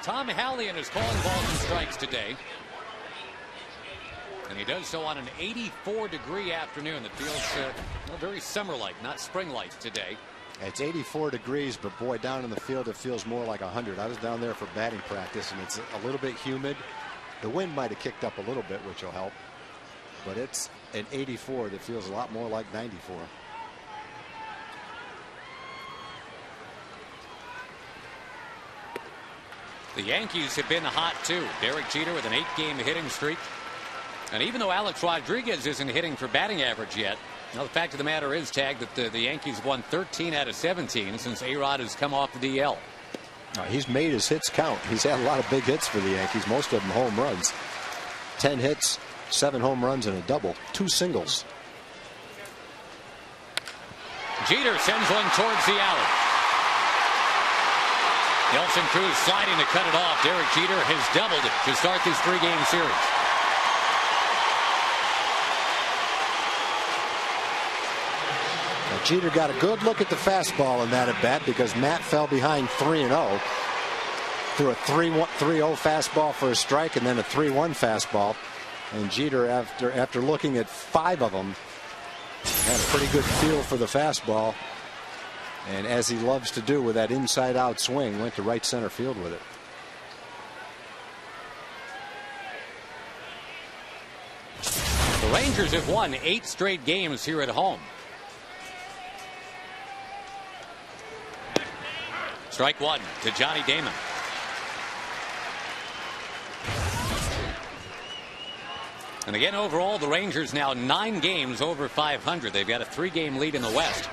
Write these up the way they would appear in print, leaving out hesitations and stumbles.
Tom Hallian is calling balls and strikes today. And he does so on an 84-degree afternoon that feels very summer-like, not spring-like today. It's 84 degrees, but boy, down in the field it feels more like 100. I was down there for batting practice, and it's a little bit humid. The wind might have kicked up a little bit, which will help. But it's an 84 that feels a lot more like 94. The Yankees have been hot, too. Derek Jeter with an 8-game hitting streak. And even though Alex Rodriguez isn't hitting for batting average yet, the fact of the matter is, Tag, that the Yankees have won 13 out of 17 since A-Rod has come off the DL. He's made his hits count. He's had a lot of big hits for the Yankees, most of them home runs. 10 hits, 7 home runs, and a double. 2 singles. Jeter sends one towards the alley. Nelson Cruz sliding to cut it off. Derek Jeter has doubled to start this 3-game series. Jeter got a good look at the fastball in that at bat because Matt fell behind 3-0. Threw a 3-0 fastball for a strike and then a 3-1 fastball. And Jeter, after looking at 5 of them, had a pretty good feel for the fastball. And as he loves to do with that inside-out swing, went to right center field with it. The Rangers have won 8 straight games here at home. Strike one to Johnny Damon. And again, overall, the Rangers now 9 games over 500. They've got a 3-game lead in the West.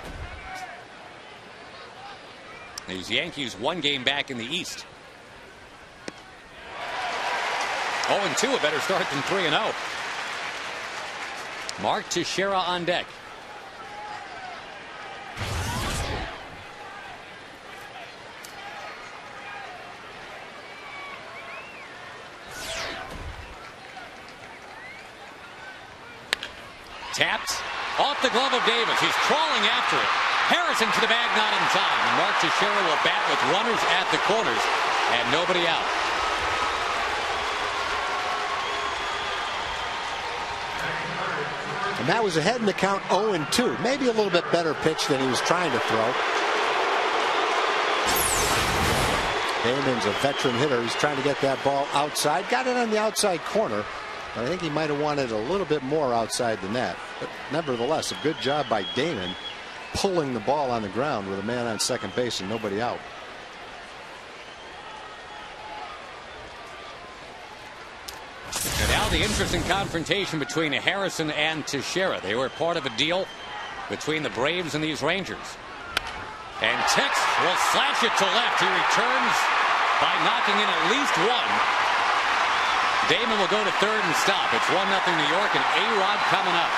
These Yankees 1 game back in the East. 0-2, a better start than 3-0. Mark Teixeira on deck. Tapped off the glove of Davis. He's crawling after it. Harrison to the bag, not in time. And Mark Teixeira will bat with runners at the corners and nobody out. And that was ahead in the count, 0-2. Maybe a little bit better pitch than he was trying to throw. Damon's a veteran hitter. He's trying to get that ball outside. Got it on the outside corner. But I think he might have wanted a little bit more outside than that. But nevertheless, a good job by Damon pulling the ball on the ground with a man on second base and nobody out. And now the interesting confrontation between Harrison and Teixeira. They were part of a deal between the Braves and these Rangers. And Tex will slash it to left. He returns by knocking in at least one. Damon will go to third and stop. It's 1-0 New York, and A-Rod coming up.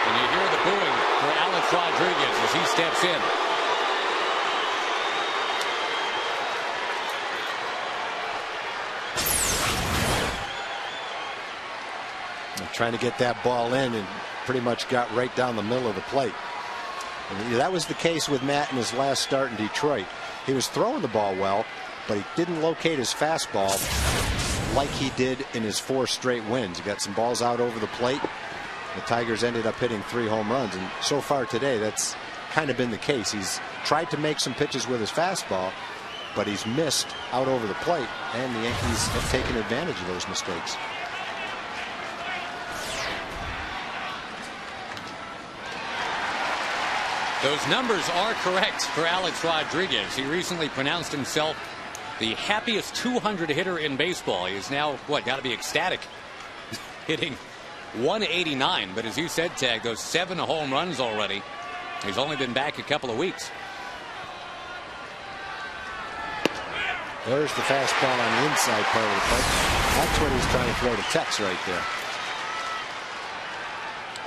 And you hear the booing for Alex Rodriguez as he steps in. They're trying to get that ball in and pretty much got right down the middle of the plate. And that was the case with Matt in his last start in Detroit. He was throwing the ball well, but he didn't locate his fastball like he did in his 4 straight wins. He got some balls out over the plate. The Tigers ended up hitting 3 home runs, and so far today that's kind of been the case. He's tried to make some pitches with his fastball, but he's missed out over the plate, and the Yankees have taken advantage of those mistakes. Those numbers are correct for Alex Rodriguez. He recently pronounced himself the happiest 200 hitter in baseball. He is now, got to be ecstatic, hitting 189. But as you said, Tag, those 7 home runs already. He's only been back a couple of weeks. There's the fastball on the inside part of the plate. That's what he's trying to throw to Tex right there.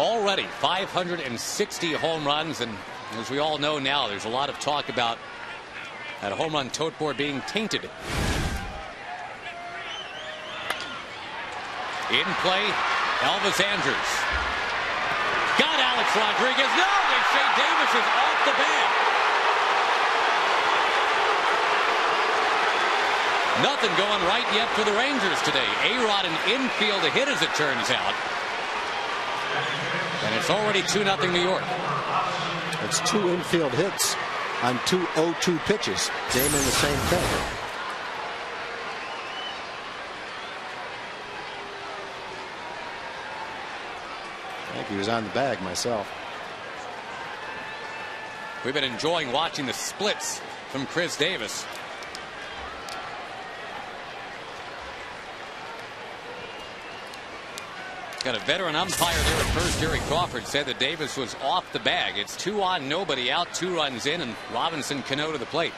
Already 560 home runs, and as we all know now, there's a lot of talk about that home run tote board being tainted. In play, Elvis Andrews. Got Alex Rodriguez. No, they say Davis is off the bag. Nothing going right yet for the Rangers today. A-Rod an infield hit, as it turns out. And it's already 2-0 New York. It's 2 infield hits on 2 0-2 pitches. Damon the same thing. I think he was on the bag myself. We've been enjoying watching the splits from Chris Davis. Got a veteran umpire there at first. Jerry Crawford said that Davis was off the bag. It's 2 on, nobody out, 2 runs in, and Robinson Cano to the plate.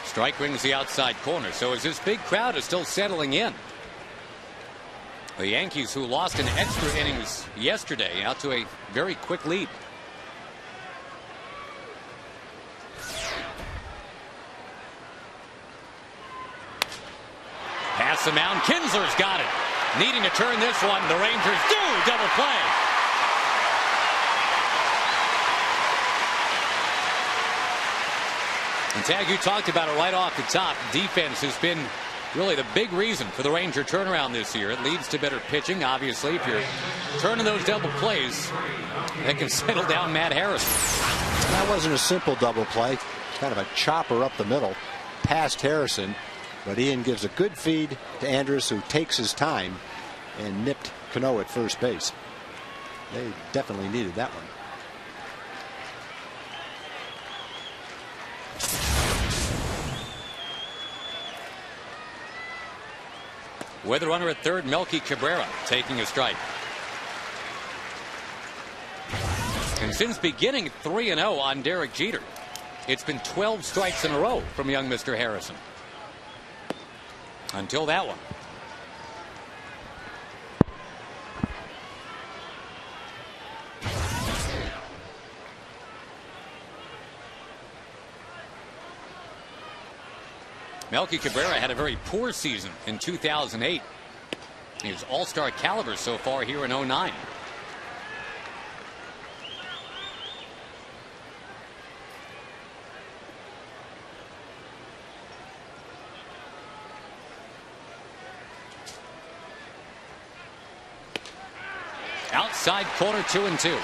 Strike rings the outside corner. So as this big crowd is still settling in, the Yankees, who lost in extra innings yesterday, out to a very quick lead. Pass the mound. Kinsler's got it. Needing to turn this one. The Rangers do double play. And Tag, you talked about it right off the top. Defense has been really the big reason for the Ranger turnaround this year. It leads to better pitching, obviously. If you're turning those double plays, that can settle down Matt Harrison. That wasn't a simple double play. It's kind of a chopper up the middle past Harrison. But Ian gives a good feed to Andrus, who takes his time and nipped Cano at first base. They definitely needed that one. With a runner at third, Melky Cabrera taking a strike. And since beginning 3-0 on Derek Jeter, it's been 12 strikes in a row from young Mr. Harrison. Until that one. Melky Cabrera had a very poor season in 2008. His all-star caliber so far here in 09. Outside corner, 2-2.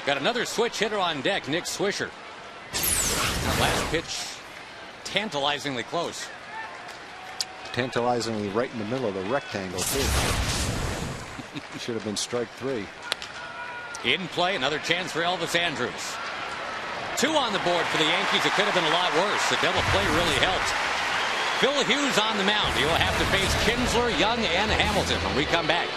Got another switch hitter on deck, Nick Swisher. That last pitch tantalizingly close. Tantalizingly right in the middle of the rectangle, too. Should have been strike 3. In play, another chance for Elvis Andrus. 2 on the board for the Yankees. It could have been a lot worse. The double play really helped. Phil Hughes on the mound. He will have to face Kinsler, Young, and Hamilton when we come back.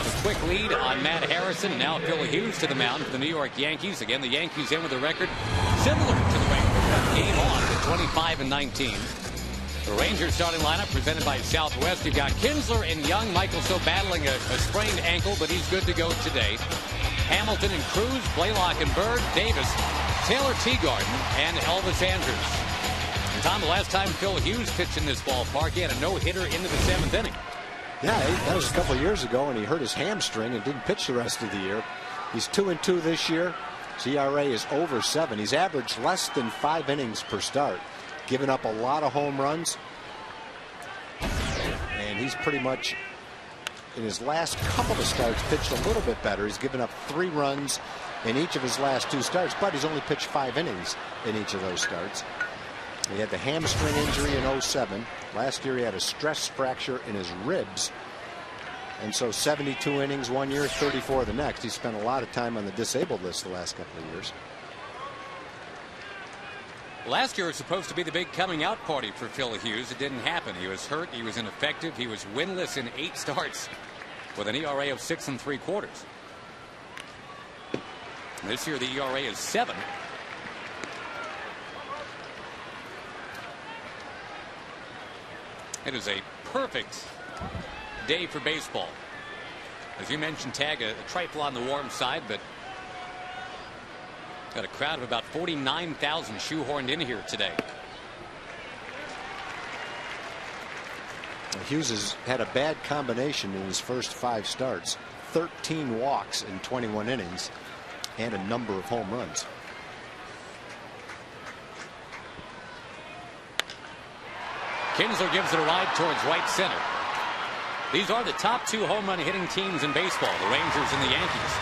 have a quick lead on Matt Harrison. Now Phil Hughes to the mound for the New York Yankees. Again, the Yankees in with a record similar to the Rangers. Game on at 25-19. The Rangers starting lineup presented by Southwest. You've got Kinsler and Young. Michael still battling a sprained ankle, but he's good to go today. Hamilton and Cruz, Blaylock and Bird, Davis, Taylor Teagarden, and Elvis Andrews. And Tom, the last time Phil Hughes pitched in this ballpark, he had a no-hitter into the 7th inning. Yeah, that was a couple of years ago, and he hurt his hamstring and didn't pitch the rest of the year. He's 2-2 this year. His ERA is over 7. He's averaged less than 5 innings per start, giving up a lot of home runs. And he's pretty much, in his last couple of starts, pitched a little bit better. He's given up 3 runs in each of his last 2 starts, but he's only pitched 5 innings in each of those starts. He had the hamstring injury in 07. Last year he had a stress fracture in his ribs. And so 72 innings one year, 34 the next. He spent a lot of time on the disabled list the last couple of years. Last year was supposed to be the big coming out party for Phil Hughes. It didn't happen. He was hurt. He was ineffective. He was winless in 8 starts with an ERA of 6 3/4. This year the ERA is 7. It is a perfect day for baseball. As you mentioned, Tag, a trifle on the warm side, but got a crowd of about 49,000 shoehorned in here today. Hughes has had a bad combination in his first 5 starts. 13 walks in 21 innings and a number of home runs. Kinsler gives it a ride towards right center. These are the top 2 home run hitting teams in baseball, the Rangers and the Yankees.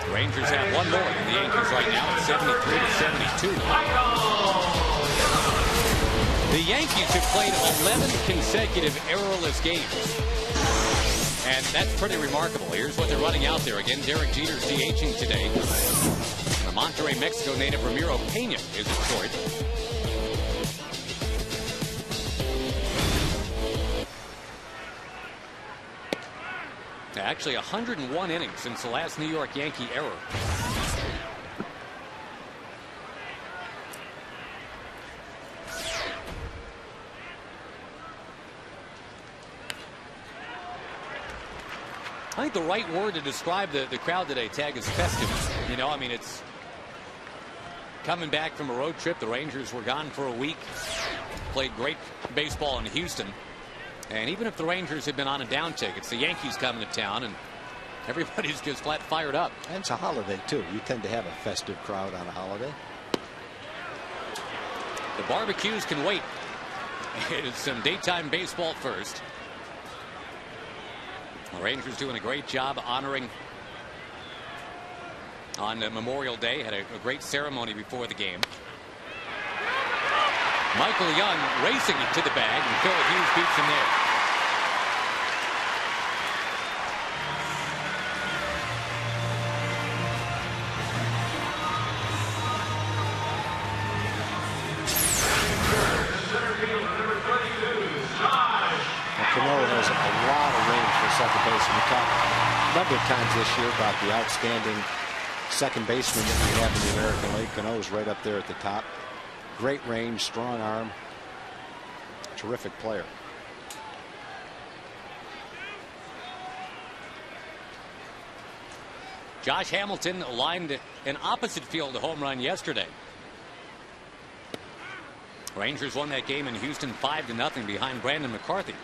The Rangers have one more than the Yankees right now at 73-72. The Yankees have played 11 consecutive errorless games. And that's pretty remarkable. Here's what they're running out there. Again, Derek Jeter's DHing today. The Monterrey, Mexico native Ramiro Pena is at short. Actually 101 innings since the last New York Yankee error. I think the right word to describe the crowd today, Tag, is festive. You know, I mean, it's coming back from a road trip. The Rangers were gone for a week. Played great baseball in Houston. And even if the Rangers had been on a downtick, it's the Yankees coming to town, and everybody's just flat fired up. And it's a holiday, too. You tend to have a festive crowd on a holiday. The barbecues can wait. It's some daytime baseball first. The Rangers doing a great job honoring on Memorial Day. Had a great ceremony before the game. Michael Young racing it to the bag, and Phil Hughes beats him there. Cano has a lot of range for second baseman. We talked a number of times this year about the outstanding second baseman that we have in the American League. Cano is right up there at the top. Great range, strong arm, terrific player. Josh Hamilton lined an opposite field home run yesterday. Rangers won that game in Houston 5-0 behind Brandon McCarthy.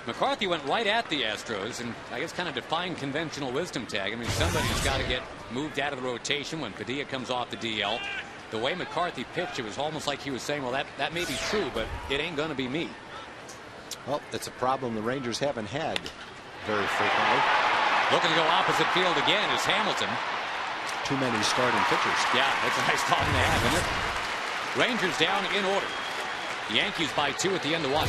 McCarthy went right at the Astros and I guess kind of defying conventional wisdom, Tag. I mean, somebody's got to get moved out of the rotation when Padilla comes off the DL. The way McCarthy pitched, it was almost like he was saying, well, that may be true, but it ain't going to be me. Well, it's a problem the Rangers haven't had very frequently. Looking to go opposite field again is Hamilton. Too many starting pitchers. Yeah, that's a nice problem to have, isn't it? Rangers down in order. The Yankees by 2 at the end of 1.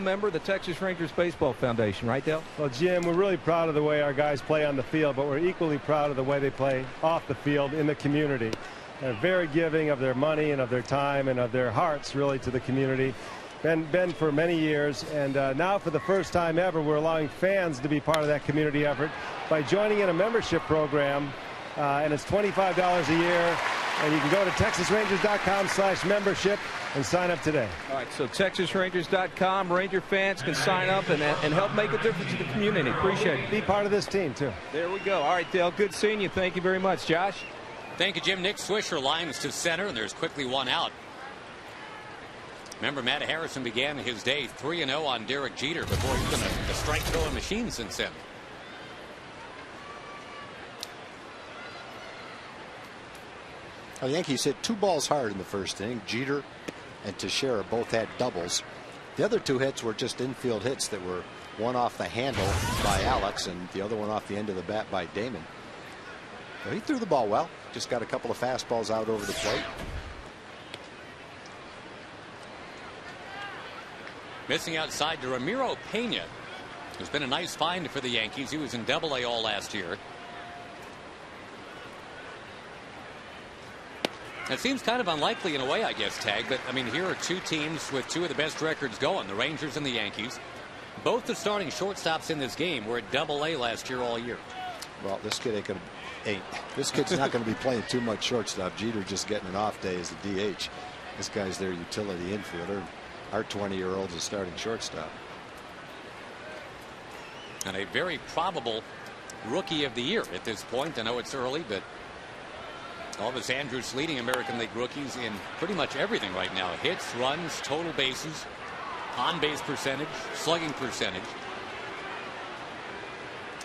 member of the Texas Rangers Baseball Foundation, right, Dale? Well, Jim, we're really proud of the way our guys play on the field, but we're equally proud of the way they play off the field in the community. They're very giving of their money and of their time and of their hearts, really, to the community. Been for many years, and now for the first time ever, we're allowing fans to be part of that community effort by joining in a membership program, and it's $25 a year. And you can go to TexasRangers.com/membership and sign up today. All right, so TexasRangers.com, Ranger fans can sign up and help make a difference in the community. Appreciate it. Be part of this team, too. There we go. All right, Dale, good seeing you. Thank you very much. Josh? Thank you, Jim. Nick Swisher lines to center, and there's quickly one out. Remember, Matt Harrison began his day 3-0 on Derek Jeter before he's been a strike-throwing machine since then. The Yankees hit 2 balls hard in the first inning. Jeter and Teixeira both had doubles. The other 2 hits were just infield hits that were one off the handle by Alex and the other one off the end of the bat by Damon. So he threw the ball well. Just got a couple of fastballs out over the plate. Missing outside to Ramiro Pena, who's been a nice find for the Yankees. He was in Double-A all last year. It seems kind of unlikely in a way, I guess, Tag, but I mean, here are 2 teams with 2 of the best records going, the Rangers and the Yankees. Both the starting shortstops in this game were at Double-A last year all year. Well, this kid this kid's not going to be playing too much shortstop. Jeter just getting an off day as a DH. This guy's their utility infielder. Our 20-year-old's a starting shortstop. And a very probable rookie of the year at this point. I know it's early, but Elvis Andrus leading American League rookies in pretty much everything right now. Hits, runs, total bases, on-base percentage, slugging percentage.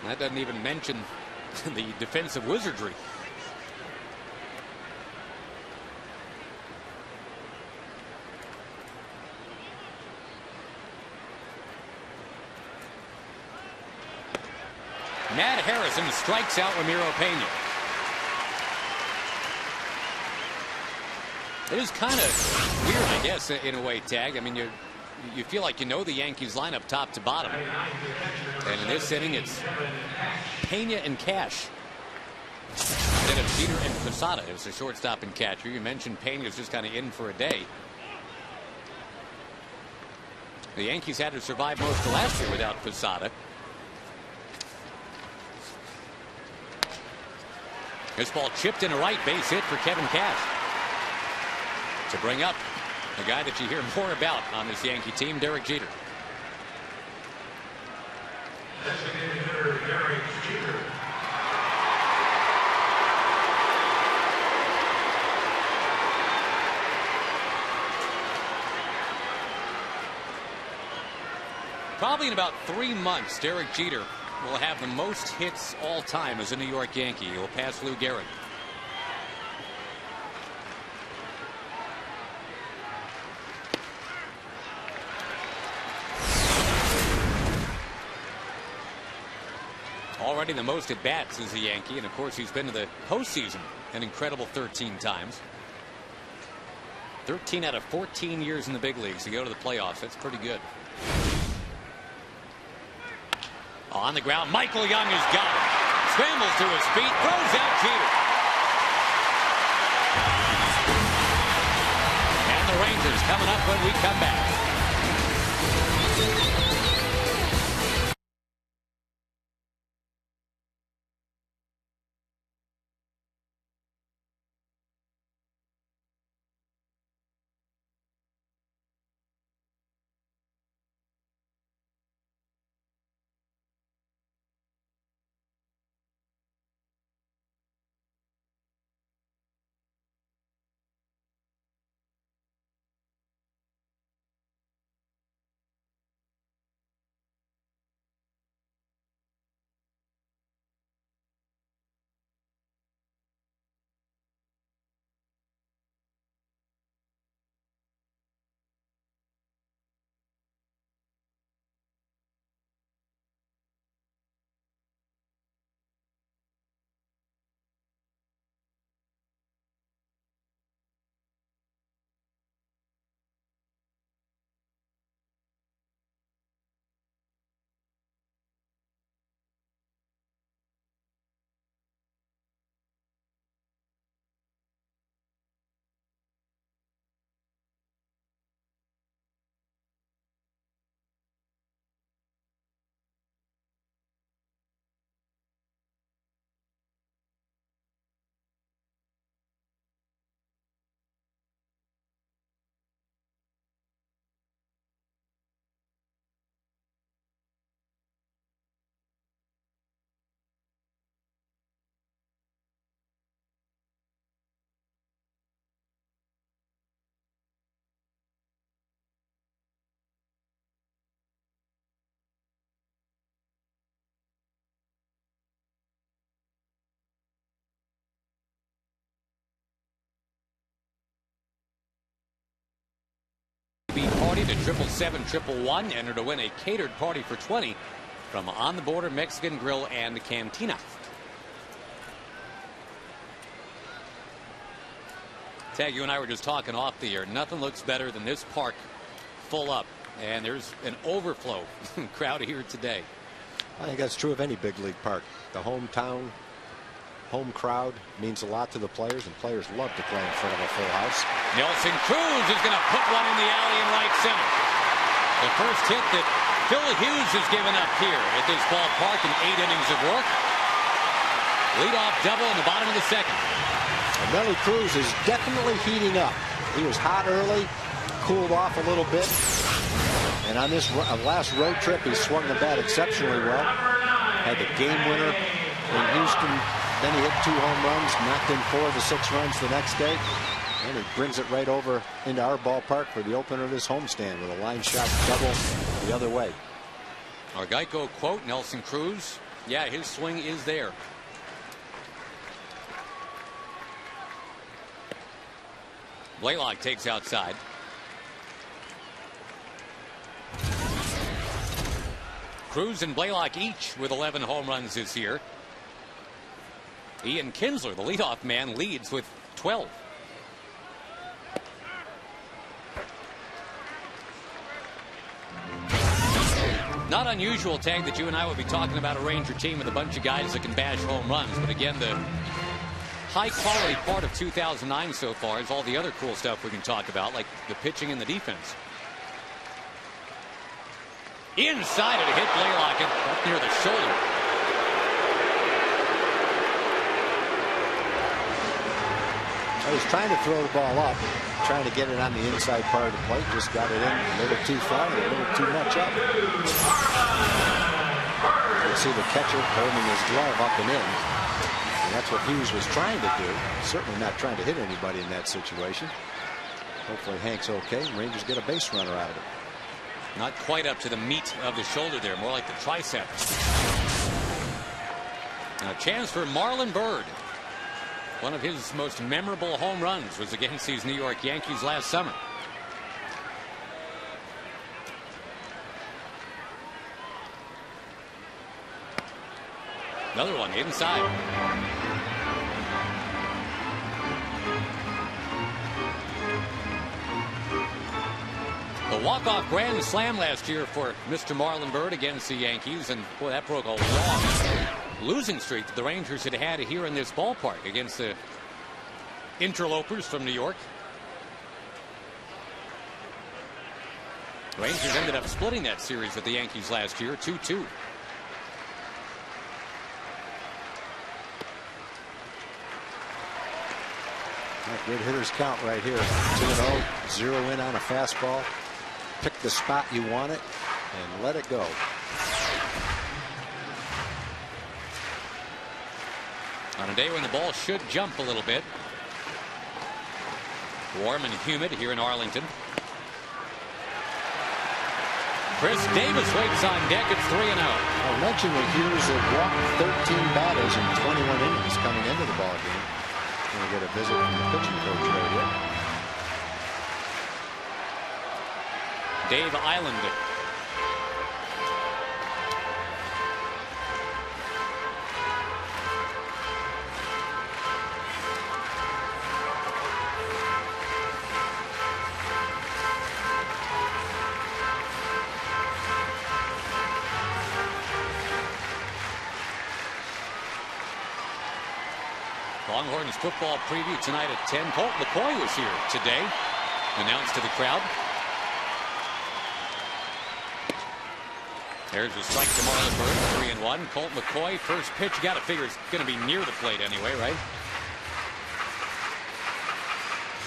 And that doesn't even mention the defensive wizardry. Matt Harrison strikes out Ramiro Pena. It is kind of weird, I guess, in a way, Tag. I mean, you feel like you know the Yankees lineup top to bottom. And in this inning, it's Pena and Cash instead of Jeter and Posada as the shortstop and catcher. You mentioned Pena's just kind of in for a day. The Yankees had to survive most of last year without Posada. This ball chipped in a right, base hit for Kevin Cash. To bring up the guy that you hear more about on this Yankee team, Derek Jeter. Probably in about 3 months, Derek Jeter will have the most hits all time as a New York Yankee. He will pass Lou Gehrig. Already the most at bats as a Yankee, and of course he's been to the postseason an incredible 13 times. 13 out of 14 years in the big leagues to go to the playoffs. That's pretty good. On the ground, Michael Young has got it. Scrambles to his feet, throws out Jeter. And the Rangers coming up when we come back. into 777-111. Enter to win a catered party for 20 from On the Border Mexican Grill and Cantina. Tag, you and I were just talking off the air. Nothing looks better than this park full up. And there's an overflow crowd here today. I think that's true of any big league park. The hometown, home crowd means a lot to the players, and players love to play in front of a full house. Nelson Cruz is going to put one in the alley in right center. The first hit that Phil Hughes has given up here at this ballpark in 8 innings of work. Leadoff double in the bottom of the second. And Nelly Cruz is definitely heating up. He was hot early, cooled off a little bit. And on this last road trip, he swung the bat exceptionally well. Had the game winner in Houston. Then he hit 2 home runs, knocked in 4 of the 6 runs the next day. And he brings it right over into our ballpark for the opener of this homestand with a line shot double the other way. Our Geico quote, Nelson Cruz. Yeah, his swing is there. Blaylock takes outside. Cruz and Blaylock each with 11 home runs this year. Ian Kinsler, the leadoff man, leads with 12. Not unusual, Tag, that you and I would be talking about a Ranger team with a bunch of guys that can bash home runs. But again, the high-quality part of 2009 so far is all the other cool stuff we can talk about, like the pitching and the defense. Inside it, hit Blaylock up near the shoulder. I was trying to throw the ball up, trying to get it on the inside part of the plate. Just got it in a little too far, a little too much up. You can see the catcher holding his glove up and in. And that's what Hughes was trying to do. Certainly not trying to hit anybody in that situation. Hopefully Hank's okay. Rangers get a base runner out of it. Not quite up to the meat of the shoulder there, more like the tricep. And a chance for Marlon Byrd. One of his most memorable home runs was against these New York Yankees last summer. Another one inside. The walk-off grand slam last year for Mr. Marlon Byrd against the Yankees, and boy, that broke a long losing streak that the Rangers had had here in this ballpark against the interlopers from New York. Rangers ended up splitting that series with the Yankees last year, 2-2. Good hitters count right here. 2-0, 0 in on a fastball. Pick the spot you want it and let it go. On a day when the ball should jump a little bit. Warm and humid here in Arlington. Chris Davis waits on deck. It's 3-0. I mentioned that Hughes had walked 13 batters in 21 innings coming into the ball game. Going to get a visit from the pitching coach right here. Dave Island. Longhorns football preview tonight at 10. Colt McCoy was here today. Announced to the crowd. There's a strike to Marlon Byrd, 3-1. Colt McCoy, first pitch. You got to figure it's going to be near the plate anyway, right?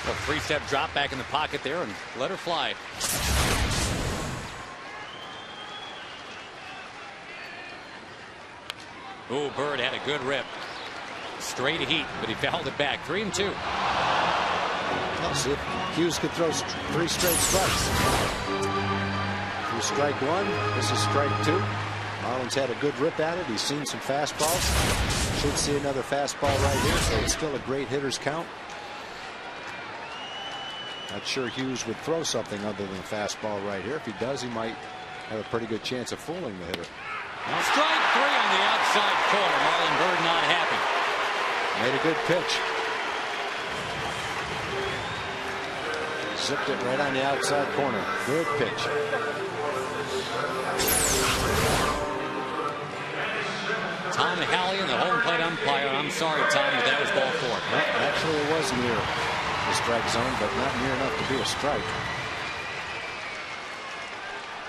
A 3-step drop back in the pocket there and let her fly. Oh, Byrd had a good rip. Straight heat, but he fouled it back. 3-2. Let's see if Hughes could throw 3 straight strikes. Through strike 1, this is strike 2. Marlon's had a good rip at it. He's seen some fastballs. Should see another fastball right here, so it's still a great hitter's count. Not sure Hughes would throw something other than a fastball right here. If he does, he might have a pretty good chance of fooling the hitter. Now strike 3 on the outside corner. Marlon Byrd not happy. Made a good pitch. Zipped it right on the outside corner. Good pitch. Tom Hallion, the home plate umpire. I'm sorry, Tom, but that was ball 4. Well, actually, it was near the strike zone, but not near enough to be a strike.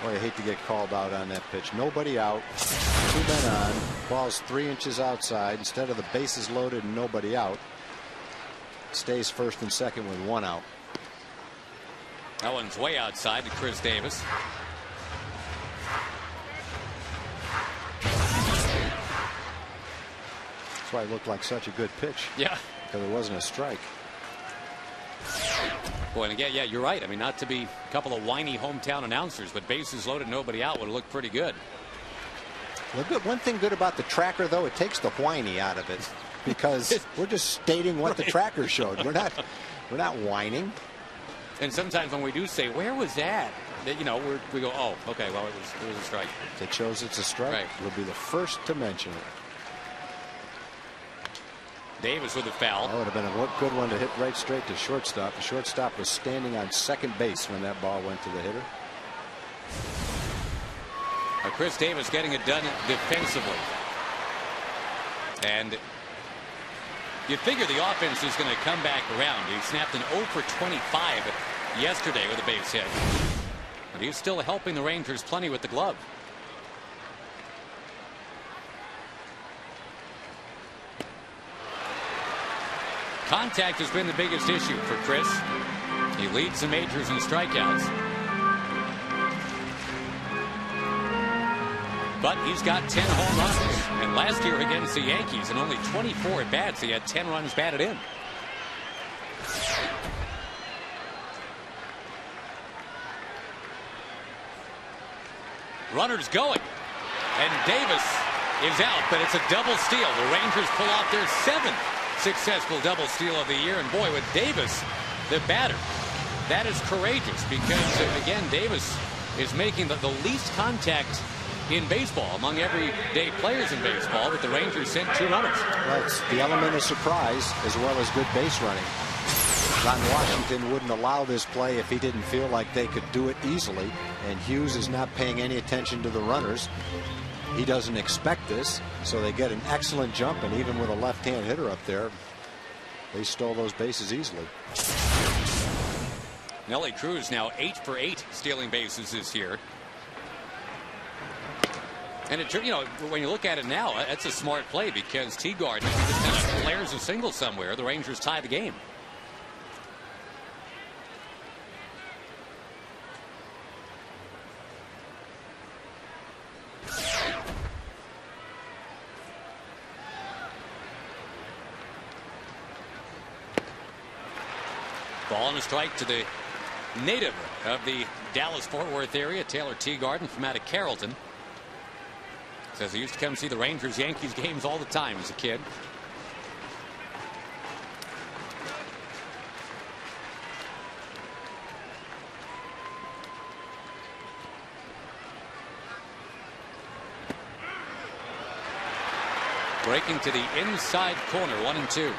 Boy, I hate to get called out on that pitch. Nobody out, 2 men on, ball's 3 inches outside. Instead of the bases loaded and nobody out, stays first and second with 1 out. That one's way outside to Chris Davis. That's why it looked like such a good pitch. Yeah. Because it wasn't a strike. Boy, and again, yeah, you're right. I mean, not to be a couple of whiny hometown announcers, but bases loaded, nobody out would have looked pretty good. Well, good. One thing good about the tracker, though, it takes the whiny out of it, because we're just stating what the tracker showed. We're not whining. And sometimes when we do say, where was that? You know, we go, oh, okay, well, it was a strike. If it shows it's a strike, Right. we'll be the first to mention it. Davis with a foul. That would have been a good one to hit right straight to shortstop. The shortstop was standing on second base when that ball went to the hitter. Chris Davis getting it done defensively. And you figure the offense is going to come back around. He snapped an 0 for 25 yesterday with a base hit. But he's still helping the Rangers plenty with the glove. Contact has been the biggest issue for Chris. He leads the majors in strikeouts. But he's got 10 home runs. And last year against the Yankees, in only 24 at-bats, he had 10 runs batted in. Runners going. And Davis is out, but it's a double steal. The Rangers pull off their 7th successful double steal of the year. And boy, with Davis, the batter, that is courageous, because again, Davis is making the least contact in baseball among everyday players in baseball, but the Rangers sent 2 runners. Well, it's the element of surprise as well as good base running. Ron Washington wouldn't allow this play if he didn't feel like they could do it easily, and Hughes is not paying any attention to the runners. He doesn't expect this, so they get an excellent jump, and even with a left-hand hitter up there, they stole those bases easily. Nelly Cruz now 8 for 8 stealing bases this year. And it, you know, when you look at it now, that's a smart play, because Teagard just kind of flares a single somewhere. The Rangers tie the game. Ball and a strike to the native of the Dallas-Fort Worth area, Taylor Teagarden, from out of Carrollton. Says he used to come see the Rangers-Yankees games all the time as a kid. Breaking to the inside corner, 1-2.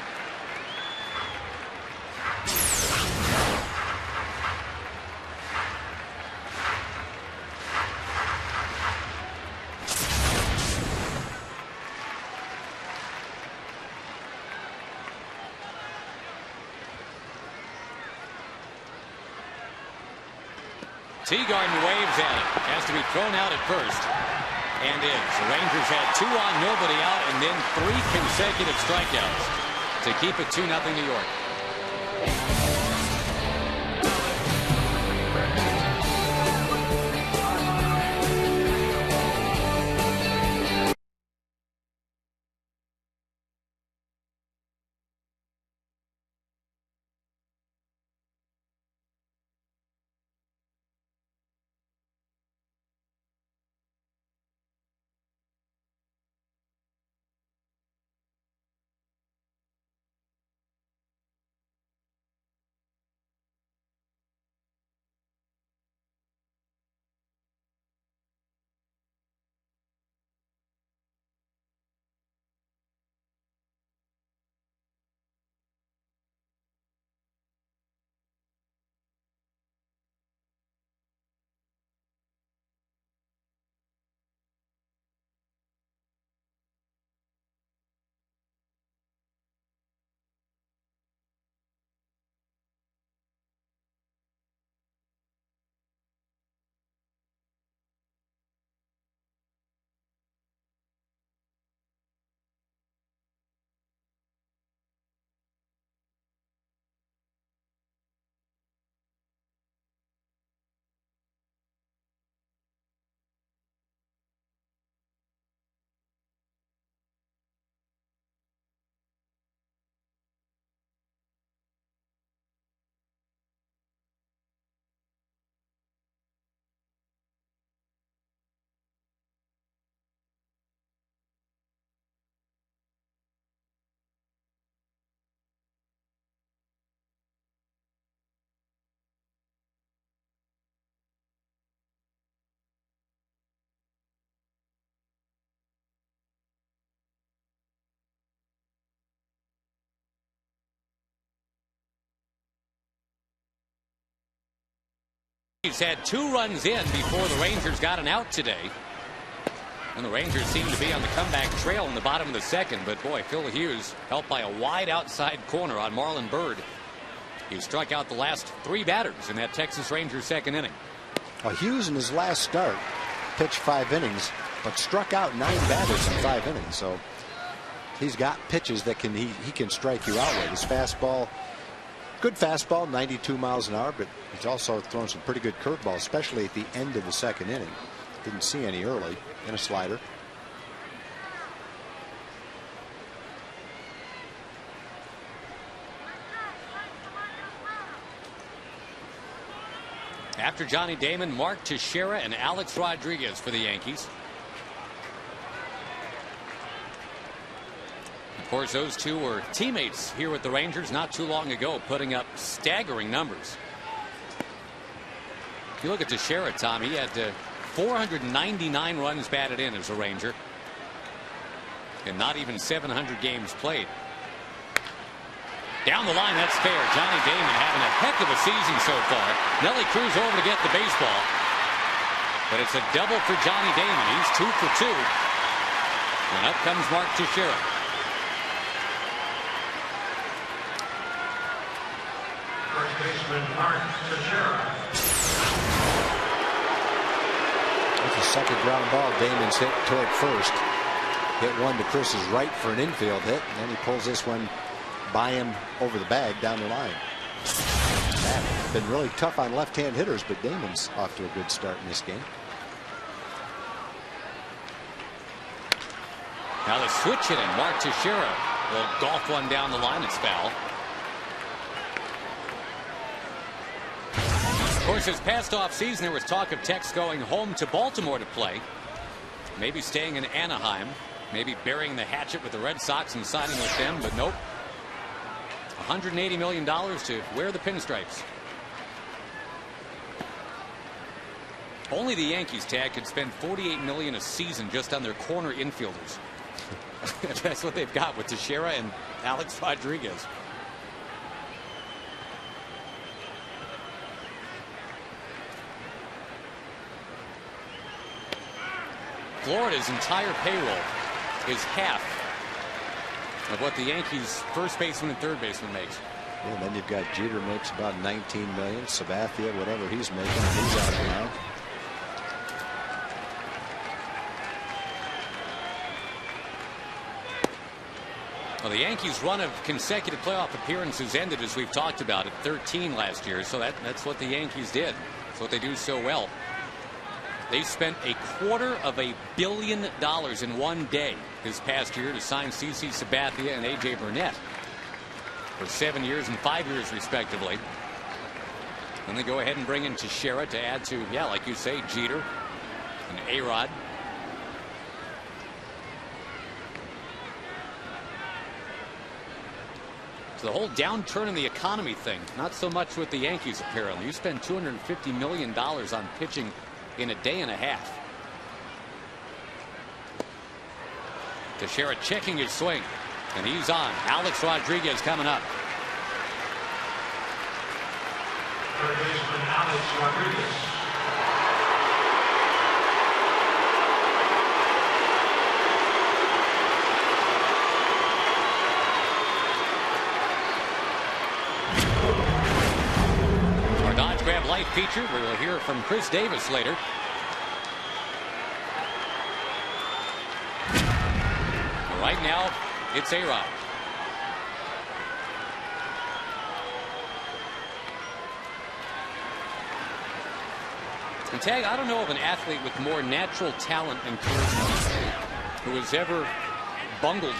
Teagarden waves at it. Has to be thrown out at first. And is. The Rangers had 2 on, nobody out, and then 3 consecutive strikeouts to keep it 2-0 New York. He's had 2 runs in before the Rangers got an out today. And the Rangers seem to be on the comeback trail in the bottom of the second. But boy, Phil Hughes helped by a wide outside corner on Marlon Byrd. He struck out the last 3 batters in that Texas Rangers second inning. Well, Hughes in his last start pitched 5 innings, but struck out 9 batters in 5 innings. So he's got pitches that he can strike you out with. His fastball, good fastball, 92 miles an hour, but he's also thrown some pretty good curveballs, especially at the end of the second inning. Didn't see any early, and a slider. After Johnny Damon, Mark Teixeira and Alex Rodriguez for the Yankees. Of course, those 2 were teammates here with the Rangers not too long ago, putting up staggering numbers. If you look at Teixeira, Tom, he had 499 runs batted in as a Ranger, and not even 700 games played. Down the line, that's fair. Johnny Damon having a heck of a season so far. Nelly Cruz over to get the baseball. But it's a double for Johnny Damon. He's 2 for 2. And up comes Mark Teixeira. First baseman Mark Teixeira. That's a second ground ball. Damon's hit toward first. Hit one to Chris's right for an infield hit. And then he pulls this one by him over the bag down the line. That's been really tough on left-hand hitters, but Damon's off to a good start in this game. Now the switch hitting. Mark Teixeira will golf one down the line. It's foul. Of course, this past offseason, there was talk of Tex going home to Baltimore to play. Maybe staying in Anaheim. Maybe burying the hatchet with the Red Sox and signing with them, but nope. $180 million to wear the pinstripes. Only the Yankees, Tag, could spend $48 million a season just on their corner infielders. That's what they've got with Teixeira and Alex Rodriguez. Florida's entire payroll is half of what the Yankees first baseman and third baseman makes. Well, then you've got Jeter makes about $19 million. Sabathia, whatever he's making, he's out of now. Well, the Yankees' run of consecutive playoff appearances ended, as we've talked about, at 13 last year. So that's what the Yankees did. That's what they do so well. They spent $250 million in one day this past year to sign CC Sabathia and A.J. Burnett for 7 years and 5 years, respectively. Then they go ahead and bring in Teixeira to add to, yeah, like you say, Jeter and A-Rod. So the whole downturn in the economy thing, not so much with the Yankees, apparently. You spend $250 million on pitching in a day and a half. Teixeira checking his swing, and he's on. Alex Rodriguez coming up. Third baseman Alex Rodriguez. Our Dodge Grab Life feature, we will hear from Chris Davis later. Right now, it's A-Rod. And Tag, I don't know of an athlete with more natural talent and charisma who has ever bungled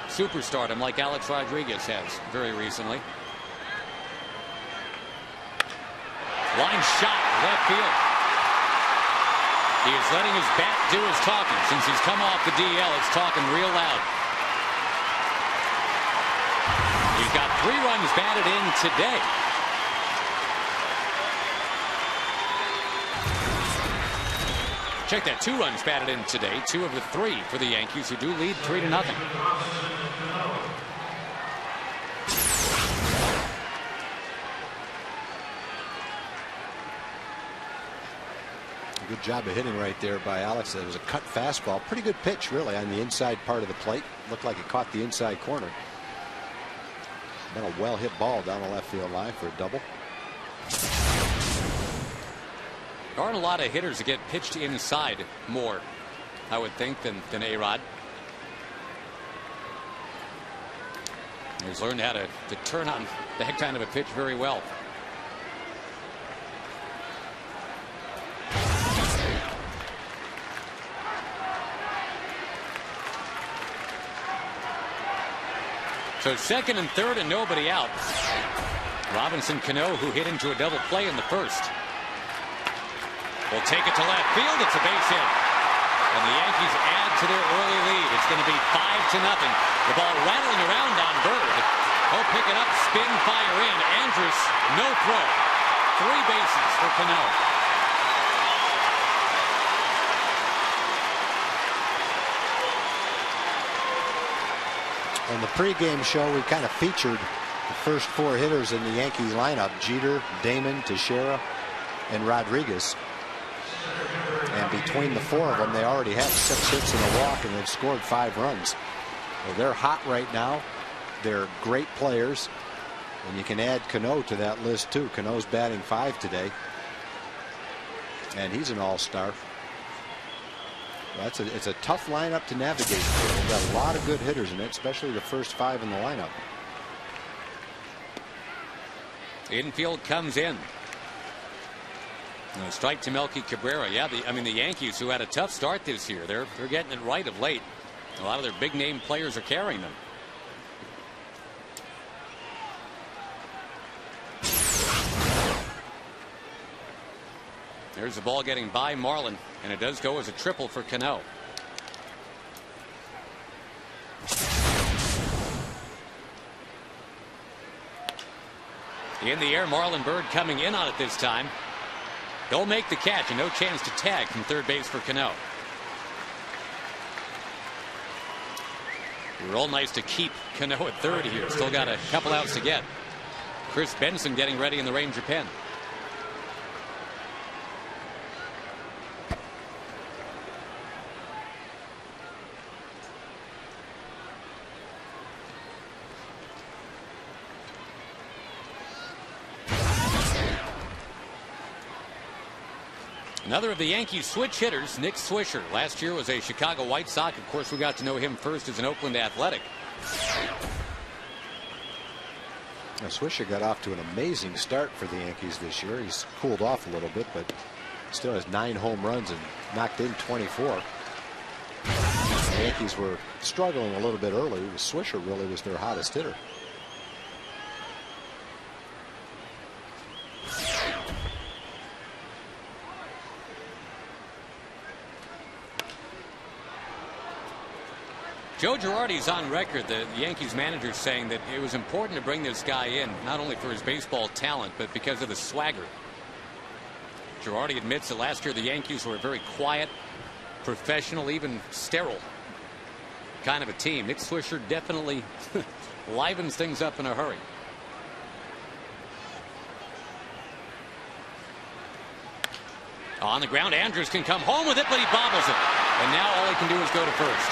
superstardom like Alex Rodriguez has very recently. Line shot, left field. He is letting his bat do his talking. Since he's come off the DL, it's talking real loud. He's got 3 runs batted in today. Check that, 2 runs batted in today. 2 of the 3 for the Yankees, who do lead 3-0. A good job of hitting right there by Alex. It was a cut fastball. Pretty good pitch, really, on the inside part of the plate. Looked like it caught the inside corner. Then a well hit ball down the left field line for a double. There aren't a lot of hitters that get pitched inside more, I would think, than A-Rod. He's learned how to turn on that kind of a pitch very well. So second and third and nobody out. Robinson Cano, who hit into a double play in the first, will take it to left field. It's a base hit. And the Yankees add to their early lead. It's going to be 5-0. The ball rattling around on Bird. He'll pick it up, spin, fire in. Andrus, no throw. 3 bases for Cano. On the pregame show, we kind of featured the first 4 hitters in the Yankees lineup: Jeter, Damon, Teixeira, and Rodriguez. And between the 4 of them, they already have 6 hits and a walk, and they've scored 5 runs. Well, they're hot right now. They're great players, and you can add Cano to that list too. Cano's batting 5 today, and he's an all-star. It's a tough lineup to navigate through. They've got a lot of good hitters in it, especially the first 5 in the lineup. Infield comes in. And a strike to Melky Cabrera. Yeah, the Yankees, who had a tough start this year, they're getting it right of late. A lot of their big name players are carrying them. There's the ball getting by Marlin, and it does go as a triple for Cano. In the air, Marlon Bird coming in on it this time. He'll make the catch, and no chance to tag from third base for Cano. Real nice to keep Cano at third here. Still got a couple outs to get. Chris Benson getting ready in the Ranger pen. Another of the Yankees switch hitters, Nick Swisher. Last year was a Chicago White Sox. Of course, we got to know him first as an Oakland Athletic. Now, Swisher got off to an amazing start for the Yankees this year. He's cooled off a little bit, but still has 9 home runs and knocked in 24. The Yankees were struggling a little bit early. Swisher really was their hottest hitter. Joe Girardi's on record, the Yankees manager, saying that it was important to bring this guy in, not only for his baseball talent, but because of the swagger. Girardi admits that last year the Yankees were a very quiet, professional, even sterile kind of a team. Nick Swisher definitely livens things up in a hurry. On the ground, Andrus can come home with it, but he bobbles it. And now all he can do is go to first.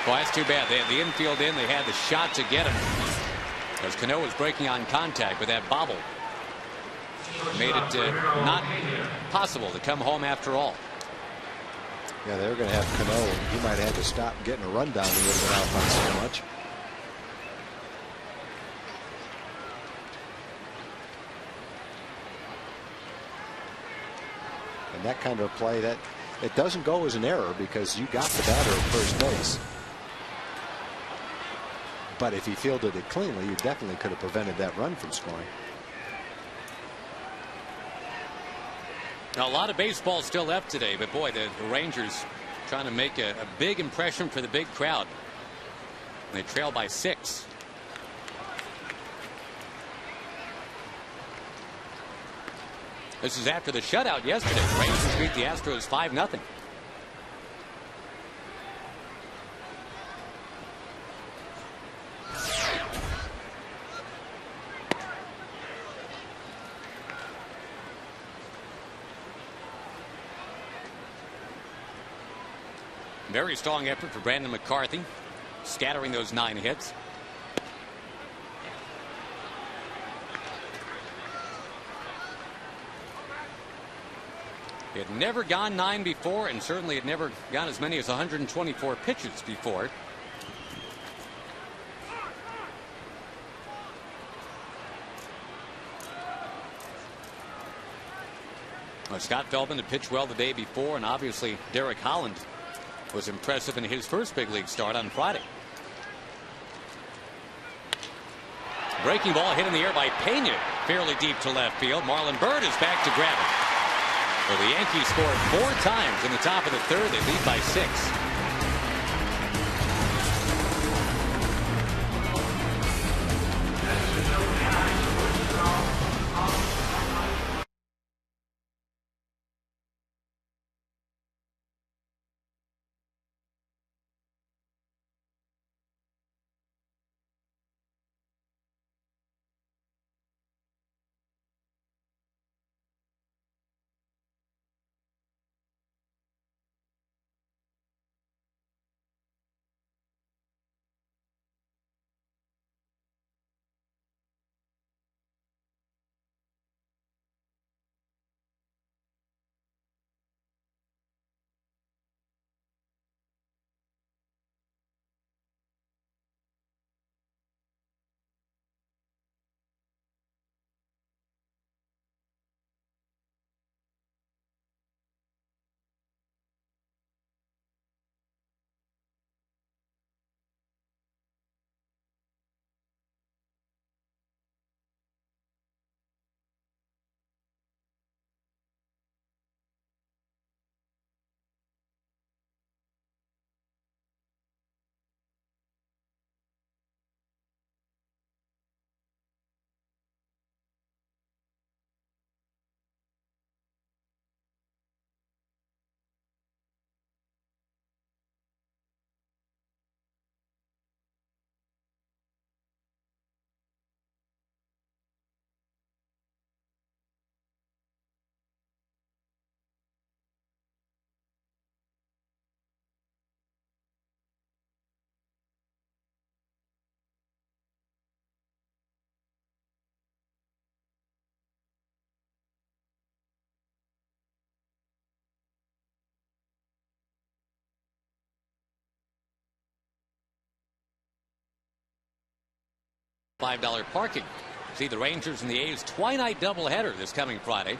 Well, that's too bad. They had the infield in. They had the shot to get him, as Cano was breaking on contact, but that bobble made it not possible to come home after all. Yeah, they were going to have Cano. He might have had to stop getting a run down. He would have been out on so much. And that kind of play, that it doesn't go as an error because you got the batter at first base. But if he fielded it cleanly, you definitely could have prevented that run from scoring. Now, a lot of baseball still left today, but boy, the Rangers trying to make a big impression for the big crowd. They trail by 6. This is after the shutout yesterday. The Rangers beat the Astros 5-0. very strong effort for Brandon McCarthy, scattering those 9 hits. It had never gone 9 before, and certainly had never gone as many as 124 pitches before. Well, Scott Feldman had pitched well the day before, and obviously Derek Holland was impressive in his first big league start on Friday. Breaking ball hit in the air by Pena, fairly deep to left field. Marlon Byrd is back to grab it. Well, the Yankees scored 4 times in the top of the 3rd. They lead by 6. $5 parking. See the Rangers and the A's twilight doubleheader this coming Friday.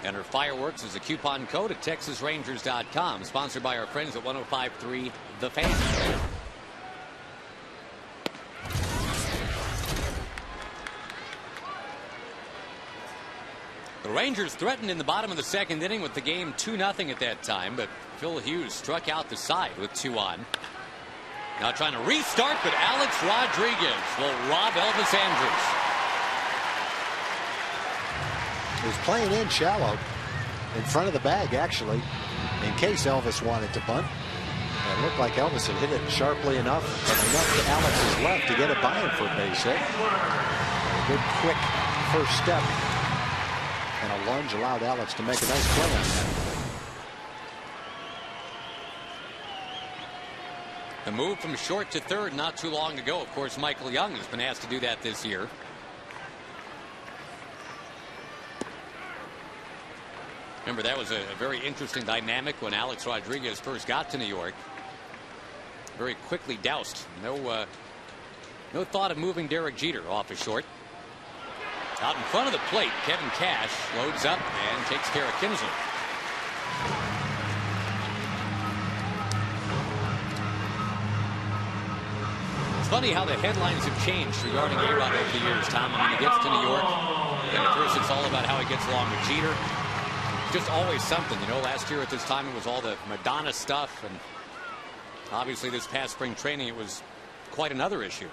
Enter fireworks as a coupon code at TexasRangers.com. Sponsored by our friends at 105.3 The Fan. The Rangers threatened in the bottom of the 2nd inning with the game 2-0 at that time, but Phil Hughes struck out the side with 2 on. Now trying to restart, but Alex Rodriguez will rob Elvis Andrus. He was playing in shallow in front of the bag, actually, in case Elvis wanted to bunt. And it looked like Elvis had hit it sharply enough, but enough to Alex's left to get it by him for a base hit. And a good, quick first step. And a lunge allowed Alex to make a nice play on that. The move from short to third not too long ago. Of course, Michael Young has been asked to do that this year. Remember, that was a very interesting dynamic when Alex Rodriguez first got to New York. Very quickly doused. No thought of moving Derek Jeter off of short. Out in front of the plate, Kevin Cash loads up and takes care of Kinsler. It's funny how the headlines have changed regarding A-Rod over the years, Tom. I mean, he gets to New York, and at first it's all about how he gets along with Jeter. Just always something, you know. Last year at this time it was all the Madonna stuff, and obviously this past spring training it was quite another issue.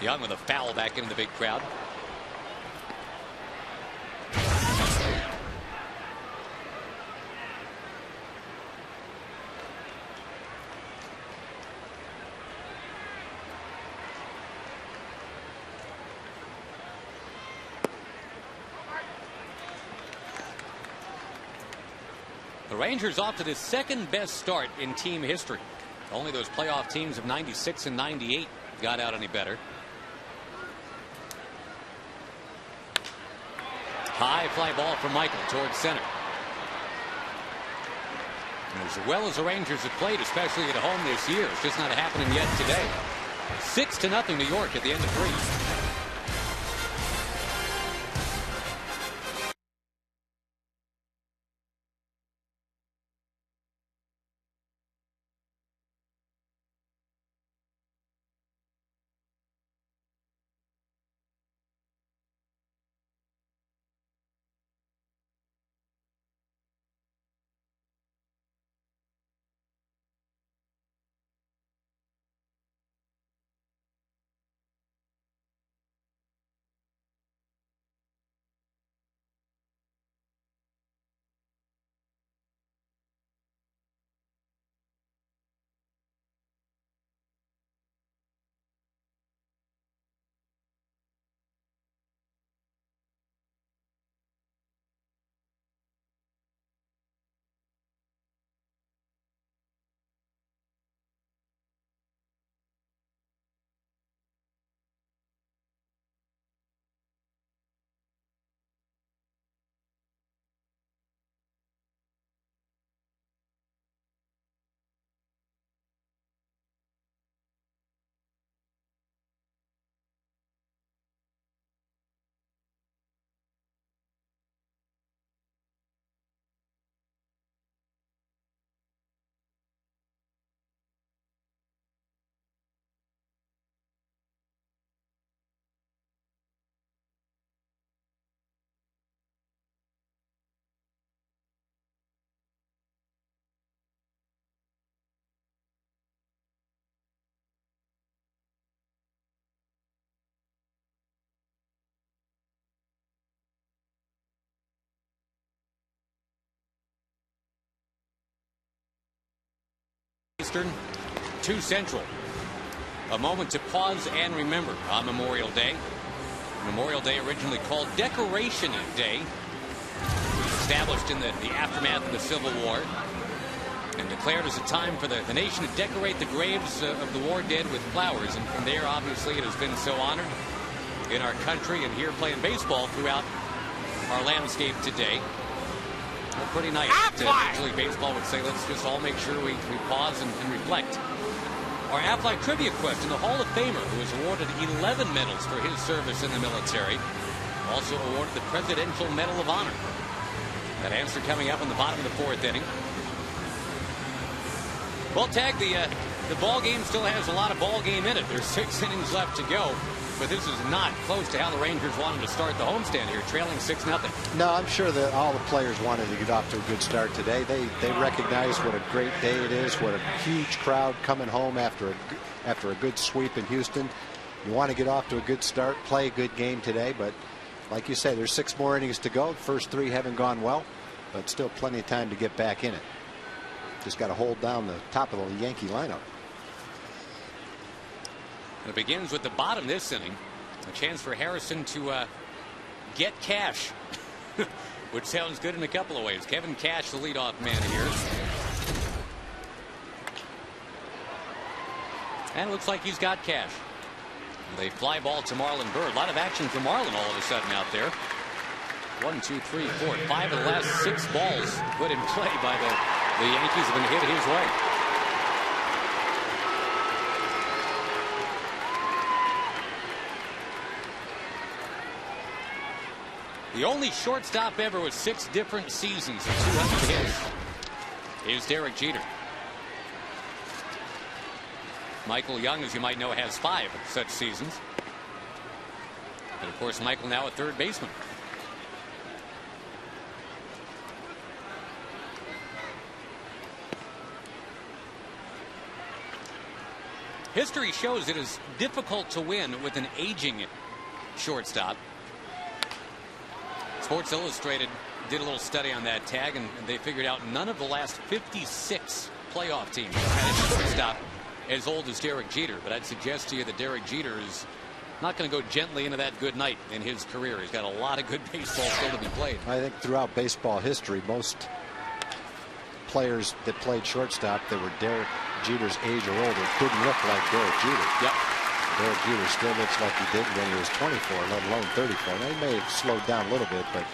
Young with a foul back into the big crowd. The Rangers off to the second best start in team history. Only those playoff teams of 96 and 98 got out any better. High fly ball from Michael towards center. And as well as the Rangers have played, especially at home this year, it's just not happening yet today. 6-0 New York at the end of 3. Eastern, 2 Central. A moment to pause and remember on Memorial Day. Memorial Day, originally called Decoration Day, was established in the aftermath of the Civil War and declared as a time for the nation to decorate the graves of the war dead with flowers. And from there, obviously, it has been so honored in our country and here playing baseball throughout our landscape today. Well, pretty nice. Usually baseball would say, let's just all make sure we pause and reflect. Our Aflac trivia question, the Hall of Famer who was awarded 11 medals for his service in the military, also awarded the Presidential Medal of Honor. That answer coming up in the bottom of the 4th inning. Well, Tag, the ball game still has a lot of ball game in it. There's 6 innings left to go. But this is not close to how the Rangers wanted to start the homestand here, trailing 6-0. No, I'm sure that all the players wanted to get off to a good start today. They recognize what a great day it is, what a huge crowd coming home after a good sweep in Houston. You want to get off to a good start, play a good game today, but like you say, there's 6 more innings to go. The first 3 haven't gone well, but still plenty of time to get back in it. Just got to hold down the top of the Yankee lineup. It begins with the bottom this inning. A chance for Harrison to get cash, which sounds good in a couple of ways. Kevin Cash, the leadoff man here. And it looks like he's got cash. They fly ball to Marlon Byrd. A lot of action for Marlon all of a sudden out there. 1, 2, 3, 4, 5 of the last 6 balls put in play by the Yankees have been hit his way. The only shortstop ever with 6 different seasons of 200 hits is Derek Jeter. Michael Young, as you might know, has 5 such seasons. And of course, Michael now a third baseman. History shows it is difficult to win with an aging shortstop. Sports Illustrated did a little study on that, Tag, and they figured out none of the last 56 playoff teams had a shortstop as old as Derek Jeter. But I'd suggest to you that Derek Jeter is not going to go gently into that good night in his career. He's got a lot of good baseball still to be played. I think throughout baseball history, most players that played shortstop that were Derek Jeter's age or older didn't look like Derek Jeter. Yep. Derek Jeter still looks like he did when he was 24, let alone 34. Now, he may have slowed down a little bit, but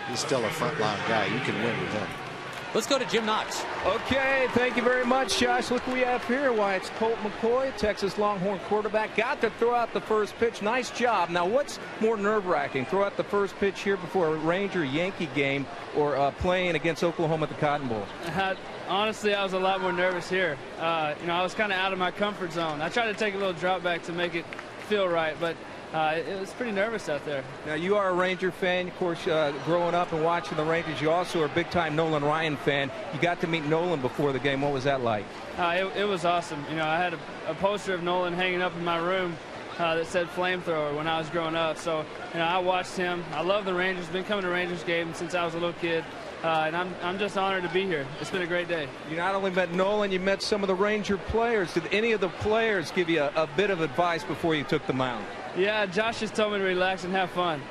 he's still a front-line guy. You can win with him. Let's go to Jim Knox. Okay, thank you very much, Josh. Look what we have here. Why, it's Colt McCoy, Texas Longhorn quarterback. Got to throw out the first pitch. Nice job. Now, what's more nerve-wracking? Throw out the first pitch here before a Ranger-Yankee game or playing against Oklahoma at the Cotton Bowl? Honestly, I was a lot more nervous here. I was kind of out of my comfort zone. I tried to take a little drop back to make it feel right, but it was pretty nervous out there. Now, you are a Ranger fan, of course, growing up and watching the Rangers. You also are a big-time Nolan Ryan fan. You got to meet Nolan before the game. What was that like? It was awesome. I had a poster of Nolan hanging up in my room that said flamethrower when I was growing up. So, I watched him. I love the Rangers. Been coming to Rangers games since I was a little kid. And I'm just honored to be here. It's been a great day. You not only met Nolan, you met some of the Ranger players. Did any of the players give you a bit of advice before you took the mound? Yeah, Josh just told me to relax and have fun.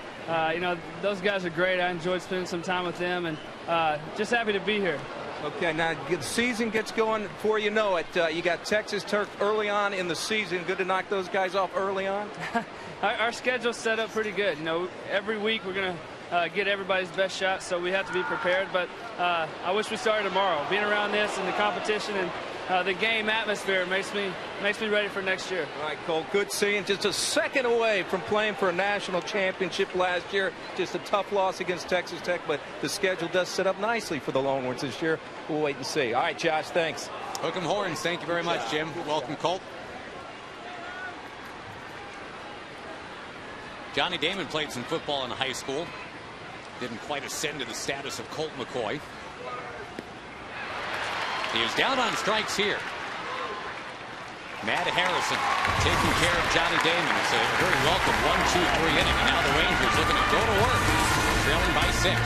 Those guys are great. I enjoyed spending some time with them, and just happy to be here. Okay, now the season gets going before you know it. You got Texas Tech early on in the season. Good to knock those guys off early on. Our schedule's set up pretty good. Every week we're going to get everybody's best shot, so we have to be prepared. But I wish we started tomorrow. Being around this and the competition and the game atmosphere makes me ready for next year. All right, Cole, good seeing. Just a second away from playing for a national championship last year. Just a tough loss against Texas Tech, but the schedule does set up nicely for the Longhorns this year. We'll wait and see. All right, Josh, thanks. Hook 'em horns. Thank you very much, Jim. Welcome, Colt. Johnny Damon played some football in high school. Didn't quite ascend to the status of Colt McCoy. He was down on strikes here. Matt Harrison taking care of Johnny Damon. It's a very welcome 1-2-3 inning. And now the Rangers looking to go to work, trailing by 6.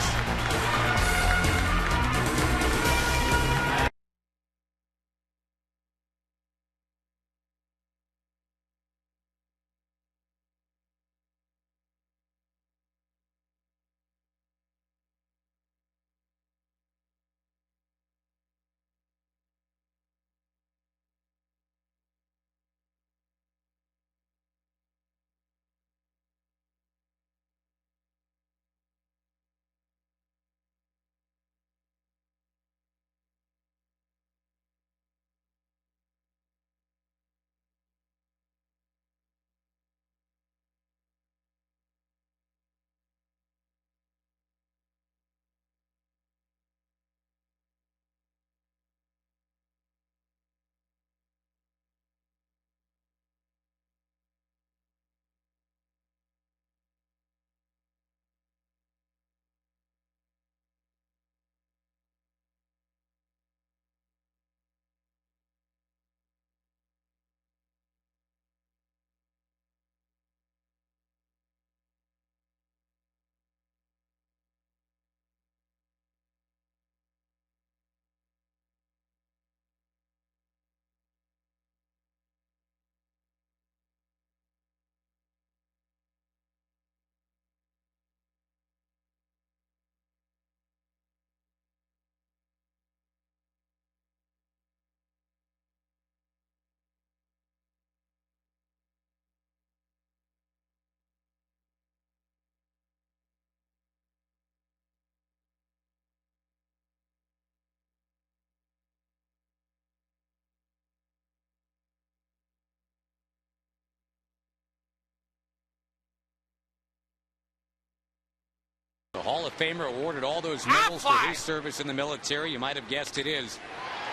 The Hall of Famer awarded all those medals for his service in the military. You might have guessed it is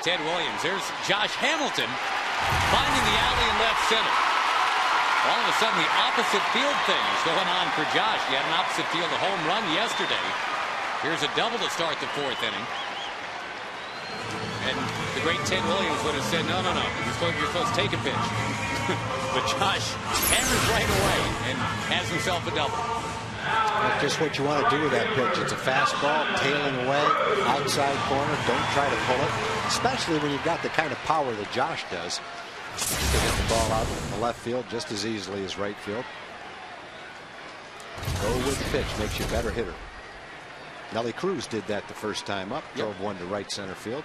Ted Williams. There's Josh Hamilton finding the alley in left center. All of a sudden, the opposite field thing is going on for Josh. He had an opposite field a home run yesterday. Here's a double to start the 4th inning. And the great Ted Williams would have said, no. You're supposed to take a pitch. But Josh hammers right away and has himself a double. That's just what you want to do with that pitch. It's a fastball, tailing away, outside corner. Don't try to pull it, especially when you've got the kind of power that Josh does. You can hit the ball out in the left field just as easily as right field. Go with the pitch makes you a better hitter. Nelly Cruz did that the first time up. Drove one to right center field.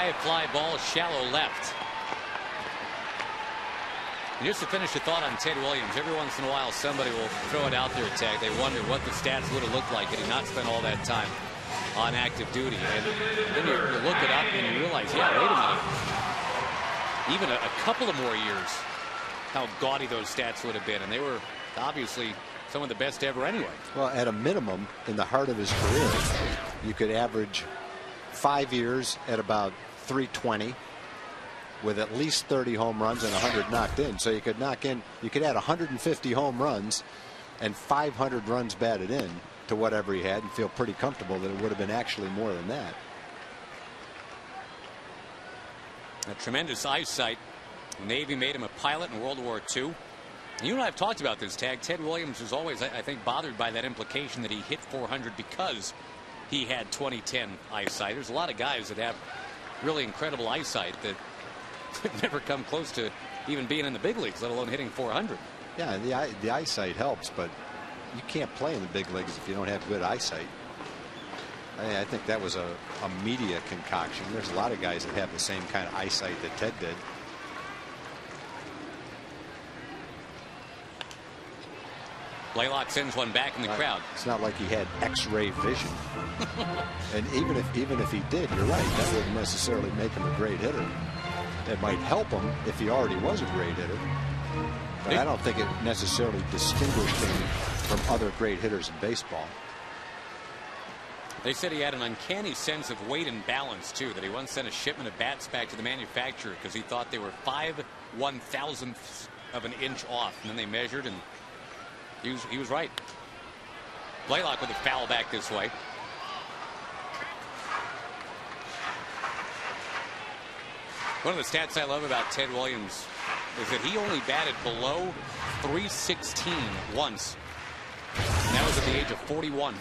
High fly ball, shallow left. And just to finish a thought on Ted Williams, every once in a while somebody will throw it out there, Tag. They wonder what the stats would have looked like had he not spent all that time on active duty. And then you look it up and you realize, yeah, wait a minute. Even a couple of more years, how gaudy those stats would have been. And they were obviously some of the best ever anyway. Well, at a minimum, in the heart of his career, you could average 5 years at about 320 with at least 30 home runs and 100 knocked in. So you could add 150 home runs and 500 runs batted in to whatever he had and feel pretty comfortable that it would have been actually more than that. A tremendous eyesight. Navy made him a pilot in World War II. You and I have talked about this, Tag. Ted Williams was always, I think, bothered by that implication that he hit 400 because he had 2010 eyesight. There's a lot of guys that have really incredible eyesight that never come close to even being in the big leagues, let alone hitting 400. Yeah, the eyesight helps, but you can't play in the big leagues if you don't have good eyesight. I think that was a media concoction. There's a lot of guys that have the same kind of eyesight that Ted did. Blaylock sends one back in the crowd. It's not like he had X-ray vision. And even if he did, you're right, that wouldn't necessarily make him a great hitter. It might help him if he already was a great hitter. But I don't think it necessarily distinguished him from other great hitters in baseball. They said he had an uncanny sense of weight and balance, too, that he once sent a shipment of bats back to the manufacturer because he thought they were 5/1000ths of an inch off. And then they measured, and he was right. Blaylock with a foul back this way. One of the stats I love about Ted Williams is that he only batted below 316 once. And that was at the age of 41.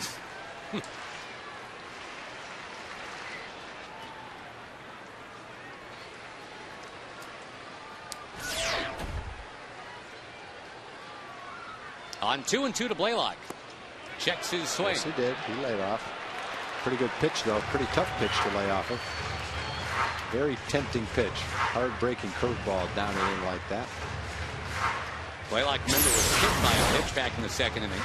On 2-2 to Blaylock. Checks his swing. Yes, he did. He laid off. Pretty good pitch, though. Pretty tough pitch to lay off of. Very tempting pitch. Hard breaking curveball down and in like that. Blaylock, remember, was hit by a pitch back in the second inning.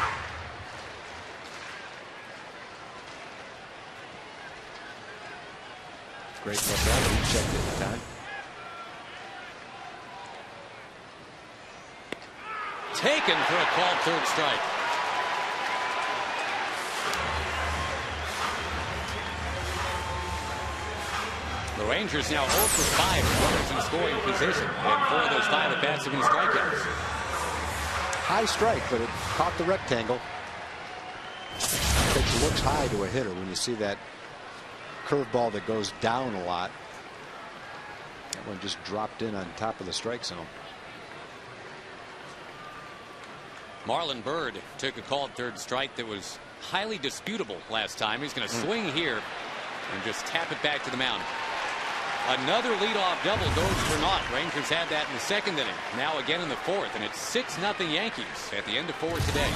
Great look at it. He checked it at the time. Taken for a called third strike. The Rangers now 0 for 5 with runners in scoring position, and 4 of those 5 at bats have been strikeouts. High strike, but it caught the rectangle. Pitch looks high to a hitter when you see that curveball that goes down a lot. That one just dropped in on top of the strike zone. Marlon Byrd took a called third strike that was highly disputable last time. He's going to swing here and just tap it back to the mound. Another leadoff double goes for naught. Rangers had that in the second inning. Now again in the fourth, and it's 6-0 Yankees at the end of 4 today.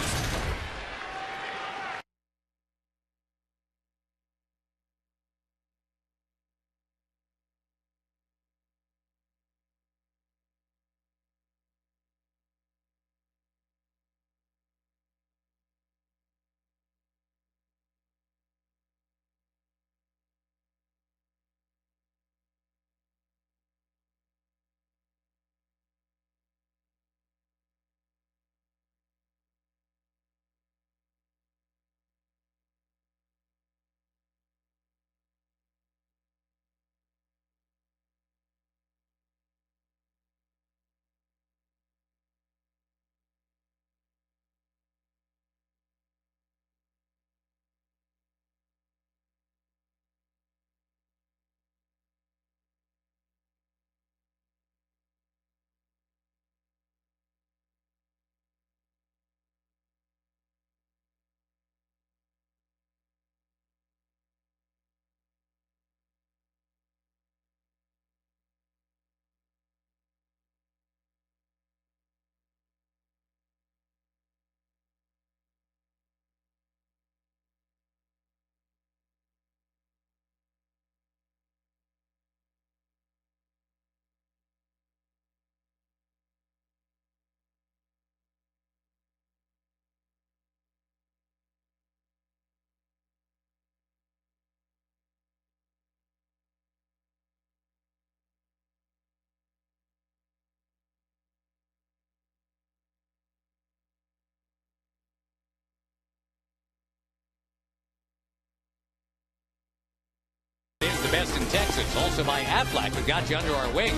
best in Texas. Also by Aflac, who got you under our wing.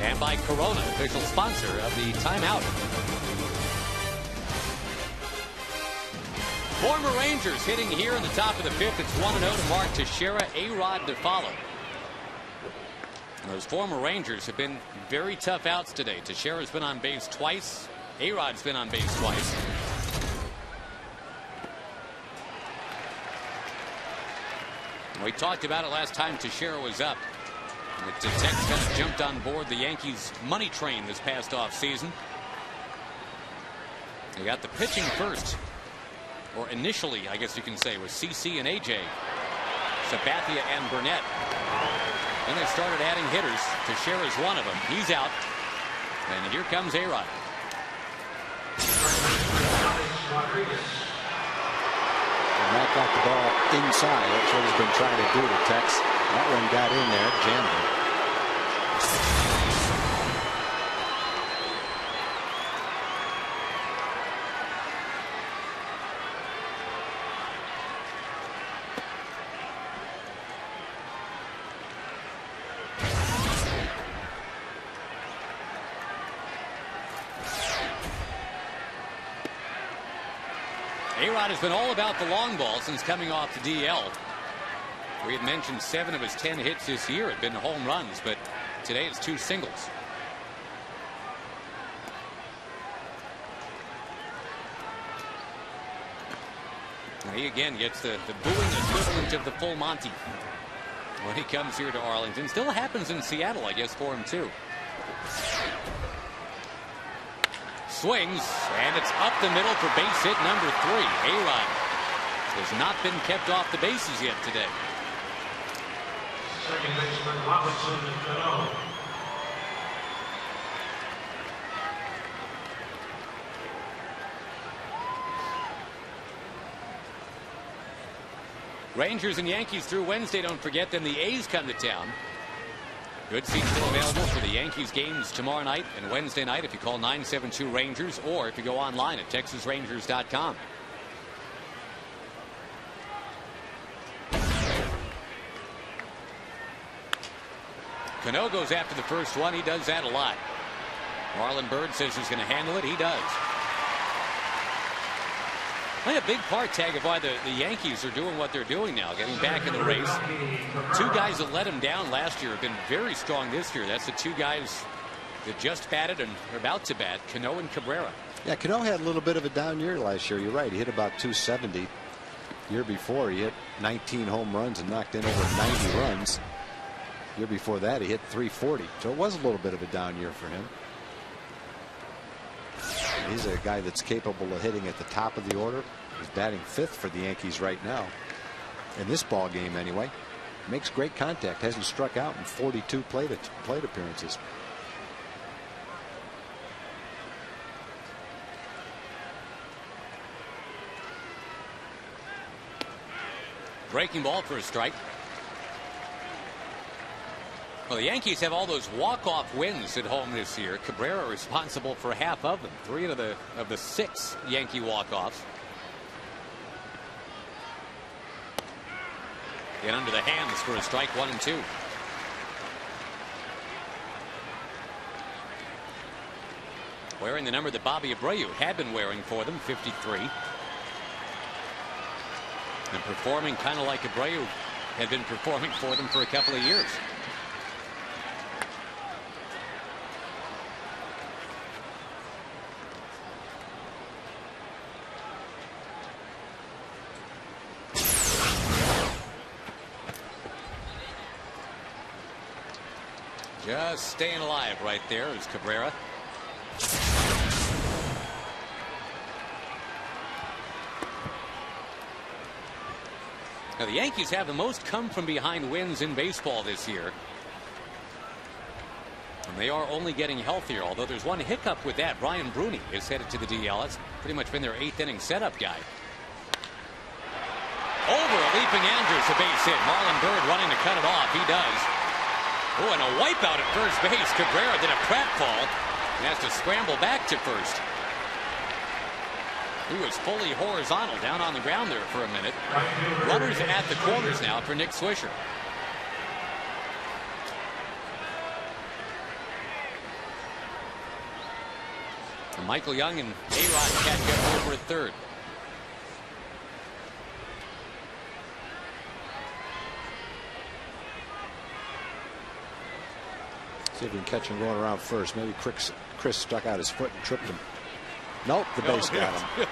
And by Corona, official sponsor of the timeout. Former Rangers hitting here in the top of the fifth. It's 1-0 to Mark Teixeira, A-Rod to follow. Those former Rangers have been very tough outs today. Teixeira's been on base twice. A-Rod's been on base twice. We talked about it last time Teixeira was up. The Tex kind of jumped on board the Yankees money train this past offseason. They got the pitching first. Or initially, I guess you can say, with CC and AJ, Sabathia and Burnett. Then they started adding hitters. Teixeira's one of them. He's out. And here comes A-Rod. And Matt got the ball inside. That's what he's been trying to do to Tex. That one got in there, jammed him. A-Rod has been all about the long ball since coming off the DL. We had mentioned 7 of his 10 hits this year had been home runs, but today it's 2 singles. Now he again gets the booing equivalent of the full Monty when he comes here to Arlington. Still happens in Seattle, I guess, for him too. Swings, and it's up the middle for base hit number 3. A-Rod has not been kept off the bases yet today. Second baseman Robinson and Cano. Rangers and Yankees through Wednesday. Don't forget, then the A's come to town. Good seats still available for the Yankees games tomorrow night and Wednesday night if you call 972 Rangers or if you go online at TexasRangers.com. Cano goes after the first one. He does that a lot. Marlon Byrd says he's going to handle it. He does. Play a big part, Tag, of why the Yankees are doing what they're doing now, getting back in the race. 2 guys that let them down last year have been very strong this year. That's the 2 guys that just batted and are about to bat, Cano and Cabrera. Yeah, Cano had a little bit of a down year last year. You're right. He hit about 270. Year before, he hit 19 home runs and knocked in over 90 runs. Year before that, he hit 340. So it was a little bit of a down year for him. He's a guy that's capable of hitting at the top of the order. He's batting 5th for the Yankees right now. In this ball game, anyway. Makes great contact. Hasn't struck out in 42 plate appearances. Breaking ball for a strike. Well, the Yankees have all those walk-off wins at home this year. Cabrera responsible for half of them. 3 of the 6 Yankee walk-offs. Get under the hands for a strike, 1-2. Wearing the number that Bobby Abreu had been wearing for them, 53. And performing kind of like Abreu had been performing for them for a couple of years. Just staying alive right there is Cabrera. Now the Yankees have the most come from behind wins in baseball this year. And they are only getting healthier, although there's one hiccup with that. Brian Bruni is headed to the DL. It's pretty much been their 8th inning setup guy. Over a leaping Andrews, a base hit. Marlon Byrd running to cut it off. He does. Oh, and a wipeout at first base. Cabrera did a pratfall and has to scramble back to first. He was fully horizontal down on the ground there for a minute. Runners at the corners now for Nick Swisher. Michael Young and A-Rod catch up over at third. See if we can catch him going around first. Maybe Chris stuck out his foot and tripped him. Nope, the base got him.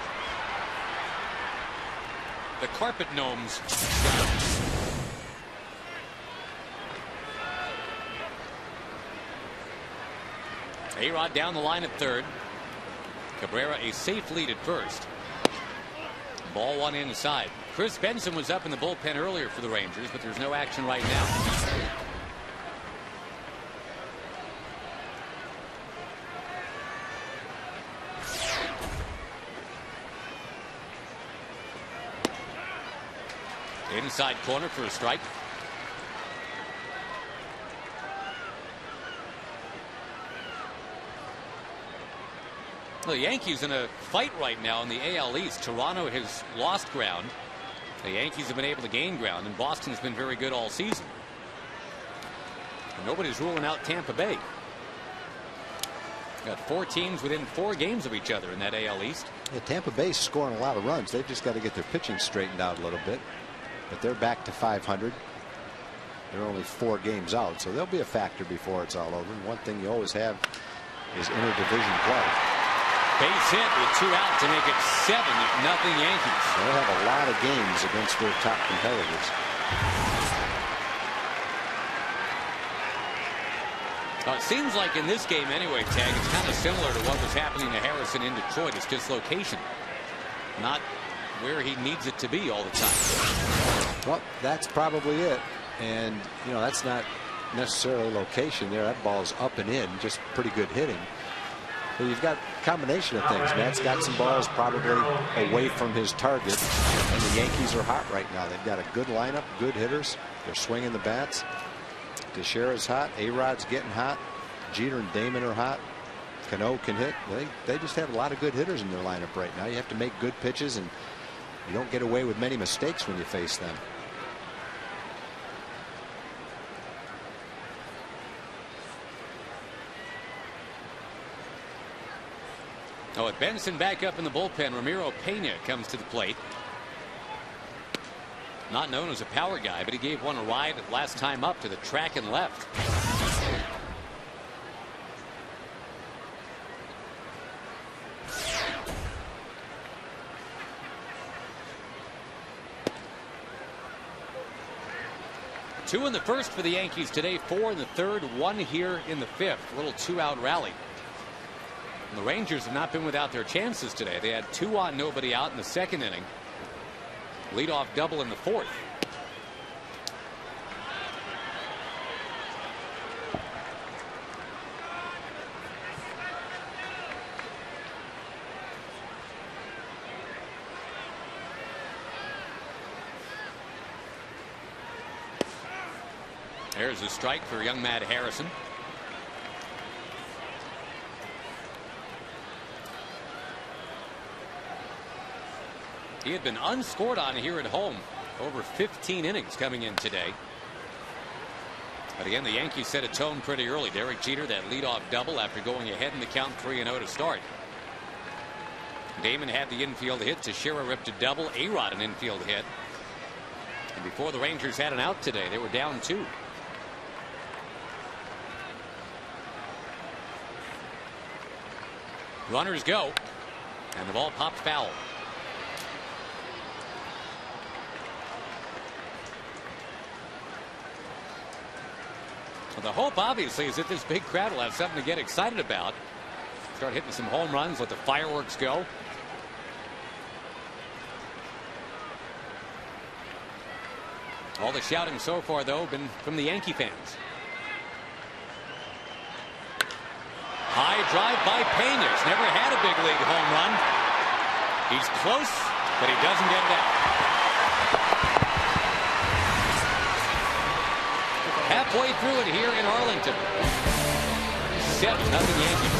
The carpet gnomes. A-Rod down the line at third. Cabrera a safe lead at first. Ball one inside. Chris Benson was up in the bullpen earlier for the Rangers, but there's no action right now. Inside corner for a strike. The Yankees in a fight right now in the AL East. Toronto has lost ground. The Yankees have been able to gain ground, and Boston's been very good all season. And nobody's ruling out Tampa Bay. Got 4 teams within 4 games of each other in that AL East. Yeah, Tampa Bay's scoring a lot of runs. They've just got to get their pitching straightened out a little bit. But they're back to 500. They're only 4 games out, so they'll be a factor before it's all over. And one thing you always have is interdivision play. Base hit with 2 out to make it 7-0 Yankees. They'll have a lot of games against their top competitors. It seems like in this game anyway, Tag, it's kind of similar to what was happening to Harrison in Detroit. It's dislocation, not where he needs it to be all the time. Well, that's probably it. And, you know, that's not necessarily location there. That ball's up and in, just pretty good hitting. So you've got a combination of things. Matt's got some balls probably away from his target. And the Yankees are hot right now. They've got a good lineup, good hitters. They're swinging the bats. Teixeira's hot. A-Rod's getting hot. Jeter and Damon are hot. Cano can hit. They just have a lot of good hitters in their lineup right now. You have to make good pitches, and you don't get away with many mistakes when you face them. Oh, with Benson back up in the bullpen, Ramiro Pena comes to the plate. Not known as a power guy, but he gave one a ride last time up to the track and left. Two in the first for the Yankees today, 4 in the third, 1 here in the fifth. A little 2-out rally. And the Rangers have not been without their chances today. They had 2 on, nobody out in the second inning. Leadoff double in the fourth. There's a strike for young Matt Harrison. He had been unscored on here at home over 15 innings coming in today. But again, the Yankees set a tone pretty early. Derek Jeter, that leadoff double after going ahead in the count 3-0 to start. Damon had the infield hit. Teixeira ripped a double. A-Rod an infield hit. And before the Rangers had an out today, they were down 2. Runners go, and the ball popped foul. Well, the hope obviously is that this big crowd will have something to get excited about. Start hitting some home runs, let the fireworks go. All the shouting so far, though, been from the Yankee fans. High drive by Pena. He's never had a big league home run. He's close, but he doesn't get it out. Halfway through it here in Arlington. 7-0 Yankees.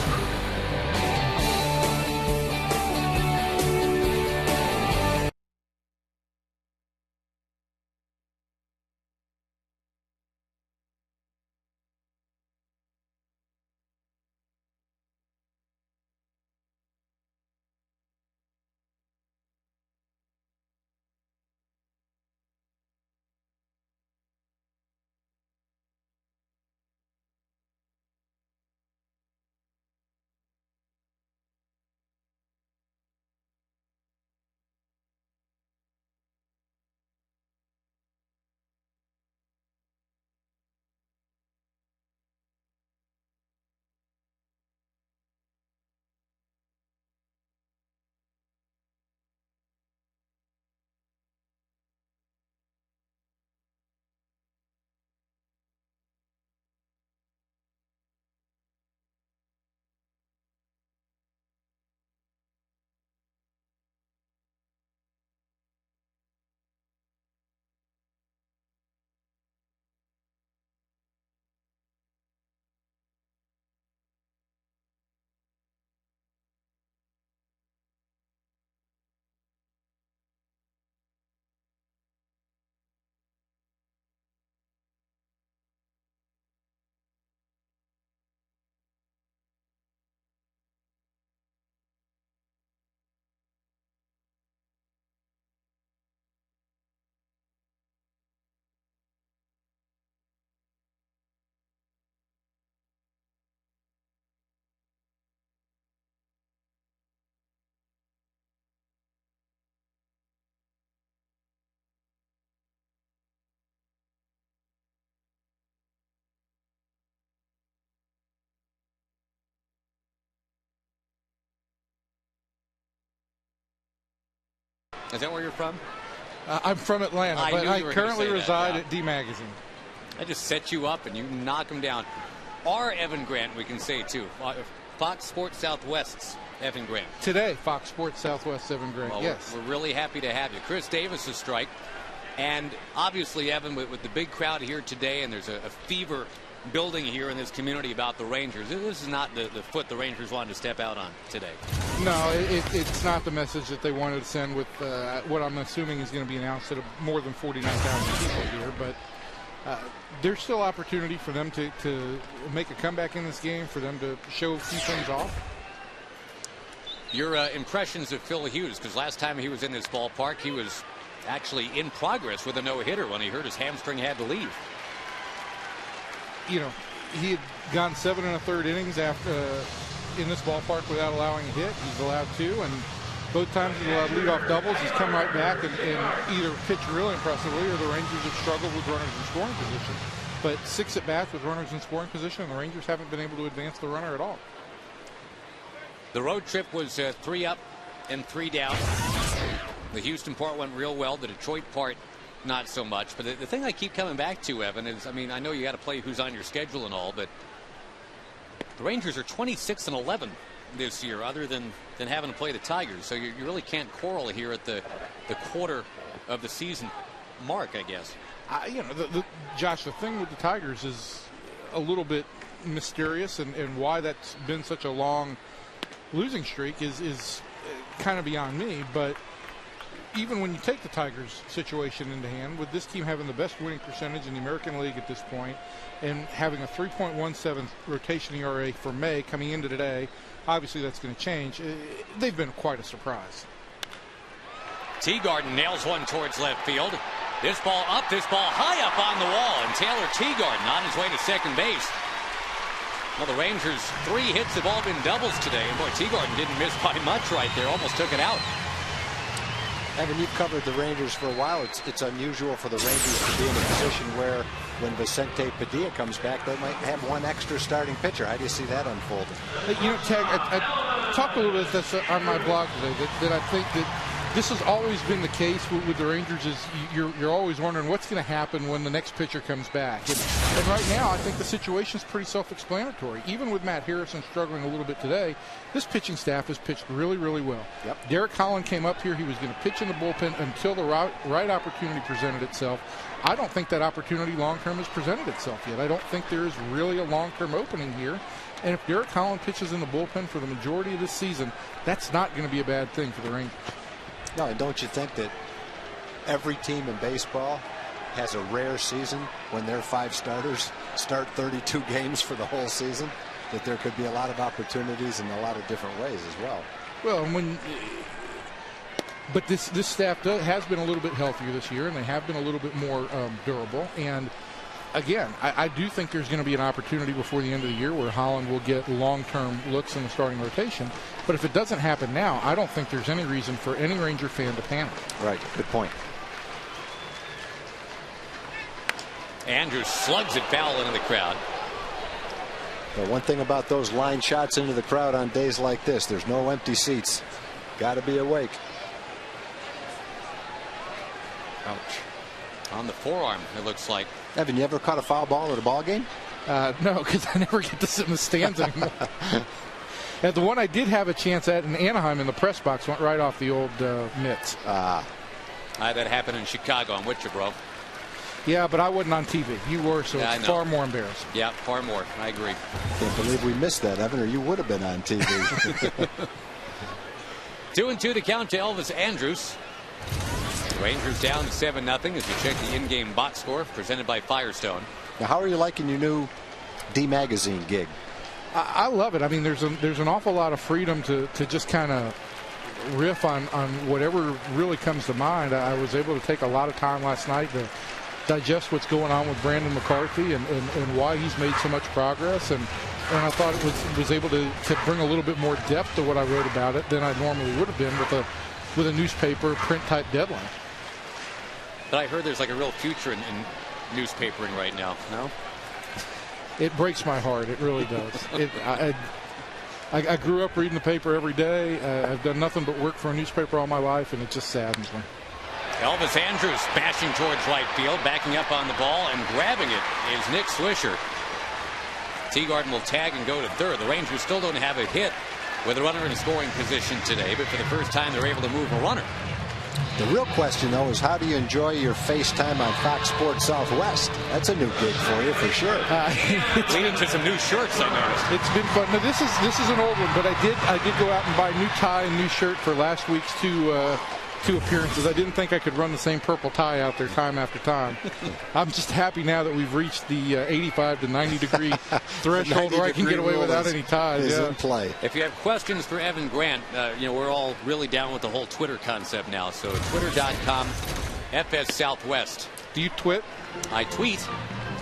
Is that where you're from? I'm from Atlanta, but I currently reside at D Magazine. I just set you up and you knock them down. Our Evan Grant, we can say, too. Fox Sports Southwest's Evan Grant. Today, Fox Sports Southwest Evan Grant, well, yes. We're really happy to have you. Chris Davis' strike. And obviously, Evan, with the big crowd here today, and there's a fever building here in this community about the Rangers. This is not the foot the Rangers wanted to step out on today. No, it's not the message that they wanted to send with what I'm assuming is going to be announced at more than 49,000 people here. But there's still opportunity for them to make a comeback in this game, for them to show a few things off. Your impressions of Phil Hughes, because last time he was in this ballpark, he was actually in progress with a no-hitter when he hurt his hamstring, had to leave. You know, he had gone 7 1/3 innings after in this ballpark without allowing a hit. He's allowed 2, and both times he's allowed leadoff doubles. He's come right back and either pitched really impressively, or the Rangers have struggled with runners in scoring position. But 6 at-bats with runners in scoring position, and the Rangers haven't been able to advance the runner at all. The road trip was 3 up and 3 down. The Houston part went real well. The Detroit part, not so much. But the thing I keep coming back to, Evan, is, I mean, I know you got to play who's on your schedule and all, but the Rangers are 26 and 11 this year, other than having to play the Tigers. So you really can't quarrel here at the quarter of the season mark, I guess. You know, Josh, the thing with the Tigers is a little bit mysterious, and why that's been such a long losing streak is kind of beyond me. But even when you take the Tigers situation into hand, with this team having the best winning percentage in the American League at this point, and having a 3.17 rotation ERA for May coming into today, obviously that's going to change. They've been quite a surprise. Teagarden nails one towards left field. This ball up, this ball high up on the wall, and Taylor Teagarden on his way to second base. Well, the Rangers' 3 hits have all been doubles today, and boy, Teagarden didn't miss by much right there, almost took it out. Evan, you've covered the Rangers for a while. It's unusual for the Rangers to be in a position where, when Vicente Padilla comes back, they might have one extra starting pitcher. How do you see that unfolding? You know, Tag, I talked a little bit of this on my blog today, that I think that this has always been the case with the Rangers. Is you're always wondering what's going to happen when the next pitcher comes back. And right now, I think the situation is pretty self-explanatory. Even with Matt Harrison struggling a little bit today, this pitching staff has pitched really, really well. Yep. Derek Holland came up here. He was going to pitch in the bullpen until the right opportunity presented itself. I don't think that opportunity long-term has presented itself yet. I don't think there is really a long-term opening here. And if Derek Holland pitches in the bullpen for the majority of this season, that's not going to be a bad thing for the Rangers. No, and don't you think that every team in baseball has a rare season when their 5 starters start 32 games for the whole season? That there could be a lot of opportunities in a lot of different ways as well. Well, but this staff has been a little bit healthier this year, and they have been a little bit more durable. And again, I do think there's going to be an opportunity before the end of the year where Holland will get long-term looks in the starting rotation. But if it doesn't happen now, I don't think there's any reason for any Ranger fan to panic. Right, good point. Andrews slugs it foul into the crowd. But one thing about those line shots into the crowd on days like this, there's no empty seats. Got to be awake. Ouch. On the forearm, it looks like. Evan, you ever caught a foul ball at a ball game? No, because I never get to sit in the stands anymore. And the one I did have a chance at in Anaheim in the press box went right off the old mitts. That happened in Chicago. I'm with you, bro. Yeah, but I wasn't on TV. You were, so yeah, it's far more embarrassing. Yeah, far more. I agree. Can't believe we missed that, Evan, or you would have been on TV. 2-2 to count to Elvis Andrus. Rangers down 7-0 as we check the in-game box score presented by Firestone. Now, how are you liking your new D Magazine gig? I love it. I mean, there's an awful lot of freedom to just kind of riff on whatever really comes to mind. I was able to take a lot of time last night to digest what's going on with Brandon McCarthy and why he's made so much progress. And I thought it was able to bring a little bit more depth to what I wrote about it than I normally would have been with a newspaper print type deadline. But I heard there's like a real future in newspapering right now. No? It breaks my heart. It really does. I grew up reading the paper every day. I've done nothing but work for a newspaper all my life, and it just saddens me. Elvis Andrews bashing towards right field, backing up on the ball, and grabbing it is Nick Swisher. Teagarden will tag and go to third. The Rangers still don't have a hit with a runner in scoring position today, but for the first time they're able to move a runner. The real question, though, is how do you enjoy your FaceTime on Fox Sports Southwest? That's a new gig for you, for sure. Leading to some new shirts, I noticed. It's been fun. Now, this is an old one, but I did go out and buy a new tie and new shirt for last week's two appearances. I didn't think I could run the same purple tie out there time after time. I'm just happy now that we've reached the 85 to 90 degree threshold where I can get away without any ties. Is in play. If you have questions for Evan Grant, we're all really down with the whole Twitter concept now. So twitter.com FS Southwest. Do you twit? I tweet.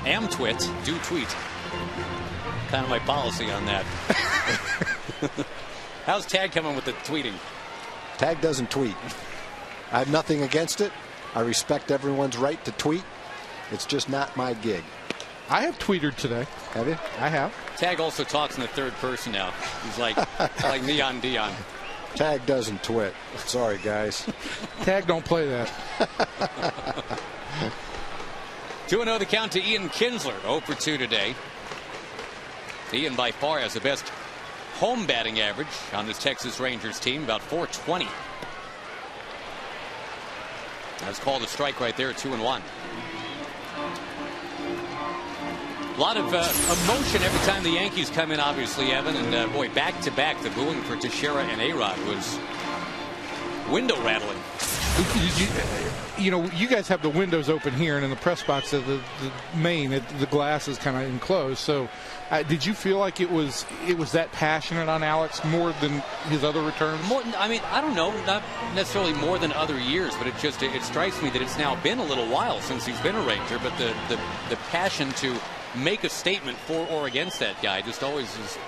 Am twit. Do tweet. Kind of my policy on that. How's Tag coming with the tweeting? Tag doesn't tweet. I have nothing against it. I respect everyone's right to tweet. It's just not my gig. I have tweeted today. Have you? I have. Tag also talks in the third person now. He's like Neon Dion. Tag doesn't twit. Sorry, guys. Tag don't play that. 2-0 the count to Ian Kinsler. 0 for 2 today. Ian by far has the best home batting average on this Texas Rangers team, about .420. That's called a strike right there, 2-1. A lot of emotion every time the Yankees come in, obviously, Evan. And boy, back to back, the booing for Teixeira and A-Rod was window rattling. You guys have the windows open here, and in the press box of the main, the glass is kind of enclosed. So, did you feel like it was that passionate on Alex more than his other returns? I don't know, not necessarily more than other years, but it strikes me that it's now been a little while since he's been a Ranger. But the passion to make a statement for or against that guy just always is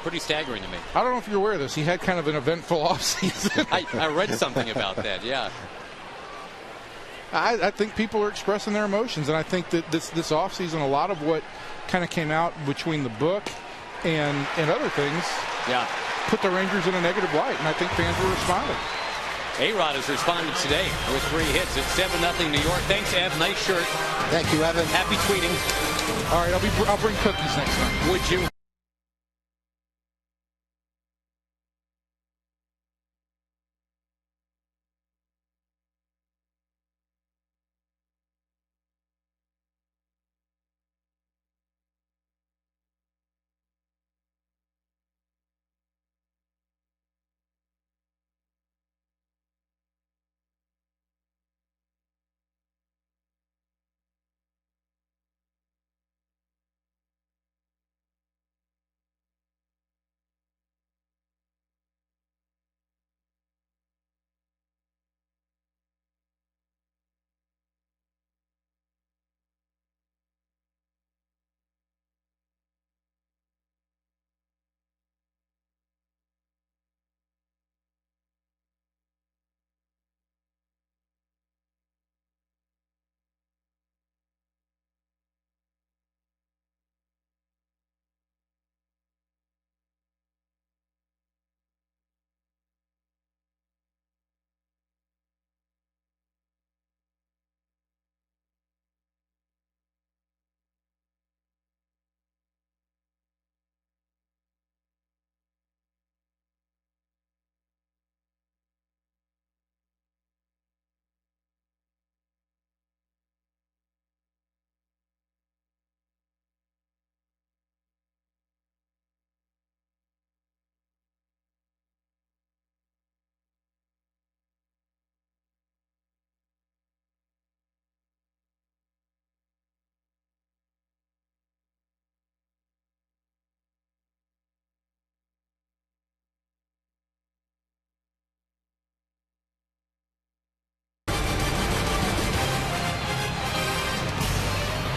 pretty staggering to me. I don't know if you're aware of this. He had kind of an eventful offseason. I read something about that, yeah. I think people are expressing their emotions, and I think that this offseason, a lot of what kind of came out between the book and other things put the Rangers in a negative light, and I think fans were responding. A-Rod has responded today with 3 hits. It's 7-0 New York. Thanks, Ev. Nice shirt. Thank you, Evan. Happy tweeting. All right, I'll bring cookies next time. Would you?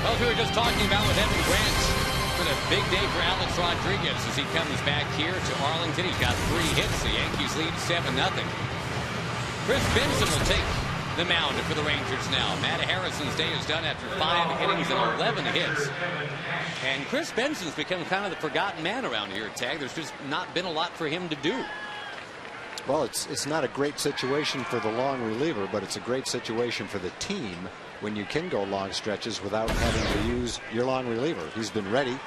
Well, we were just talking about with Evan Grant. It's been a big day for Alex Rodriguez as he comes back here to Arlington. He's got 3 hits. The Yankees lead 7-0. Chris Benson will take the mound for the Rangers now. Matt Harrison's day is done after 5 innings and 11 hits. And Chris Benson's become kind of the forgotten man around here, Tag. There's just not been a lot for him to do. Well, it's not a great situation for the long reliever, but it's a great situation for the team when you can go long stretches without having to use your long reliever. He's been ready,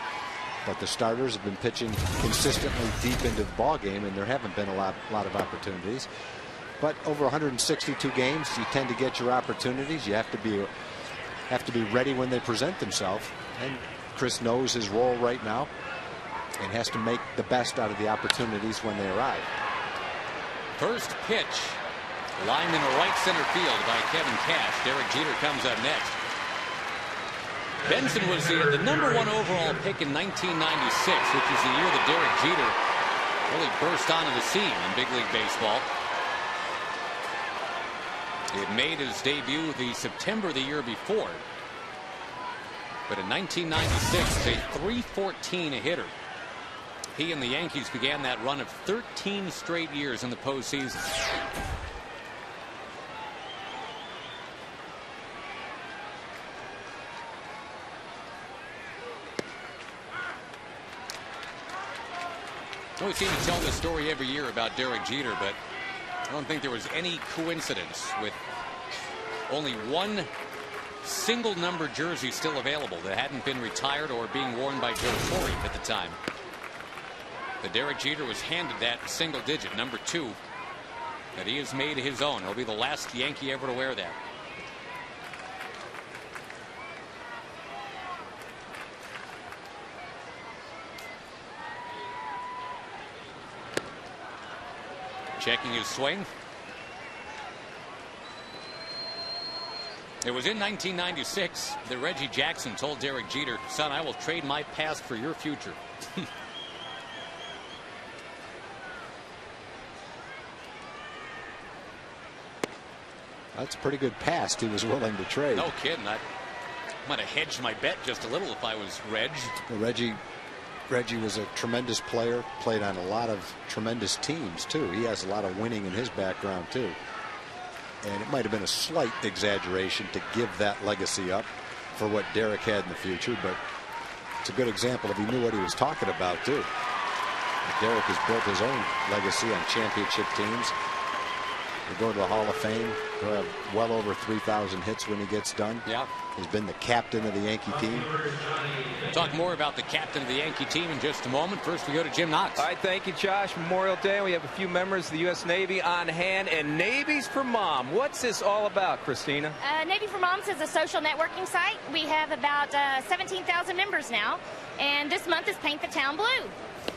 but the starters have been pitching consistently deep into the ball game, and there haven't been a lot of opportunities. But over 162 games, you tend to get your opportunities. You have to be ready when they present themselves, and Chris knows his role right now and has to make the best out of the opportunities when they arrive. First pitch, lined in the right center field by Kevin Cash. Derek Jeter comes up next. Benson was the #1 overall pick in 1996, which is the year that Derek Jeter really burst onto the scene in big league baseball. He had made his debut the September the year before, but in 1996, a .314 hitter. He and the Yankees began that run of 13 straight years in the postseason. We seem to tell this story every year about Derek Jeter, but I don't think there was any coincidence with only one single number jersey still available that hadn't been retired or being worn by Joe Torre at the time. But Derek Jeter was handed that single digit, #2, that he has made his own. He'll be the last Yankee ever to wear that. Checking his swing. It was in 1996 that Reggie Jackson told Derek Jeter, "Son, I will trade my past for your future." That's a pretty good past he was willing to trade. No kidding. I might have hedged my bet just a little if I was Reg. Reggie was a tremendous player, played on a lot of tremendous teams too. He has a lot of winning in his background too. And it might have been a slight exaggeration to give that legacy up for what Derek had in the future, but it's a good example if he knew what he was talking about too. Derek has built his own legacy on championship teams. He'll go to the Hall of Fame. He'll have well over 3,000 hits when he gets done. Yeah. He's been the captain of the Yankee team. Talk more about the captain of the Yankee team in just a moment. First, we go to Jim Knox. All right, thank you, Josh. Memorial Day. We have a few members of the U.S. Navy on hand, and Navy's for Mom. What's this all about, Christina? Navy for Moms is a social networking site. We have about 17,000 members now, and this month is Paint the Town Blue.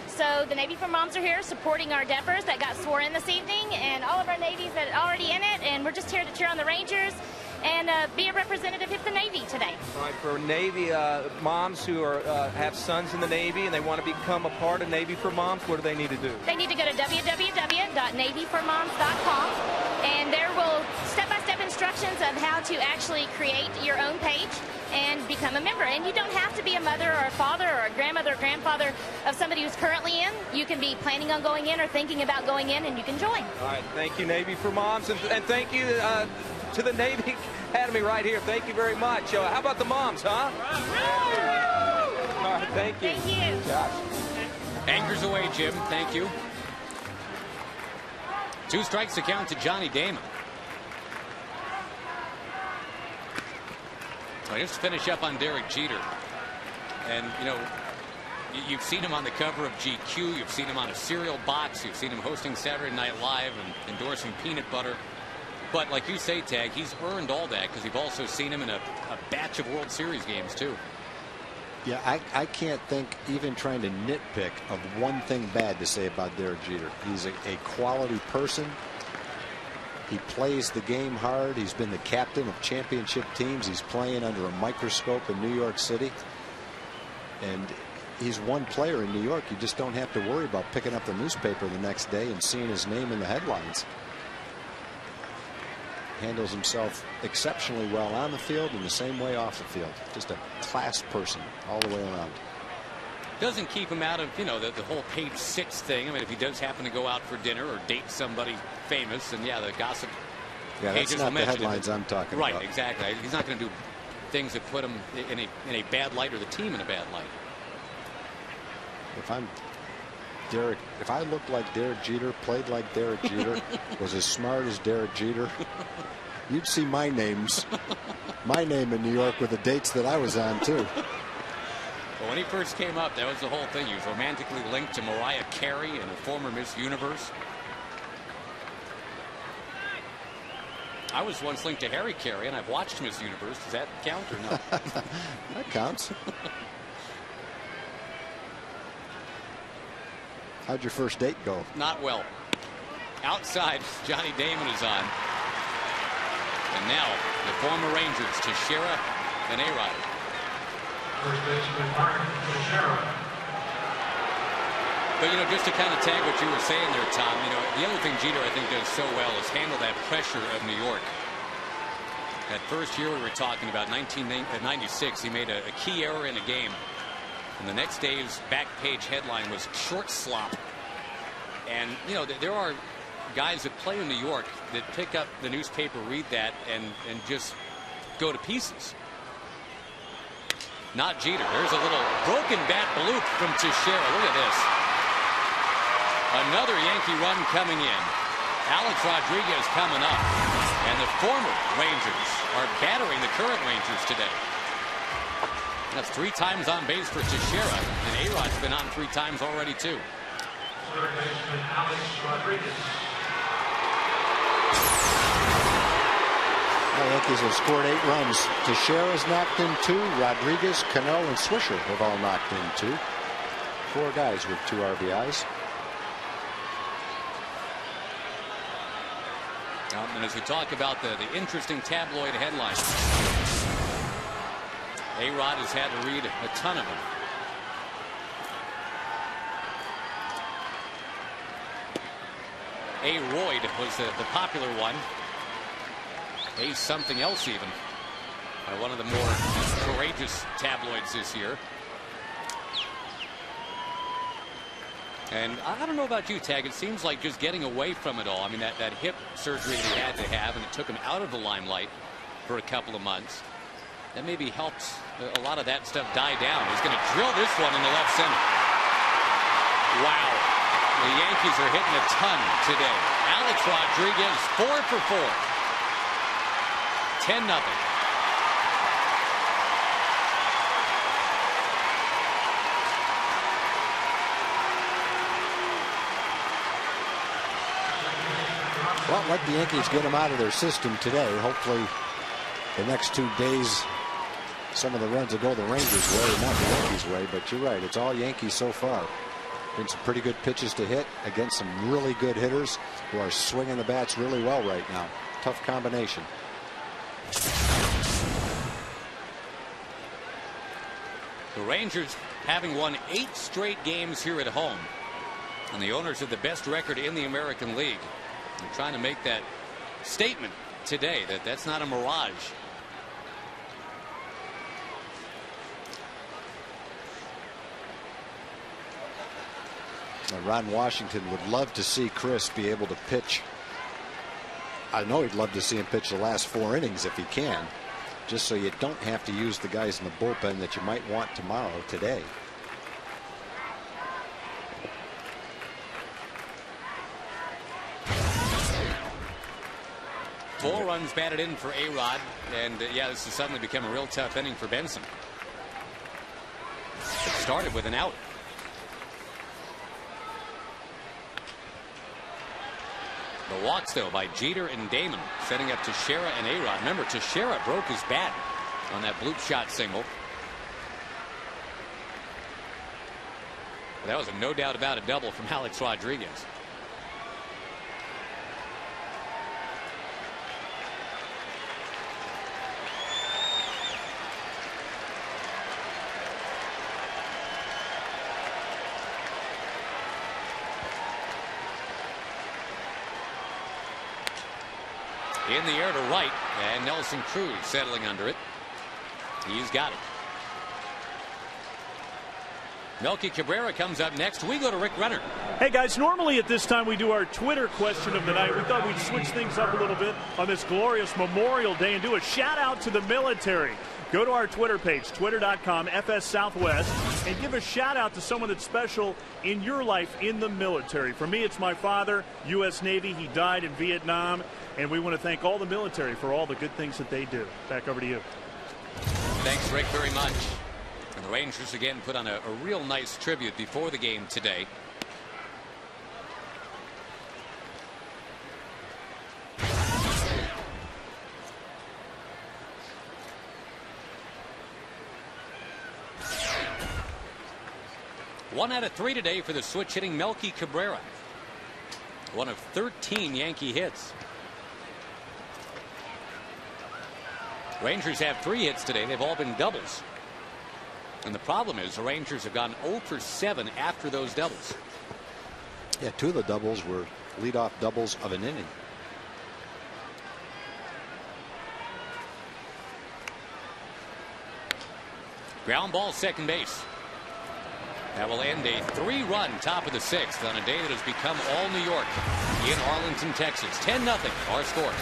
So the Navy for Moms are here supporting our Deppers that got sworn in this evening and all of our Navies that are already in it. And we're just here to cheer on the Rangers and be a representative of the Navy today. All right, for Navy moms who are have sons in the Navy and they want to become a part of Navy for Moms, what do they need to do? They need to go to www.navyformoms.com, and there will step-by-step instructions of how to actually create your own page and become a member. And you don't have to be a mother or a father or a grandmother or grandfather of somebody who's currently in. You can be planning on going in or thinking about going in, and you can join. All right, thank you, Navy for Moms, and thank you to the Navy Academy right here. Thank you very much. How about the moms, huh? All right, thank you. Thank you. Josh. Anchors away, Jim. Thank you. 2 strikes to count to Johnny Damon. Well, just to finish up on Derek Jeter. And, you know, you've seen him on the cover of GQ. You've seen him on a cereal box. You've seen him hosting Saturday Night Live and endorsing peanut butter. But like you say, Tag, he's earned all that because you've also seen him in a batch of World Series games, too. Yeah, I can't think, even trying to nitpick, of one thing bad to say about Derek Jeter. He's a quality person. He plays the game hard. He's been the captain of championship teams. He's playing under a microscope in New York City. And he's one player in New York. You just don't have to worry about picking up the newspaper the next day and seeing his name in the headlines. Handles himself exceptionally well on the field and the same way off the field. Just a class person all the way around. Doesn't keep him out of, you know, the whole page 6 thing. I mean, if he does happen to go out for dinner or date somebody famous, and yeah, the gossip Yeah, that's pages not will the mention headlines it. I'm talking right, about. Right, exactly. He's not going to do things that put him in a bad light or the team in a bad light. If I'm Derek, if I looked like Derek Jeter, played like Derek Jeter, was as smart as Derek Jeter, you'd see my name in New York with the dates that I was on too. Well, when he first came up, that was the whole thing. He was romantically linked to Mariah Carey and a former Miss Universe. I was once linked to Harry Carey, and I've watched Miss Universe. Does that count or no? That counts. How'd your first date go? Not well. Outside, Johnny Damon is on. And now, the former Rangers, Teixeira and A-Rod. First baseman Mark Teixeira. But, you know, just to kind of tag what you were saying there, Tom, you know, the other thing Jeter, I think, does so well is handle that pressure of New York. That first year we were talking about, 1996, he made a key error in a game. And the next day's back page headline was short slop. And, you know, there are guys that play in New York that pick up the newspaper, read that, and just go to pieces. Not Jeter. There's a little broken bat bloop from Teixeira. Look at this. Another Yankee run coming in. Alex Rodriguez coming up. And the former Rangers are battering the current Rangers today. That's 3 times on base for Teixeira, and A-Rod's been on 3 times already too. Third baseman Alex Rodriguez. The Yankees have scored 8 runs. Teixeira's knocked in 2. Rodriguez, Cano, and Swisher have all knocked in 2. 4 guys with 2 RBIs. And as we talk about the interesting tabloid headlines, A-Rod has had to read a ton of them. A-Royd was the popular one. A something else even. One of the more courageous tabloids this year. And I don't know about you, Tag. It seems like just getting away from it all. I mean, that hip surgery that he had to have, and it took him out of the limelight for a couple of months. That maybe helped a lot of that stuff die down. He's going to drill this one in the left center. Wow. The Yankees are hitting a ton today. Alex Rodriguez, 4 for 4. 10-0. Well, let the Yankees get them out of their system today. Hopefully, the next 2 days, some of the runs will go the Rangers' way, not the Yankees' way. But you're right, it's all Yankees so far. Been some pretty good pitches to hit against some really good hitters who are swinging the bats really well right now. Tough combination. The Rangers having won 8 straight games here at home, and the owners of the best record in the American League. They're trying to make that statement today that that's not a mirage. Ron Washington would love to see Chris be able to pitch. I know he'd love to see him pitch the last 4 innings if he can, just so you don't have to use the guys in the bullpen that you might want tomorrow today. Four runs batted in for A-Rod, and yeah, this has suddenly become a real tough inning for Benson. It started with an out. The walks, though, by Jeter and Damon, setting up Teixeira and A-Rod. Remember, Teixeira broke his bat on that bloop shot single. That was a no doubt about a double from Alex Rodriguez. In the air to right, and Nelson Cruz settling under it. He's got it. Melky Cabrera comes up next. We go to Rick Renner. Hey guys, normally at this time we do our Twitter question of the night. We thought we'd switch things up a little bit on this glorious Memorial Day and do a shout out to the military. Go to our Twitter page, twitter.com, FS Southwest, and give a shout out to someone that's special in your life in the military. For me, it's my father, U.S. Navy. He died in Vietnam, and we want to thank all the military for all the good things that they do. Back over to you. Thanks, Rick, very much. And the Rangers again put on a real nice tribute before the game today. One out of 3 today for the switch hitting Melky Cabrera. One of 13 Yankee hits. Rangers have 3 hits today. They've all been doubles. And the problem is the Rangers have gone 0 for 7 after those doubles. Yeah, 2 of the doubles were leadoff doubles of an inning. Ground ball, second base. That will end a 3-run top of the 6th on a day that has become all New York in Arlington, Texas. 10-0 our score.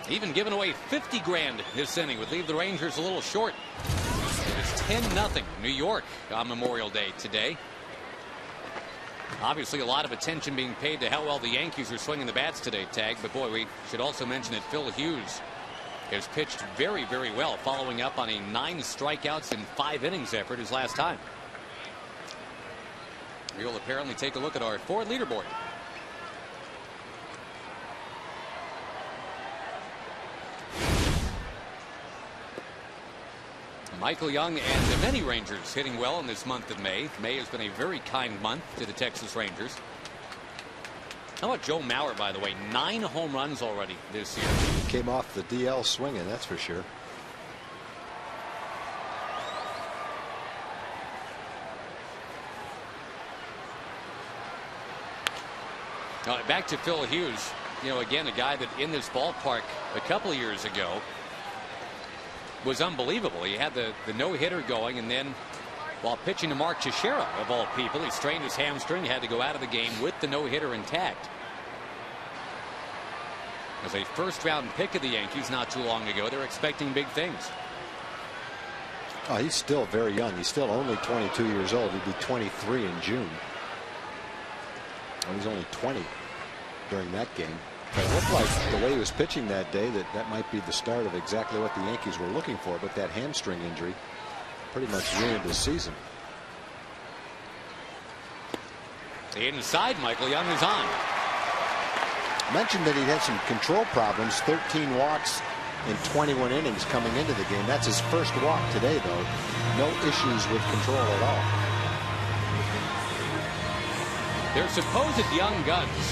Even giving away 50 grand this inning would leave the Rangers a little short. It's 10-0 New York on Memorial Day today. Obviously a lot of attention being paid to how well the Yankees are swinging the bats today, Tag. But boy, we should also mention that Phil Hughes has pitched very, very well, following up on a 9 strikeouts in 5 innings effort his last time. We'll apparently take a look at our Ford leaderboard. Michael Young and many Rangers hitting well in this month of May. May has been a very kind month to the Texas Rangers. How about Joe Mauer, by the way? 9 home runs already this year. Came off the DL swinging, that's for sure. Back to Phil Hughes. You know, again, a guy that in this ballpark a couple of years ago was unbelievable. He had the no-hitter going, and then while pitching to Mark Teixeira, of all people, he strained his hamstring, had to go out of the game with the no-hitter intact. As a first-round pick of the Yankees not too long ago, they're expecting big things. Oh, he's still very young. He's still only 22 years old. He'd be 23 in June. Well, he's only 20 during that game. But it looked like the way he was pitching that day that might be the start of exactly what the Yankees were looking for. But that hamstring injury pretty much ruined his season. Inside, Michael Young is on. Mentioned that he had some control problems. 13 walks in 21 innings coming into the game. That's his first walk today, though. No issues with control at all. Their supposed young guns,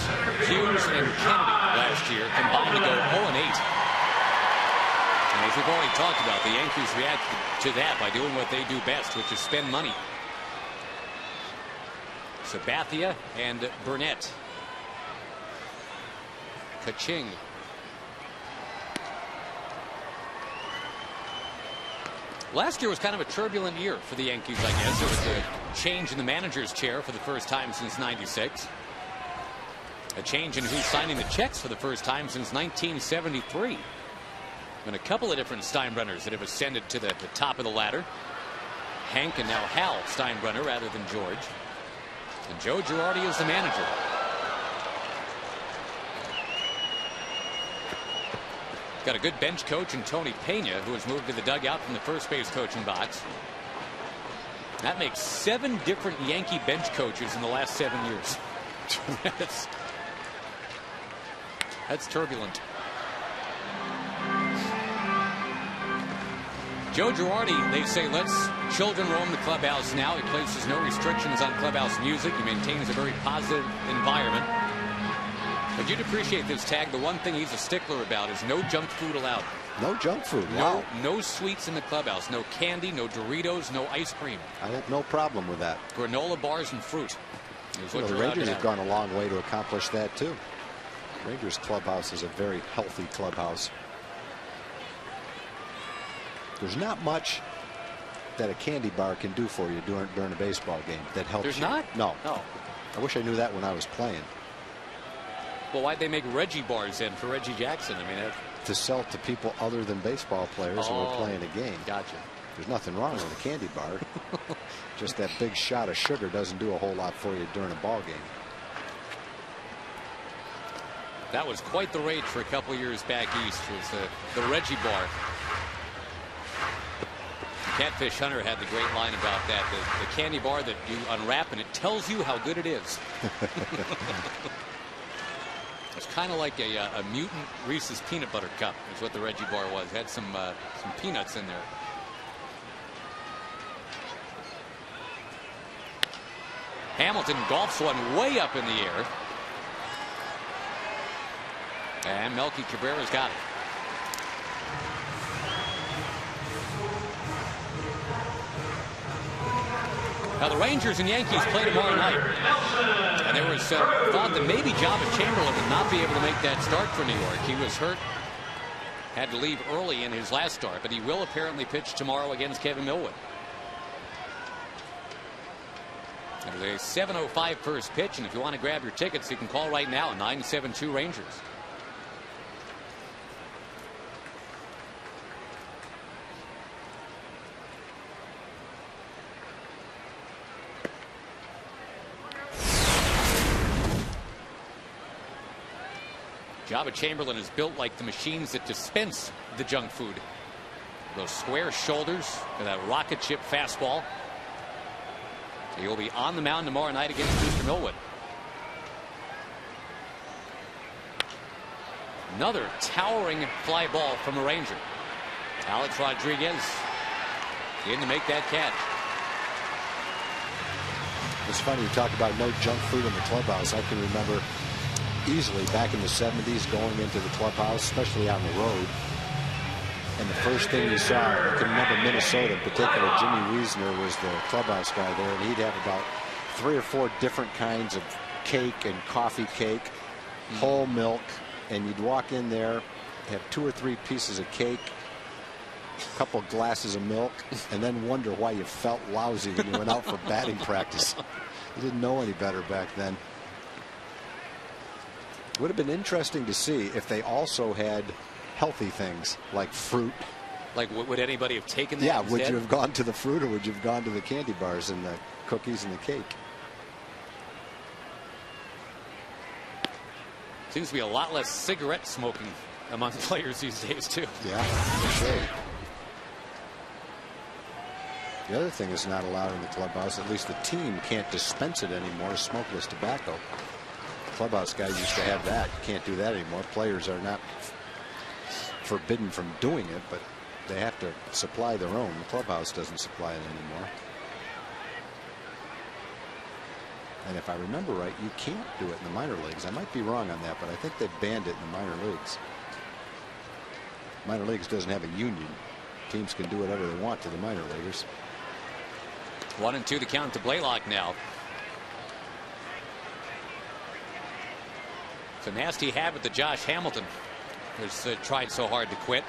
Hughes and Kennedy, last year combined to go 0-8. And as we've already talked about, the Yankees reacted to that by doing what they do best, which is spend money. Sabathia and Burnett. Kaching. Last year was kind of a turbulent year for the Yankees, I guess. There was a change in the manager's chair for the first time since '96. A change in who's signing the checks for the first time since 1973. And a couple of different Steinbrenners that have ascended to the top of the ladder. Hank and now Hal Steinbrenner rather than George. And Joe Girardi is the manager. Got a good bench coach in Tony Pena, who has moved to the dugout from the first base coaching box. That makes 7 different Yankee bench coaches in the last 7 years. That's turbulent. Joe Girardi, they say, lets children roam the clubhouse now. He places no restrictions on clubhouse music. He maintains a very positive environment. But you'd appreciate this tag. The one thing he's a stickler about is no junk food allowed. No junk food. Wow. No sweets in the clubhouse. No candy, no Doritos, no ice cream. I have no problem with that. Granola bars and fruit. The Rangers have gone a long way to accomplish that, too. Rangers clubhouse is a very healthy clubhouse. There's not much that a candy bar can do for you during a baseball game that helps There's you. not? No. No. I wish I knew that when I was playing. Well, why'd they make Reggie bars then for Reggie Jackson? I mean, to sell to people other than baseball players who are playing a game. Gotcha. There's nothing wrong with a candy bar. Just that big shot of sugar doesn't do a whole lot for you during a ball game. That was quite the rage for a couple years back east, was the Reggie bar. Catfish Hunter had the great line about that. The candy bar that you unwrap and it tells you how good it is. It's kind of like a mutant Reese's peanut butter cup is what the Reggie bar was. It had some peanuts in there. Hamilton golfs one way up in the air. And Melky Cabrera's got it. Now the Rangers and Yankees play tomorrow night. And there was thought that maybe Jabba Chamberlain would not be able to make that start for New York. He was hurt. Had to leave early in his last start, but he will apparently pitch tomorrow against Kevin Millwood. There's a 7:05 first pitch, and if you want to grab your tickets, you can call right now, 972 Rangers. Jabba Chamberlain is built like the machines that dispense the junk food. Those square shoulders and that rocket ship fastball. He will be on the mound tomorrow night against Mr. Millwood. Another towering fly ball from a Ranger. Alex Rodriguez in to make that catch. It's funny you talk about no junk food in the clubhouse. I can remember easily back in the 70s going into the clubhouse, especially on the road. And the first thing you saw, I can remember Minnesota in particular, Jimmy Wiesner was the clubhouse guy there, and he'd have about 3 or 4 different kinds of cake and coffee cake, whole milk, and you'd walk in there, have 2 or 3 pieces of cake, a couple of glasses of milk, and then wonder why you felt lousy when you went out for batting practice. You didn't know any better back then. Would have been interesting to see if they also had healthy things like fruit. Like, would anybody have taken that? Yeah, instead? would you have gone to the fruit, or would you have gone to the candy bars and the cookies and the cake? Seems to be a lot less cigarette smoking among players these days, too. Yeah, for sure. The other thing is not allowed in the clubhouse. At least the team can't dispense it anymore. Smokeless tobacco. Clubhouse guys used to have that. You can't do that anymore. Players are not forbidden from doing it, but they have to supply their own. The clubhouse doesn't supply it anymore. And if I remember right, you can't do it in the minor leagues. I might be wrong on that, but I think they banned it in the minor leagues. Minor leagues doesn't have a union. Teams can do whatever they want to the minor leaguers. 1-2 the count to Blaylock now. It's a nasty habit that Josh Hamilton has tried so hard to quit.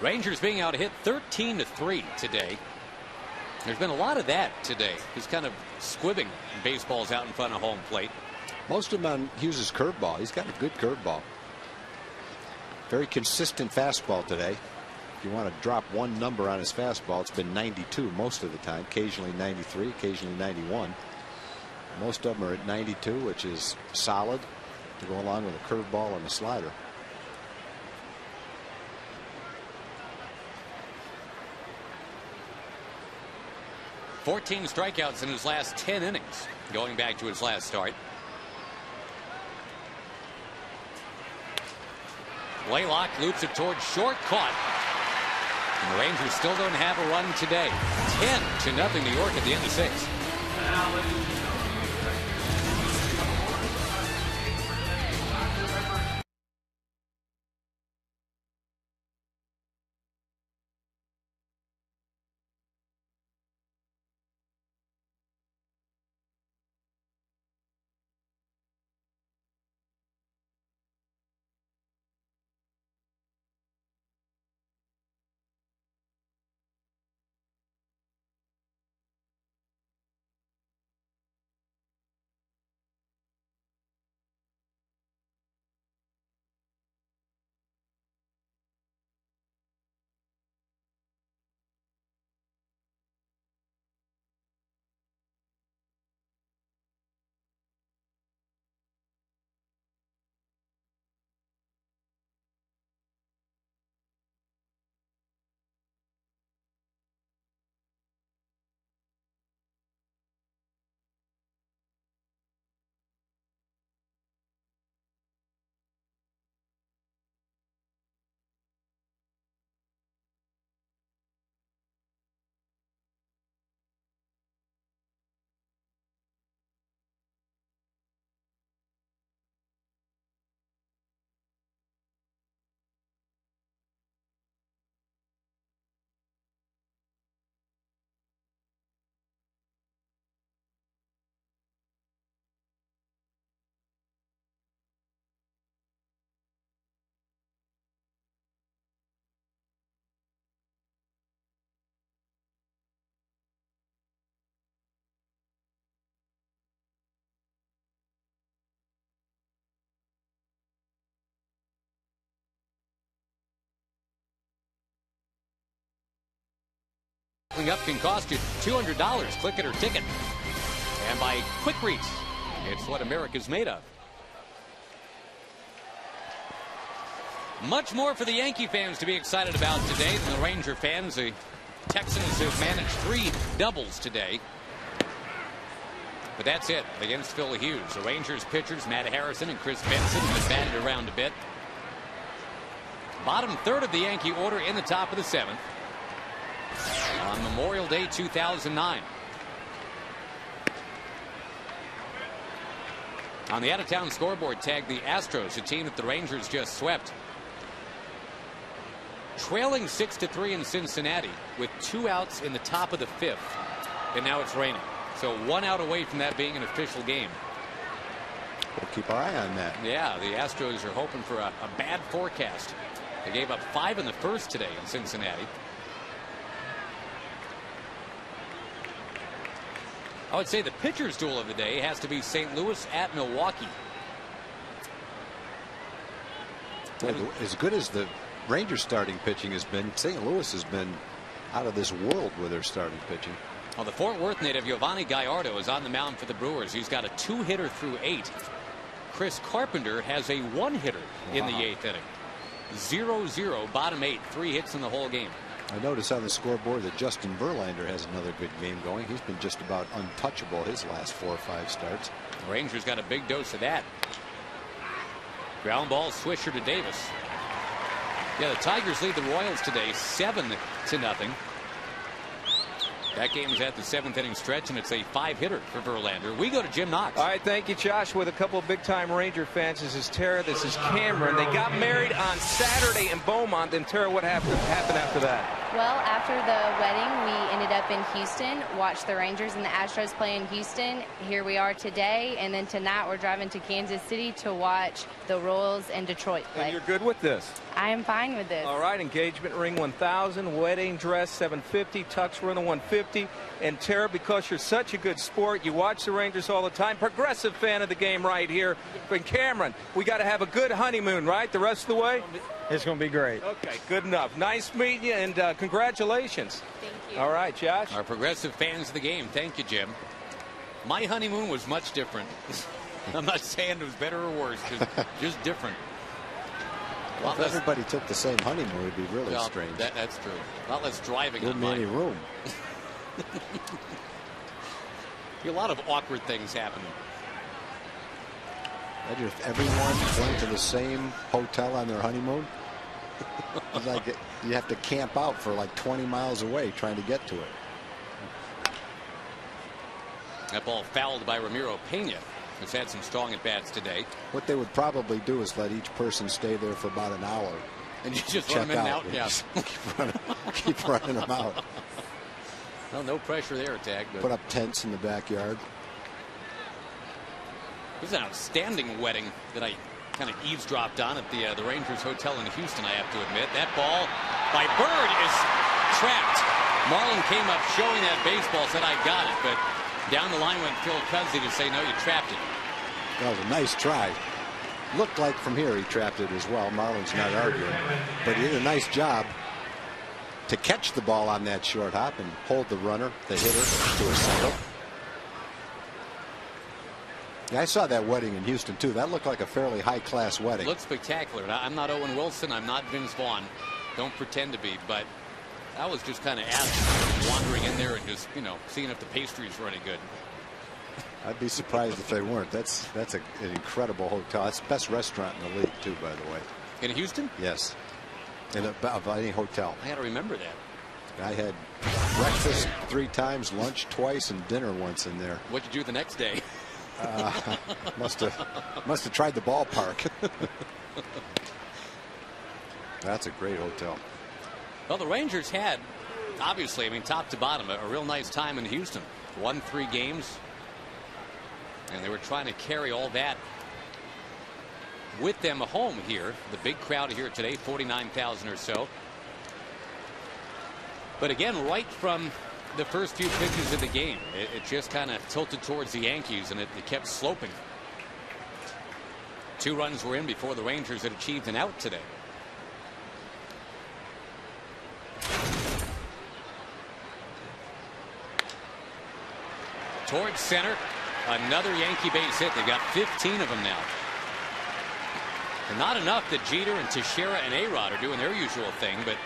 Rangers being out hit 13-3 today. There's been a lot of that today. He's kind of squibbing baseballs out in front of home plate. Most of them on Hughes' curveball. He's got a good curveball. Very consistent fastball today. If you want to drop one number on his fastball, it's been 92 most of the time. Occasionally 93, occasionally 91. Most of them are at 92, which is solid to go along with a curveball and a slider. "14 strikeouts in his last 10 innings, going back to his last start. Blaylock loops it towards short, caught. And the Rangers still don't have a run today. 10-0 New York at the end of 6. Up can cost you $200. Click it or ticket. And by Quick Reach, it's what America's made of. Much more for the Yankee fans to be excited about today than the Ranger fans. The Texans have managed 3 doubles today. But that's it against Phil Hughes. The Rangers pitchers, Matt Harrison and Chris Benson, have batted around a bit. Bottom third of the Yankee order in the top of the 7th. On Memorial Day 2009. On the out-of-town scoreboard tag, the Astros, a team that the Rangers just swept. Trailing 6-3 in Cincinnati with 2 outs in the top of the 5th. And now it's raining. So 1 out away from that being an official game. We'll keep our eye on that. Yeah, the Astros are hoping for a bad forecast. They gave up 5 in the first today in Cincinnati. I would say the pitcher's duel of the day has to be St. Louis at Milwaukee. As good as the Rangers starting pitching has been, St. Louis has been out of this world with their starting pitching. Well, the Fort Worth native Giovanni Gallardo is on the mound for the Brewers. He's got a 2-hitter through 8. Chris Carpenter has a one-hitter in the 8th inning. 0-0, bottom 8, 3 hits in the whole game. I notice on the scoreboard that Justin Verlander has another good game going. He's been just about untouchable his last 4 or 5 starts. The Rangers got a big dose of that. Ground ball, Swisher to Davis. Yeah, the Tigers lead the Royals today 7-0. That game is at the 7th inning stretch, and it's a 5-hitter for Verlander. We go to Jim Knox. All right, thank you, Josh. With a couple of big-time Ranger fans. This is Tara. This is Cameron. They got married on Saturday in Beaumont. And Tara, what happened after that? Well, after the wedding, we ended up in Houston, watched the Rangers and the Astros play in Houston. Here we are today, and then tonight we're driving to Kansas City to watch the Royals and Detroit play. And you're good with this? I am fine with this. All right, engagement ring 1,000, wedding dress 750, tux rental 150. And Tara, because you're such a good sport, you watch the Rangers all the time, progressive fan of the game right here. And Cameron, we got to have a good honeymoon, right, the rest of the way? It's going to be great. Okay, good enough. Nice meeting you, and congratulations. Thank you. All right, Josh. Our progressive fans of the game. Thank you, Jim. My honeymoon was much different. I'm not saying it was better or worse, just different. Well, if everybody took the same honeymoon, it would be really strange. That's true. A lot less driving. Wouldn't be any room. A lot of awkward things happen. Imagine if everyone went to the same hotel on their honeymoon. It's like you have to camp out for like 20 miles away trying to get to it. That ball fouled by Ramiro Pena, who's had some strong at-bats today. What they would probably do is let each person stay there for about an hour. And you just run them in and out? Yeah. Keep running them out. Well, no pressure there, Tag. But put up tents in the backyard. This is an outstanding wedding that I kind of eavesdropped on at the Rangers Hotel in Houston, I have to admit. That ball by Bird is trapped. Marlin came up showing that baseball, said, I got it. But down the line went Phil Cuzzy to say, no, you trapped it. That was a nice try. Looked like from here he trapped it as well. Marlin's not arguing. But he did a nice job to catch the ball on that short hop and hold the runner, the hitter, to a single. Yeah, I saw that wedding in Houston, too. That looked like a fairly high-class wedding. It looked spectacular. I'm not Owen Wilson. I'm not Vince Vaughn. Don't pretend to be. But I was just kind of wandering in there and just, seeing if the pastries were any good. I'd be surprised if they weren't. That's an incredible hotel. That's the best restaurant in the league, too, by the way. In Houston? Yes. Of any hotel. I got to remember that. I had breakfast 3 times, lunch twice, and dinner once in there. What'd you do the next day? Must have tried the ballpark. That's a great hotel. Well, the Rangers had, obviously, top to bottom, a real nice time in Houston. Won 3 games. And they were trying to carry all that with them home here. The big crowd here today, 49,000 or so. But again, right from the first few pitches of the game, it just kind of tilted towards the Yankees, and it kept sloping. 2 runs were in before the Rangers had achieved an out today. Towards center, another Yankee base hit. They've got 15 of them now. And not enough that Jeter and Teixeira and A-Rod are doing their usual thing, but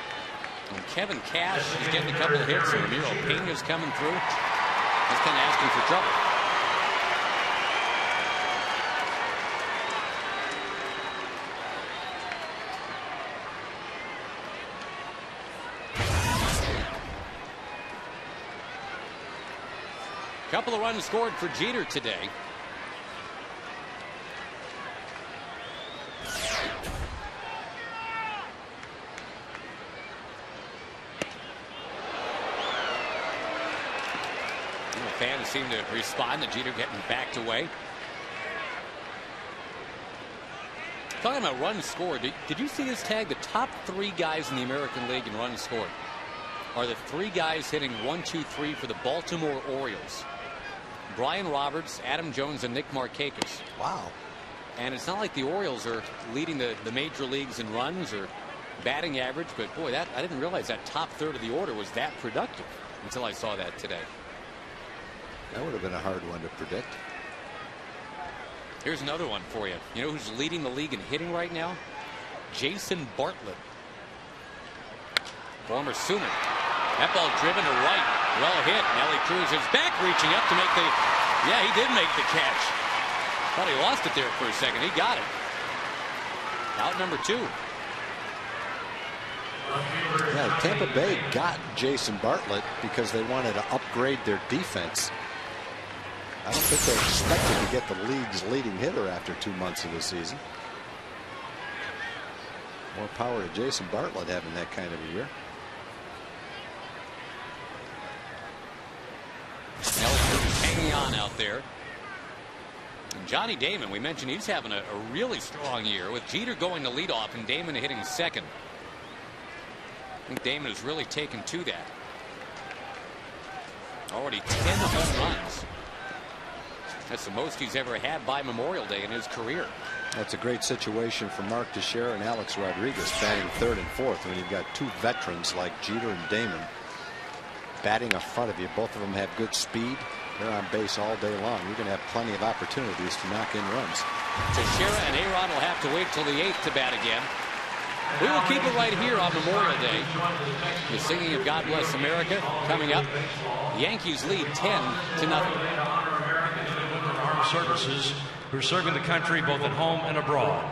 when Kevin Cash is getting a couple of hits and Ramiro Pena's coming through, that's kind of asking for trouble. Couple of runs scored for Jeter today. Fans seem to respond to Jeter getting backed away. Talking about runs scored, did you see this tag? The top 3 guys in the American League in runs scored are the 3 guys hitting 1, 2, 3 for the Baltimore Orioles. Brian Roberts, Adam Jones, and Nick Markakis. Wow. And it's not like the Orioles are leading the major leagues in runs or batting average, but boy, I didn't realize that top third of the order was that productive until I saw that today. That would have been a hard one to predict. Here's another one for you. You know who's leading the league in hitting right now? Jason Bartlett, former Sooner. That ball driven to right. Well hit. Nelly Cruz is back, reaching up to make the... Yeah, he did make the catch. Thought he lost it there for a second. He got it. Out number 2. Yeah, Tampa Bay got Jason Bartlett because they wanted to upgrade their defense. I don't think they expected to get the league's leading hitter after 2 months of the season. More power to Jason Bartlett having that kind of a year. Nelly Cruz is hanging on out there. And Johnny Damon, we mentioned he's having a really strong year with Jeter going to lead off and Damon hitting second. I think Damon has really taken to that. Already 10 home runs. That's the most he's ever had by Memorial Day in his career. That's a great situation for Mark Teixeira and Alex Rodriguez batting third and fourth when you've got 2 veterans like Jeter and Damon batting in front of you. Both of them have good speed. They're on base all day long. You're going to have plenty of opportunities to knock in runs. Teixeira and Aaron will have to wait till the 8th to bat again. We will keep it right here on Memorial Day. The singing of God Bless America coming up. The Yankees lead 10-0. Armed services who are serving the country both at home and abroad.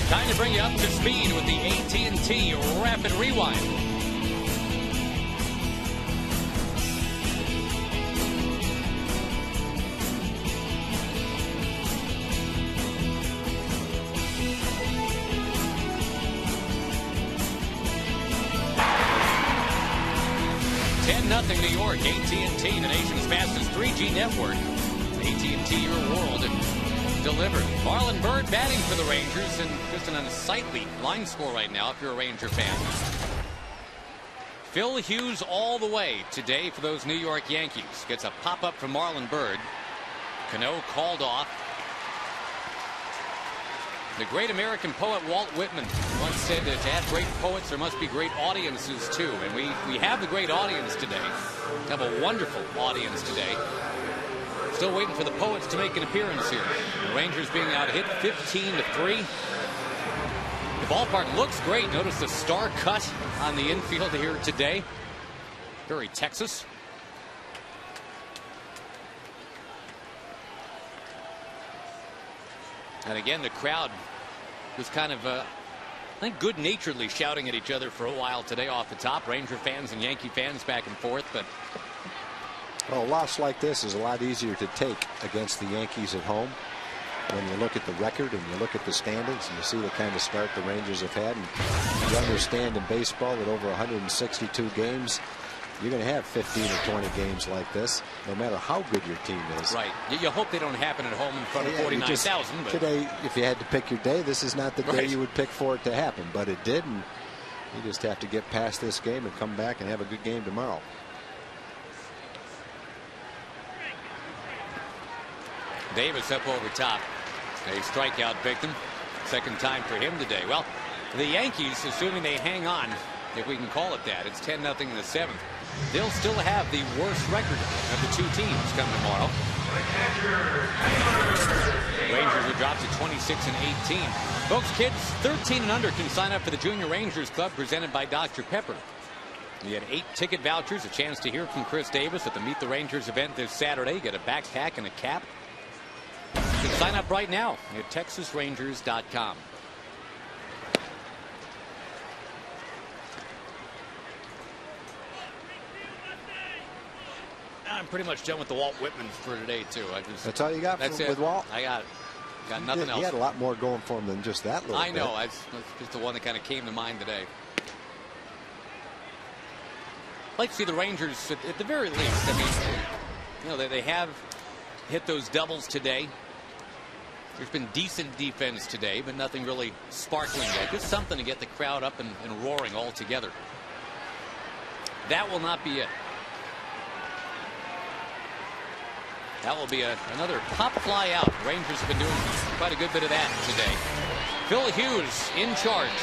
Time to bring you up to speed with the AT&T Rapid Rewind. Nothing New York. AT&T, the nation's fastest 3G network. AT&T, your world delivered. Marlon Byrd batting for the Rangers, and just an unsightly line score right now if you're a Ranger fan. Phil Hughes all the way today for those New York Yankees. Gets a pop-up from Marlon Byrd. Cano called off. The great American poet Walt Whitman once said that to have great poets, there must be great audiences too. And we have the great audience today. We have a wonderful audience today. Still waiting for the poets to make an appearance here. The Rangers being out hit 15-3. The ballpark looks great. Notice the star cut on the infield here today. Very Texas. And again, the crowd was kind of, I think, good-naturedly shouting at each other for a while today off the top. Ranger fans and Yankee fans back and forth. But well, a loss like this is a lot easier to take against the Yankees at home. When you look at the record and you look at the standings and you see the kind of start the Rangers have had, and you understand in baseball that over 162 games, you're going to have 15 or 20 games like this, no matter how good your team is. Right. You hope they don't happen at home in front of 49,000. Today, if you had to pick your day, this is not the day you would pick for it to happen. But it did, and you just have to get past this game and come back and have a good game tomorrow. Davis up over top. A strikeout victim. Second time for him today. Well, the Yankees, assuming they hang on, if we can call it that, it's 10-0 in the 7th. They'll still have the worst record of the two teams come tomorrow. Rangers are dropped to 26-18. Folks, kids 13 and under can sign up for the Junior Rangers Club presented by Dr. Pepper. You get 8 ticket vouchers, a chance to hear from Chris Davis at the Meet the Rangers event this Saturday. You get a backpack and a cap. You can sign up right now at TexasRangers.com. I'm pretty much done with the Walt Whitman for today too. That's all you got with Walt? I got nothing else. He had a lot more going for him than just that little I know. That's just the one that kind of came to mind today. I'd like to see the Rangers at the very least. I mean, you know, they have hit those doubles today. There's been decent defense today, but nothing really sparkling yet. Just something to get the crowd up and roaring all together. That will not be it. That will be another pop fly out. Rangers have been doing quite a good bit of that today. Phil Hughes in charge.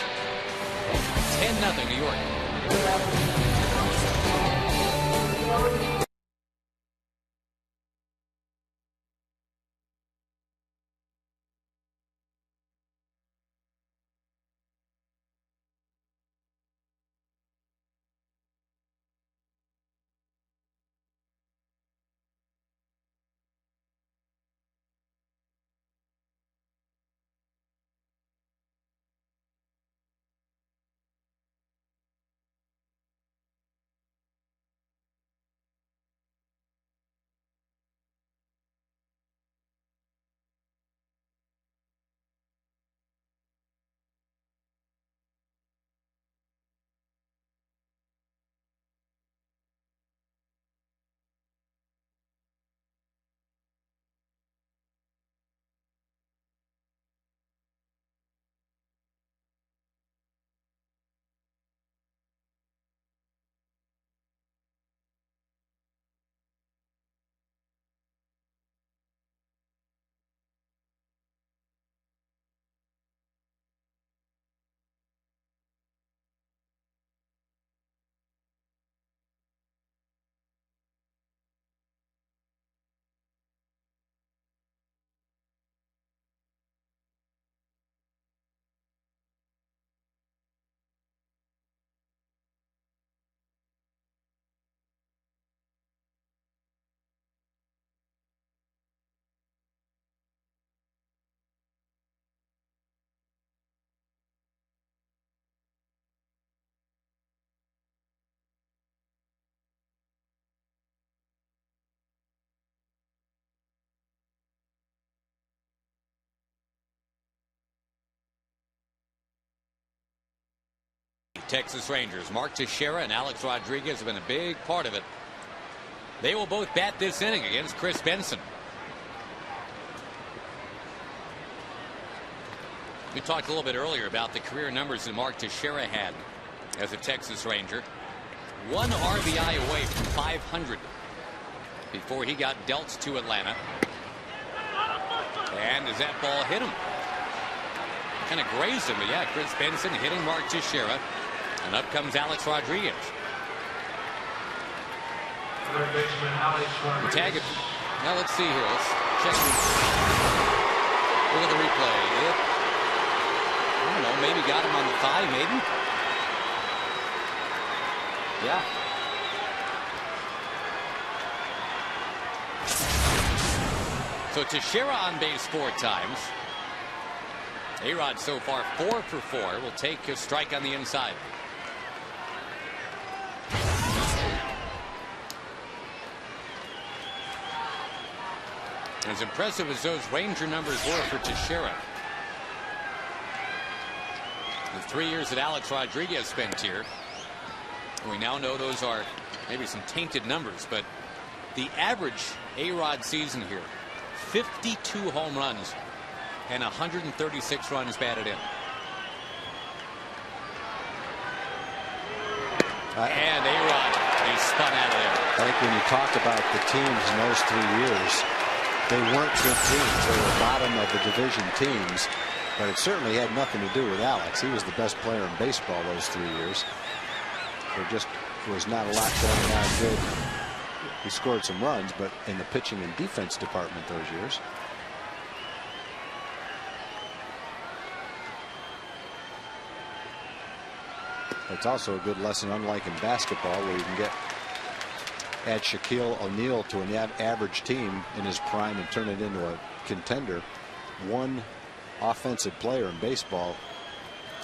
10-0 New York. Texas Rangers. Mark Teixeira and Alex Rodriguez have been a big part of it. They will both bat this inning against Chris Benson. We talked a little bit earlier about the career numbers that Mark Teixeira had as a Texas Ranger. 1 RBI away from 500 before he got dealt to Atlanta. And as that ball hit him, kind of grazed him. But yeah, Chris Benson hitting Mark Teixeira. And up comes Alex Rodriguez. Third baseman Alex Rodriguez. Tag it. Now let's see here. Let's check. Look at the replay. I don't know. Maybe got him on the thigh. Maybe. Yeah. So Teixeira on base 4 times. A-Rod so far 4 for 4. Will take a strike on the inside. As impressive as those Ranger numbers were for Teixeira, the 3 years that Alex Rodriguez spent here, we now know those are maybe some tainted numbers, but the average A-Rod season here, 52 home runs and 136 runs batted in. And A-Rod, he spun out of there. I think when you talk about the teams in those 3 years, they weren't good teams. They were bottom of the division teams, but it certainly had nothing to do with Alex. He was the best player in baseball those 3 years. There just was not a lot going on good. He scored some runs, but in the pitching and defense department those years. It's also a good lesson, unlike in basketball, where you can add Shaquille O'Neal to an average team in his prime and turn it into a contender. One offensive player in baseball,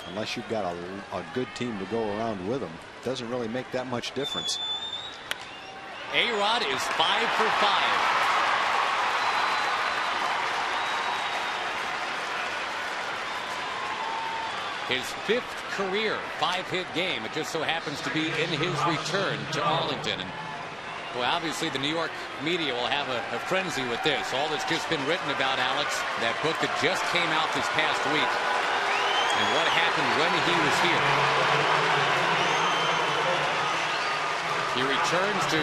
unless you've got a good team to go around with him, doesn't really make that much difference. A-Rod is 5 for 5. His 5th career 5-hit game. It just so happens to be in his return to Arlington. And boy, obviously the New York media will have a frenzy with this. All that's just been written about Alex, that book that just came out this past week, and what happened when he was here. He returns to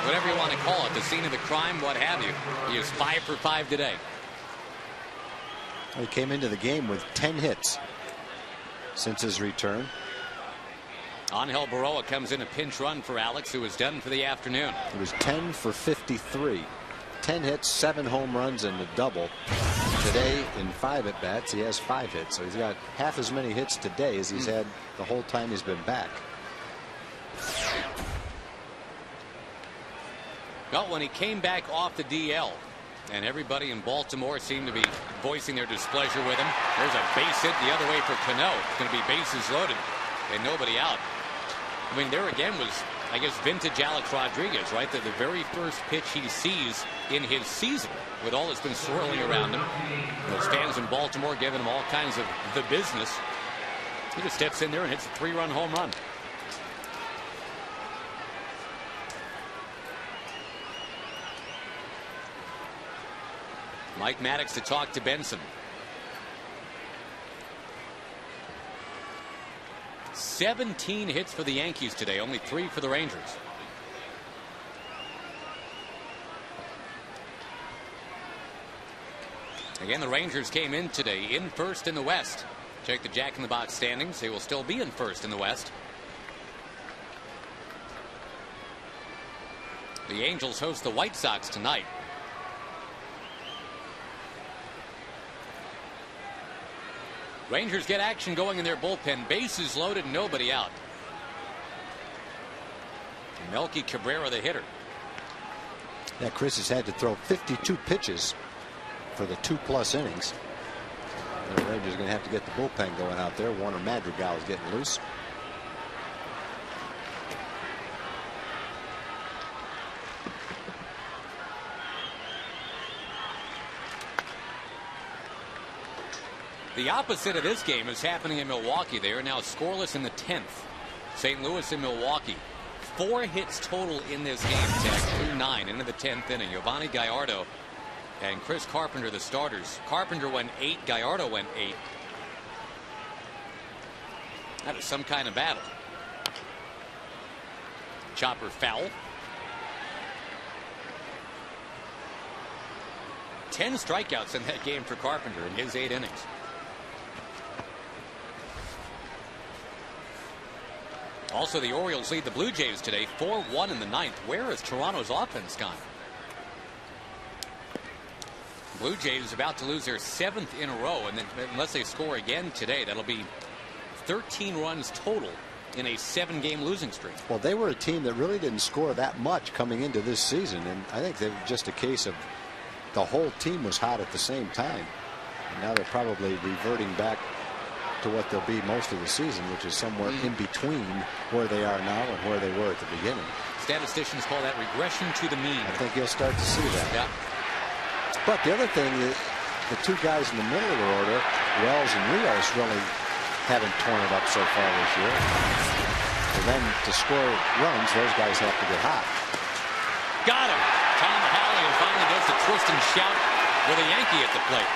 whatever you want to call it, the scene of the crime, what have you. He is 5 for 5 today. He came into the game with 10 hits since his return. Angel Baroa comes in a pinch run for Alex, who is done for the afternoon. It was 10 for 53. 10 hits, 7 home runs, and a double. Today, in 5 at-bats, he has 5 hits. So he's got half as many hits today as he's had the whole time he's been back. Well, when he came back off the DL, and everybody in Baltimore seemed to be voicing their displeasure with him. There's a base hit the other way for Cano. It's going to be bases loaded and nobody out. I mean, there again was, I guess, vintage Alex Rodriguez, right? The very first pitch he sees in his season, with all that's been swirling around him. Those fans in Baltimore giving him all kinds of the business. He just steps in there and hits a 3-run home run. Mike Maddox to talk to Benson. 17 hits for the Yankees today, only 3 for the Rangers. Again, the Rangers came in today in first in the West. Check the Jack in the Box standings. They will still be in first in the West. The Angels host the White Sox tonight. Rangers get action going in their bullpen. Bases loaded, nobody out. Melky Cabrera, the hitter. Yeah, Chris has had to throw 52 pitches for the 2+ innings. The Rangers are going to have to get the bullpen going out there. Warner Madrigal is getting loose. The opposite of this game is happening in Milwaukee. They are now scoreless in the 10th. St. Louis and Milwaukee. 4 hits total in this game, Tech, through 9 into the 10th inning. Giovanni Gallardo and Chris Carpenter, the starters. Carpenter went 8, Gallardo went 8. That is some kind of battle. Chopper foul. 10 strikeouts in that game for Carpenter in his 8 innings. Also, the Orioles lead the Blue Jays today 4-1 in the 9th. Where has Toronto's offense gone? Blue Jays about to lose their 7th in a row, and then unless they score again today, that'll be 13 runs total in a 7-game losing streak. Well, they were a team that really didn't score that much coming into this season, and I think they were just a case of the whole team was hot at the same time. And now they're probably reverting back to what they'll be most of the season, which is somewhere in between where they are now and where they were at the beginning. Statisticians call that regression to the mean. I think you'll start to see that. Yeah. But the other thing is the 2 guys in the middle of the order, Wells and Rios, really haven't torn it up so far this year. And then to score runs, those guys have to get hot. Got him. Tom Hallian finally does the twist and shout with a Yankee at the plate.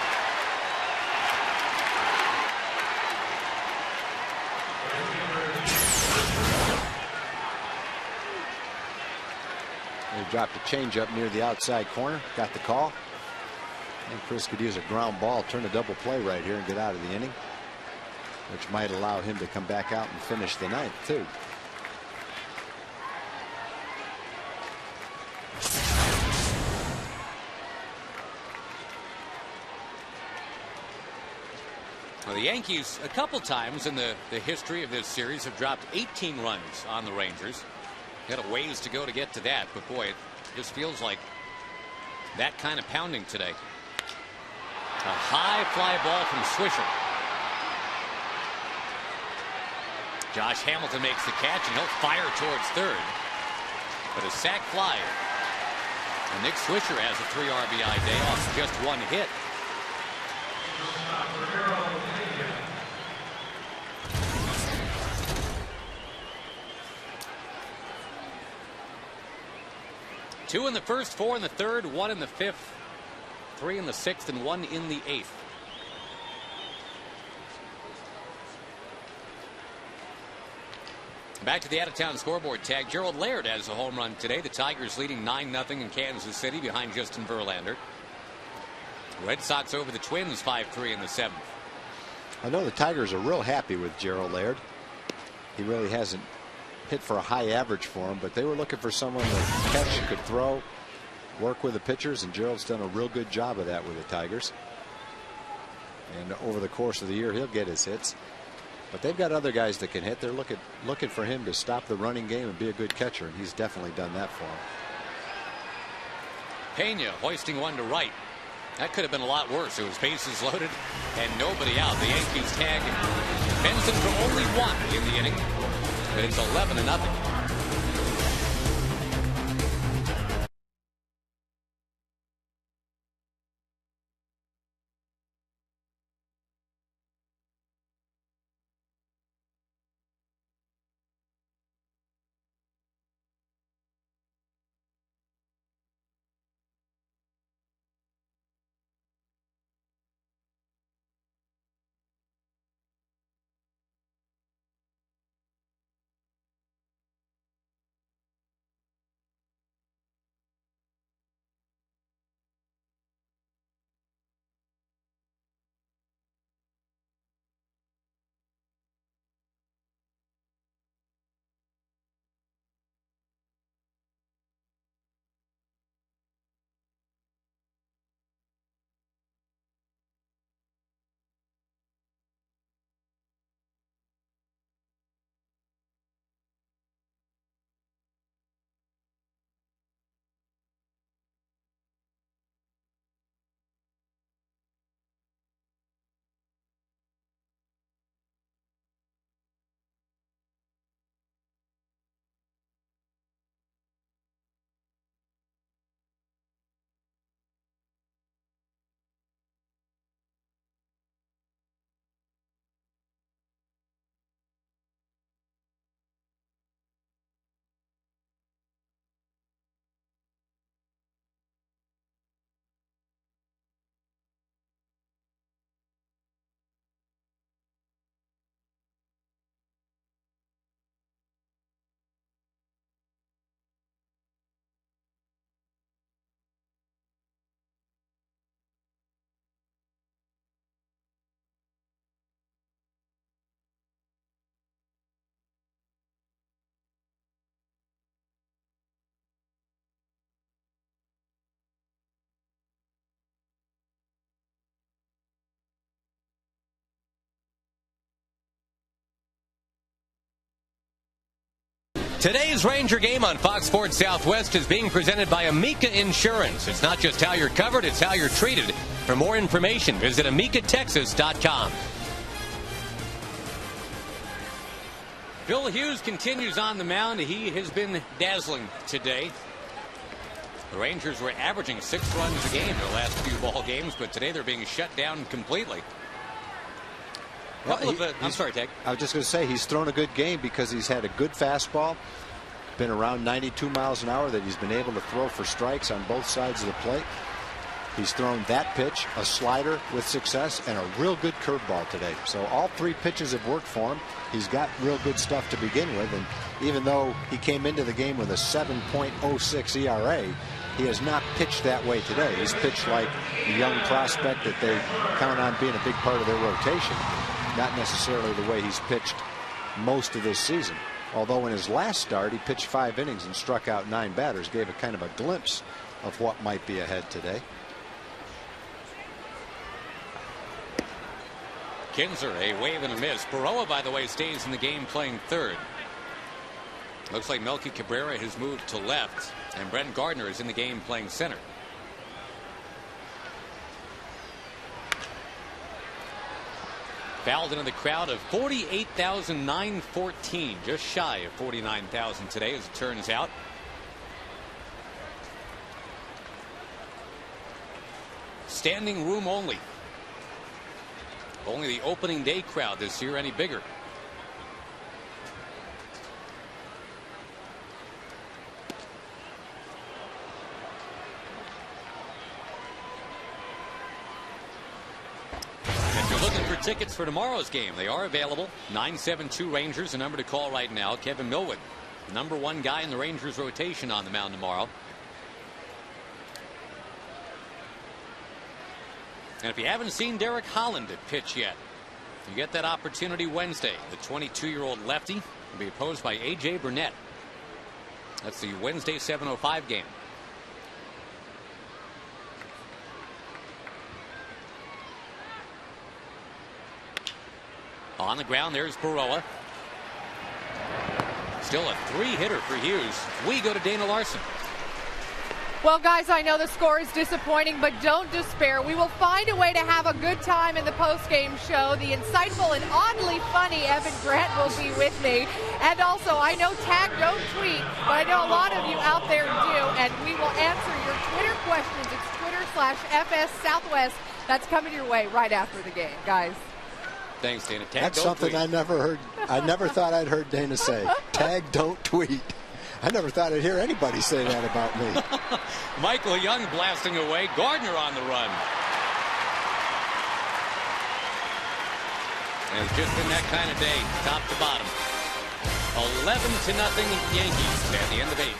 They dropped a changeup near the outside corner. Got the call. And Chris could use a ground ball, turn a double play right here and get out of the inning, which might allow him to come back out and finish the 9th too. Well, the Yankees a couple times in the history of this series have dropped 18 runs on the Rangers. Got a ways to go to get to that, but boy, it just feels like that kind of pounding today. A high fly ball from Swisher. Josh Hamilton makes the catch, and he'll fire towards third. But a sac fly. And Nick Swisher has a 3 RBI day off just 1 hit. Two in the first, 4 in the third, 1 in the 5th, 3 in the 6th, and 1 in the 8th. Back to the out-of-town scoreboard tag. Gerald Laird has a home run today. The Tigers leading 9-0 in Kansas City behind Justin Verlander. Red Sox over the Twins 5-3 in the 7th. I know the Tigers are real happy with Gerald Laird. He really hasn't hit for a high average for him, but they were looking for someone that catch, could throw, work with the pitchers, and Gerald's done a real good job of that with the Tigers. And over the course of the year, he'll get his hits. But they've got other guys that can hit. They're looking for him to stop the running game and be a good catcher, and he's definitely done that for him. Pena hoisting one to right. That could have been a lot worse. It was bases loaded and nobody out. The Yankees tag Benson for only 1 in the inning. But it's 11-0. Today's Ranger game on Fox Sports Southwest is being presented by Amica Insurance. It's not just how you're covered, it's how you're treated. For more information, visit amicatexas.com. Bill Hughes continues on the mound. He has been dazzling today. The Rangers were averaging 6 runs a game in the last few ball games, but today they're being shut down completely. I'm sorry, Tag. I was just going to say he's thrown a good game because he's had a good fastball, been around 92 miles an hour that he's been able to throw for strikes on both sides of the plate. He's thrown that pitch, a slider with success, and a real good curveball today. So all 3 pitches have worked for him. He's got real good stuff to begin with, and even though he came into the game with a 7.06 ERA, he has not pitched that way today. He's pitched like a young prospect that they count on being a big part of their rotation. Not necessarily the way he's pitched most of this season. Although in his last start, he pitched 5 innings and struck out 9 batters, gave a kind of a glimpse of what might be ahead today. Kinzer, a wave and a miss. Baroa, by the way, stays in the game playing third. Looks like Melky Cabrera has moved to left, and Brent Gardner is in the game playing center. Fouled into the crowd of 48,914, just shy of 49,000 today, as it turns out. Standing room only. Only the opening day crowd this year any bigger. If you're looking for tickets for tomorrow's game, they are available. 972 Rangers, the number to call right now. Kevin Millwood, #1 guy in the Rangers rotation on the mound tomorrow. And if you haven't seen Derek Holland pitch yet, you get that opportunity Wednesday. The 22-year-old lefty will be opposed by A.J. Burnett. That's the Wednesday 7:05 game. On the ground, there's Baroa. Still a 3-hitter for Hughes. We go to Dana Larson. Well, guys, I know the score is disappointing, but don't despair. We will find a way to have a good time in the post-game show. The insightful and oddly funny Evan Grant will be with me. And also, I know Tag don't tweet, but I know a lot of you out there do, and we will answer your Twitter questions. It's Twitter/FS Southwest. That's coming your way right after the game, guys. Thanks, Dana. Tag, that's don't something tweet. I never heard. I never thought I'd heard Dana say. Tag, don't tweet. I never thought I'd hear anybody say that about me. Michael Young blasting away. Gardner on the run. And it's just been that kind of day, top to bottom. 11-0 Yankees at the end of 8.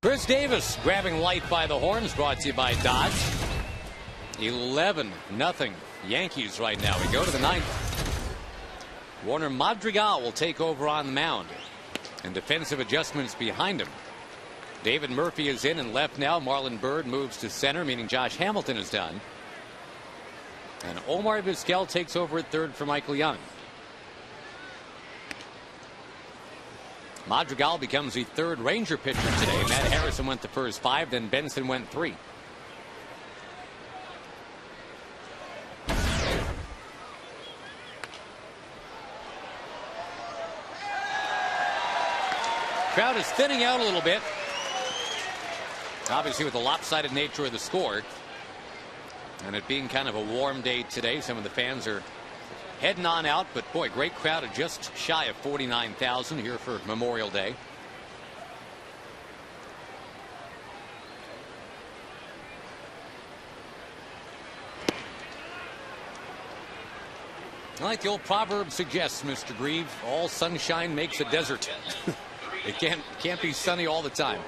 Chris Davis grabbing life by the horns, brought to you by Dodge. 11-0 Yankees right now. We go to the ninth. Warner Madrigal will take over on the mound, and defensive adjustments behind him. David Murphy is in and left now. Marlon Byrd moves to center, meaning Josh Hamilton is done. And Omar Vizquel takes over at third for Michael Young. Madrigal becomes the third Ranger pitcher today. Matt Harrison went the first 5, then Benson went 3. Crowd is thinning out a little bit. Obviously with the lopsided nature of the score. And it being kind of a warm day today, some of the fans are heading on out. But boy, great crowd of just shy of 49,000 here for Memorial Day. Like the old proverb suggests, Mr. Grieve, all sunshine makes a desert. It can't be sunny all the time.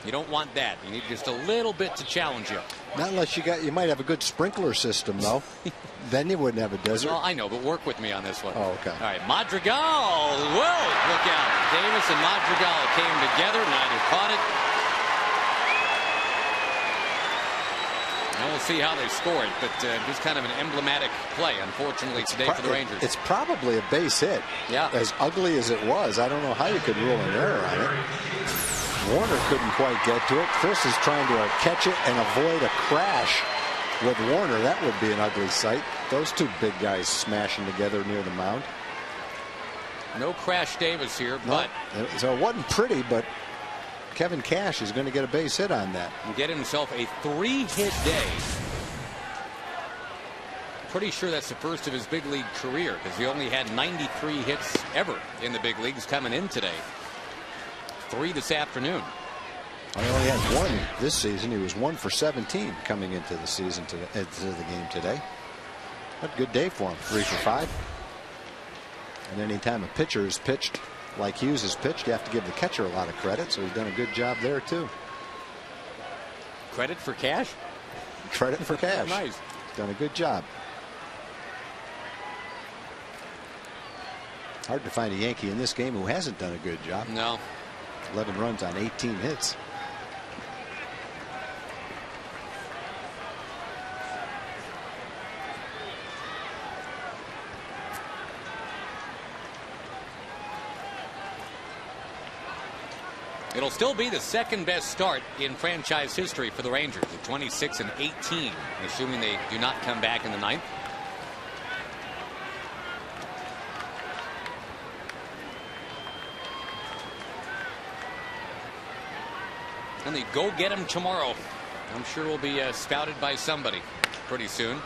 You don't want that. You need just a little bit to challenge you. Not unless you might have a good sprinkler system, though. Then you wouldn't have a desert. Well, I know, but work with me on this one. Oh, okay. All right, Madrigal. Whoa, look out. Davis and Madrigal came together. Neither caught it. And we'll see how they scored, but just kind of an emblematic play, unfortunately, today for the Rangers. It's probably a base hit. Yeah. As ugly as it was, I don't know how you could rule an error on it. Warner couldn't quite get to it. Chris is trying to catch it and avoid a crash with Warner. That would be an ugly sight. Those two big guys smashing together near the mound. No Crash Davis here, no, but so it wasn't pretty, but Kevin Cash is going to get a base hit on that. And get himself a 3-hit day. Pretty sure that's the first of his big league career, because he only had 93 hits ever in the big leagues coming in today. 3 this afternoon. He only had 1 this season. He was 1 for 17 coming into the season into the game today. What a good day for him. 3 for 5. And anytime a pitcher is pitched like Hughes has pitched, you have to give the catcher a lot of credit. So he's done a good job there too. Credit for Cash? Credit for Cash. Nice. Done a good job. Hard to find a Yankee in this game who hasn't done a good job. No. 11 runs on 18 hits. It'll still be the second best start in franchise history for the Rangers at 26-18, assuming they do not come back in the ninth. And the go get him tomorrow, I'm sure will be spouted by somebody pretty soon.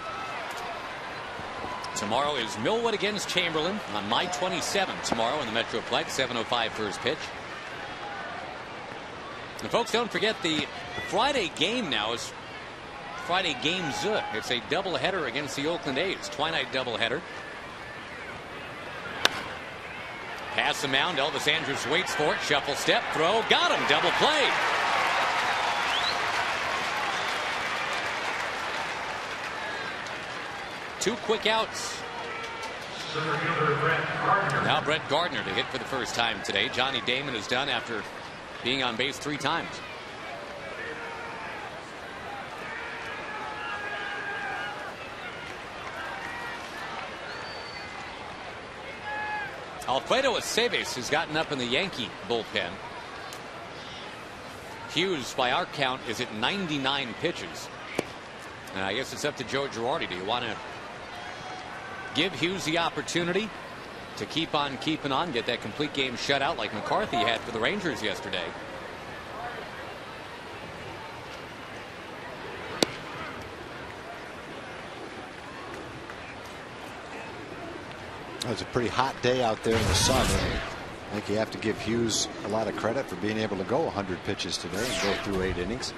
Tomorrow is Millwood against Chamberlain on May 27th tomorrow in the Metroplex. 7:05 first pitch. And folks, don't forget the Friday game now is Friday games. It's a doubleheader against the Oakland A's. Twilight doubleheader. Pass the mound. Elvis Andrus waits for it. Shuffle step. Throw. Got him. Double play. Two quick outs. Now Brett Gardner to hit for the first time today. Johnny Damon is done after being on base 3 times. Alfredo Aceves has gotten up in the Yankee bullpen. Hughes, by our count, is at 99 pitches. And I guess it's up to Joe Girardi. Do you want to give Hughes the opportunity to keep on keeping on, get that complete game shutout like McCarthy had for the Rangers yesterday? It was a pretty hot day out there in the sun. I think you have to give Hughes a lot of credit for being able to go 100 pitches today and go through 8 innings.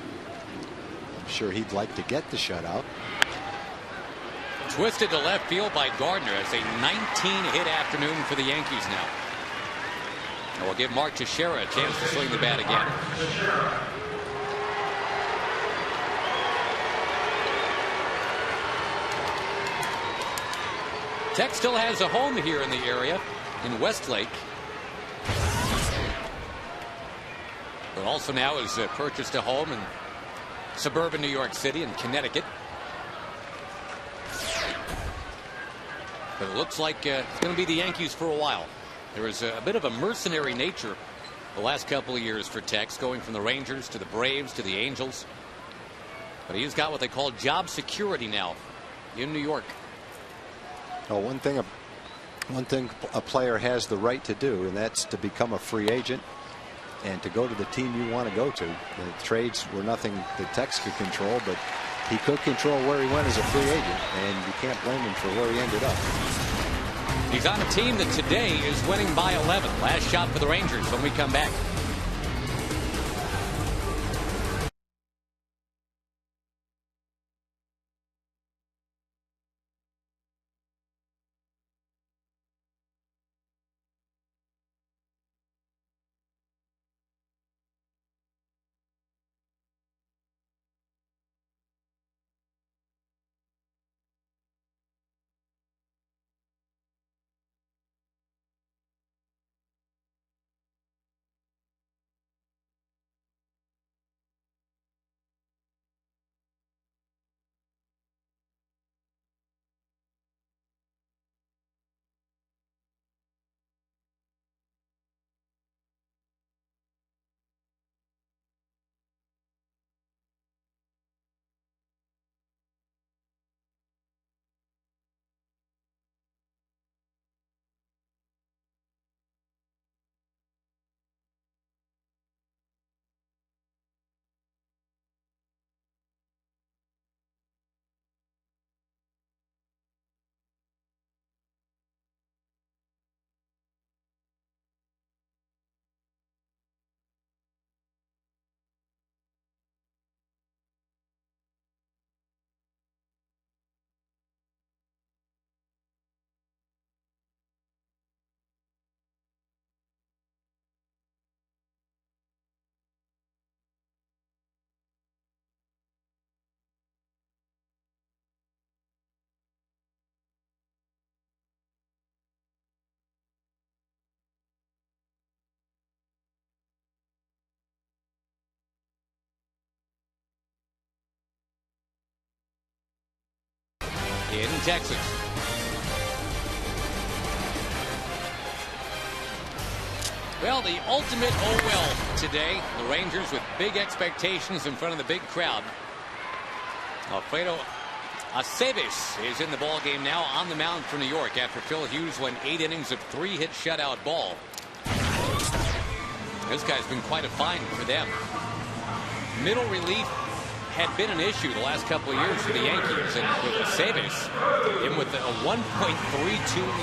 I'm sure he'd like to get the shutout. Twisted to left field by Gardner. It's a 19-hit afternoon for the Yankees now. And we'll give Mark Teixeira a chance to swing the bat again. Tech still has a home here in the area in Westlake. But also now has purchased a home in suburban New York City and Connecticut. But it looks like it's going to be the Yankees for a while. There was a bit of a mercenary nature the last couple of years for Tex, going from the Rangers to the Braves to the Angels. But he's got what they call job security now in New York. Well, one thing a player has the right to do, and that's to become a free agent and to go to the team you want to go to. The trades were nothing that Tex could control, but he could control where he went as a free agent, and you can't blame him for where he ended up. He's on a team that today is winning by 11. Last shot for the Rangers when we come back. In Texas. Well, the ultimate oh well today. The Rangers with big expectations in front of the big crowd. Alfredo Aceves is in the ball game now on the mound for New York after Phil Hughes went 8 innings of 3-hit shutout ball. This guy's been quite a find for them. Middle relief had been an issue the last couple of years for the Yankees, and with Aceves, even with a 1.32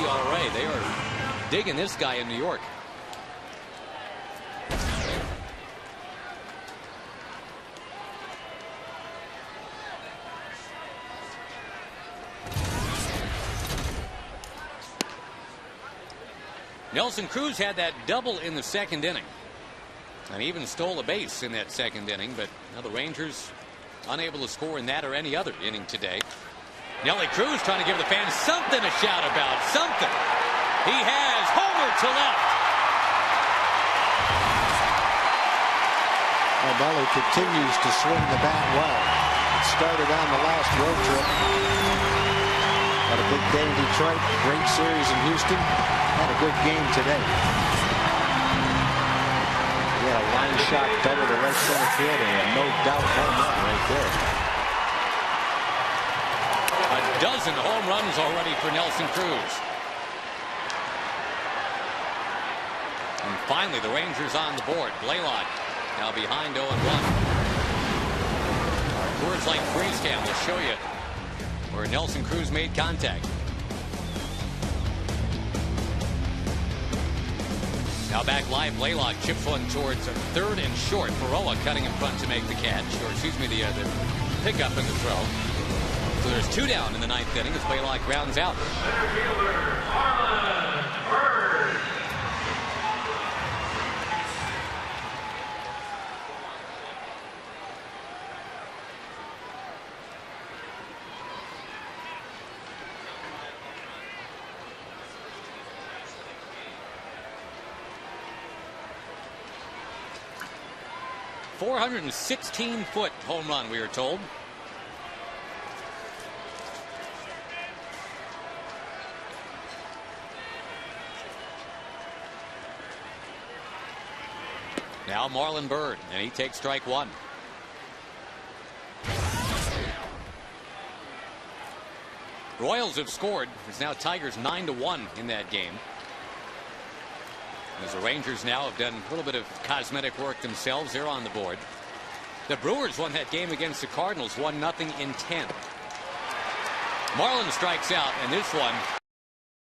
ERA, they are digging this guy in New York. Nelson Cruz had that double in the second inning and even stole a base in that second inning, but now the Rangers unable to score in that or any other inning today. Nelly Cruz trying to give the fans something to shout about. Something. He has homer to left. Well, Nelly continues to swing the bat well. It started on the last road trip. Had a big day in Detroit. Great series in Houston. Had a good game today. He had a line shot double to right center field and a no doubt home run right there. A dozen home runs already for Nelson Cruz. And finally the Rangers on the board. Blaylock now behind 0-1. Words like freeze cam will show you where Nelson Cruz made contact. Now back live, Blaylock chips one towards third and short. Baroa cutting in front to make the catch, or excuse me, the pickup in the throw. So there's 2 down in the 9th inning as Blaylock grounds out. 416-foot home run, we are told. Now Marlon Byrd, and he takes strike one. Royals have scored. It's now Tigers 9-1 in that game. As the Rangers now have done a little bit of cosmetic work themselves, they're on the board. The Brewers won that game against the Cardinals 1-0 in 10. Marlin strikes out, and this one